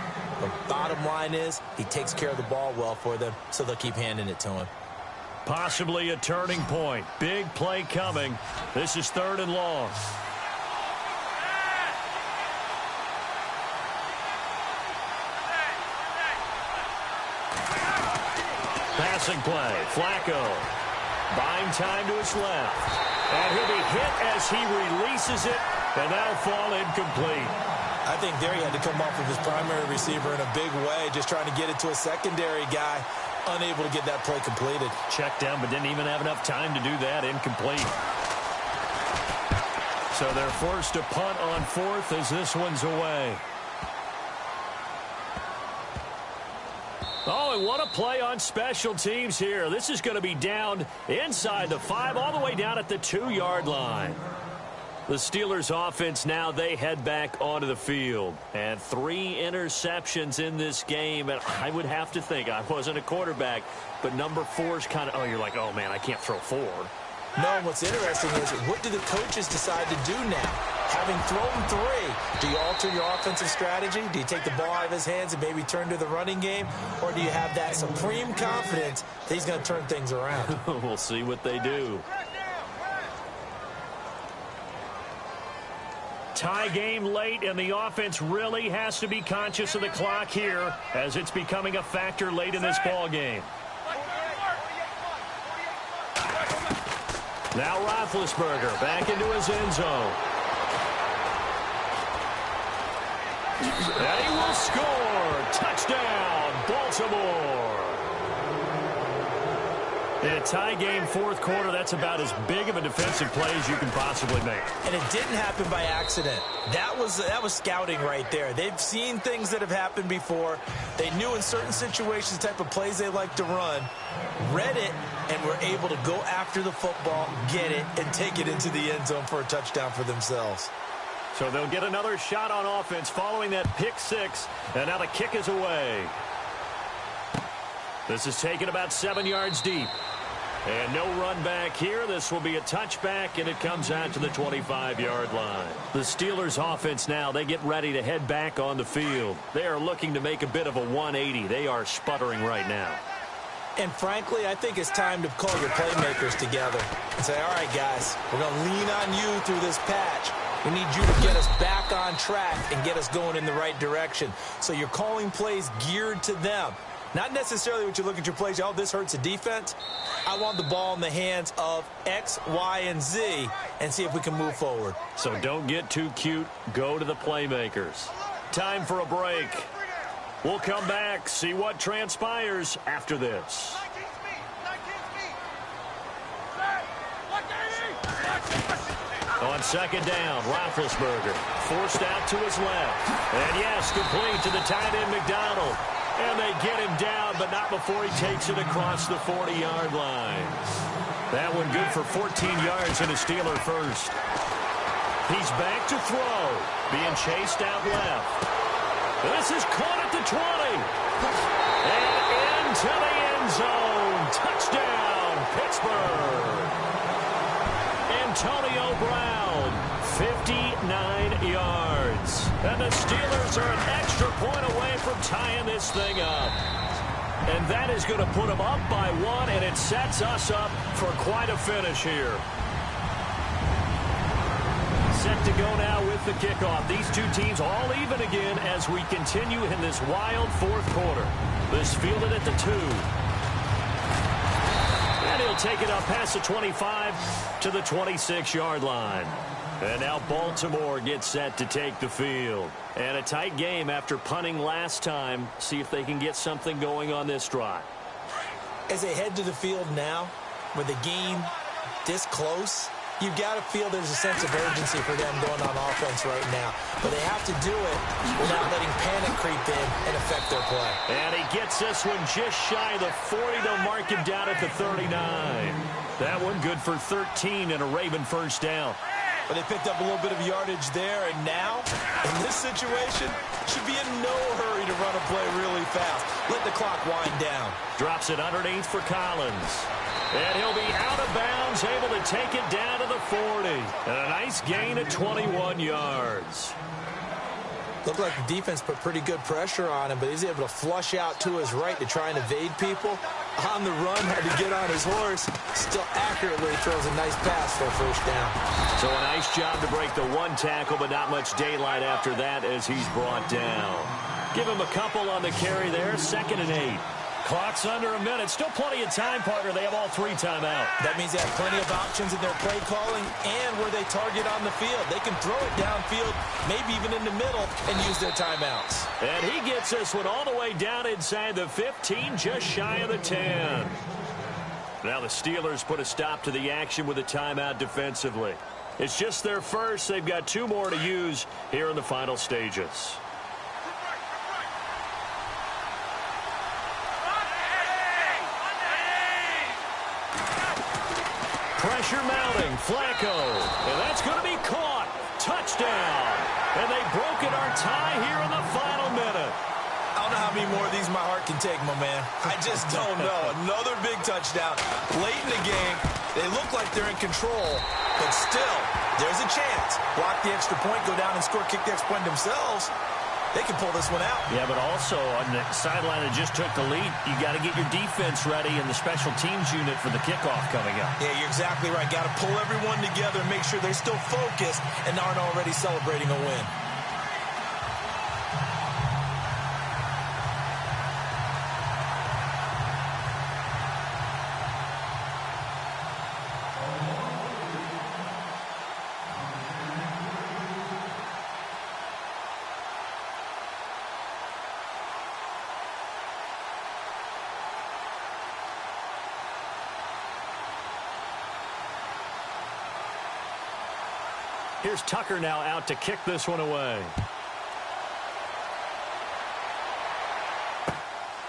The bottom line is he takes care of the ball well for them, so they'll keep handing it to him. Possibly a turning point. Big play coming. This is 3rd and long. Passing play. Flacco. Buying time to his left. And he'll be hit as he releases it, and that'll fall incomplete. I think there he had to come off of his primary receiver in a big way, just trying to get it to a secondary guy. Unable to get that play completed. Checked down, but didn't even have enough time to do that. Incomplete. So they're forced to punt on 4th as this one's away. Oh, and what a play on special teams here. This is going to be down inside the 5, all the way down at the 2-yard line. The Steelers offense now, they head back onto the field. And 3 interceptions in this game. And I would have to think, I wasn't a quarterback, but number 4 is kind of, oh, you're like, oh, man, I can't throw 4. No, what's interesting is what do the coaches decide to do now? Having thrown 3, do you alter your offensive strategy? Do you take the ball out of his hands and maybe turn to the running game? Or do you have that supreme confidence that he's going to turn things around? We'll see what they do. Tie game late, and the offense really has to be conscious of the clock here as it's becoming a factor late in this ball game. Now Roethlisberger back into his end zone. And he will score. Touchdown, Baltimore. In a tie game, 4th quarter, that's about as big of a defensive play as you can possibly make. And it didn't happen by accident. That was scouting right there. They've seen things that have happened before. They knew in certain situations the type of plays they like to run, read it, and were able to go after the football, get it, and take it into the end zone for a touchdown for themselves. So they'll get another shot on offense following that pick 6, and now the kick is away. This is taken about 7 yards deep. And no run back here. This will be a touchback, and it comes out to the 25-yard line. The Steelers offense now, they get ready to head back on the field. They are looking to make a bit of a 180. They are sputtering right now. And frankly, I think it's time to call your playmakers together and say, all right, guys, we're going to lean on you through this patch. We need you to get us back on track and get us going in the right direction. So you're calling plays geared to them. Not necessarily what you look at your plays, oh, this hurts the defense. I want the ball in the hands of X, Y, and Z and see if we can move forward. So don't get too cute. Go to the playmakers. Time for a break. We'll come back, see what transpires after this. On second down, Roethlisberger forced out to his left. And yes, complete to the tight end, McDonald. And they get him down, but not before he takes it across the 40-yard line. That one good for 14 yards and a Steeler first. He's back to throw, being chased out left. This is caught at the 20. And into the end zone. Touchdown, Pittsburgh. Antonio Brown, 59 yards. And the Steelers are an extra point away from tying this thing up. And that is going to put them up by 1, and it sets us up for quite a finish here. Set to go now with the kickoff. These two teams all even again as we continue in this wild 4th quarter. This fielded at the 2. And he'll take it up past the 25 to the 26-yard line. And now Baltimore gets set to take the field. And a tight game after punting last time. See if they can get something going on this drive. As they head to the field now, with the game this close, You've got to feel there's a sense of urgency for them going on offense right now. But they have to do it without letting panic creep in and affect their play. And he gets this one just shy of the 40. They'll mark him down at the 39. That one good for 13 and a Raven first down. But they picked up a little bit of yardage there, and now, in this situation, should be in no hurry to run a play really fast. Let the clock wind down. Drops it underneath for Collins. And he'll be out of bounds, able to take it down to the 40. And a nice gain of 21 yards. Looked like the defense put pretty good pressure on him, but he's able to flush out to his right to try and evade people. On the run, had to get on his horse. Still accurately throws a nice pass for a first down. So a nice job to break the one tackle, but not much daylight after that as he's brought down. Give him a couple on the carry there, 2nd and 8. Clock's under a minute. Still plenty of time, partner. They have all 3 timeout. That means they have plenty of options in their play calling and where they target on the field. They can throw it downfield, maybe even in the middle, and use their timeouts. And he gets this one all the way down inside the 15, just shy of the 10. Now the Steelers put a stop to the action with a timeout defensively. It's just their first. They've got 2 more to use here in the final stages. Pressure mounting, Flacco, and that's going to be caught. Touchdown. And they broke it our tie here in the final minute. I don't know how many more of these my heart can take, my man. I just don't know. Another big touchdown. Late in the game, they look like they're in control, but still, there's a chance. Block the extra point, go down and score, kick the extra point themselves. They can pull this one out. Yeah, but also on the sideline that just took the lead, you got to get your defense ready and the special teams unit for the kickoff coming up. Yeah, you're exactly right. Got to pull everyone together and make sure they're still focused and aren't already celebrating a win. Here's Tucker now out to kick this one away.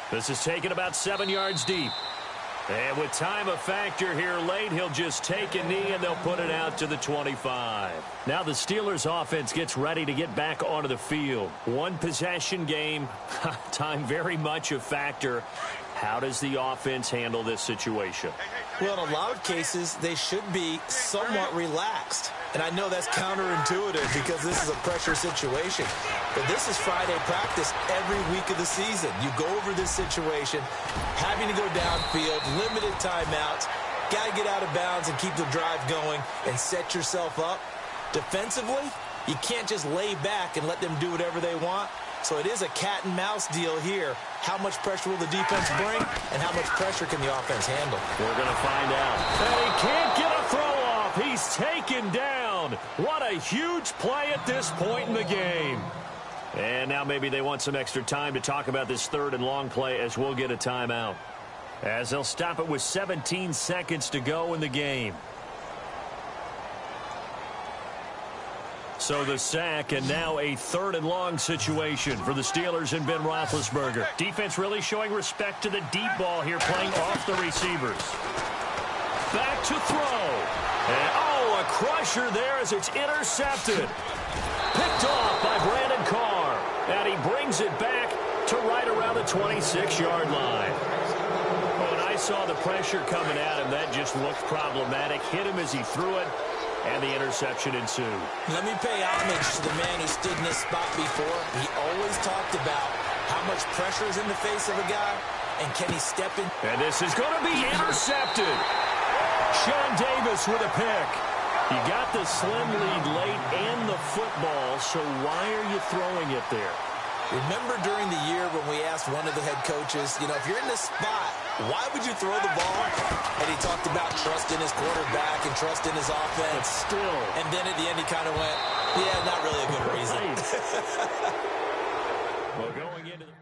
This is taken about 7 yards deep. And with time a factor here late, he'll just take a knee and they'll put it out to the 25. Now the Steelers offense gets ready to get back onto the field. One possession game, time very much a factor. How does the offense handle this situation? Well, in a lot of cases, they should be somewhat relaxed. And I know that's counterintuitive because this is a pressure situation. But this is Friday practice every week of the season. You go over this situation, having to go downfield, limited timeouts, got to get out of bounds and keep the drive going and set yourself up. Defensively, you can't just lay back and let them do whatever they want. So it is a cat and mouse deal here. How much pressure will the defense bring and how much pressure can the offense handle? We're going to find out. And he can't get a throw off. He's taken down. What a huge play at this point in the game. And now maybe they want some extra time to talk about this 3rd and long play as we'll get a timeout. As they'll stop it with 17 seconds to go in the game. So the sack, and now a 3rd and long situation for the Steelers and Ben Roethlisberger. Defense really showing respect to the deep ball here, playing off the receivers. Back to throw. And, oh, a crusher there as it's intercepted. Picked off by Brandon Carr. And he brings it back to right around the 26-yard line. When I saw the pressure coming at him, that just looked problematic. Hit him as he threw it. And the interception ensued. Let me pay homage to the man who stood in this spot before. He always talked about how much pressure is in the face of a guy, and can he step in? And this is going to be intercepted. Sean Davis with a pick. You got the slim lead late and the football, so why are you throwing it there? Remember during the year when we asked one of the head coaches, you know, if you're in this spot, why would you throw the ball? And he talked about trust in his quarterback and trust in his offense. But still. And then at the end he kind of went, yeah, not really a good reason. Well, going into the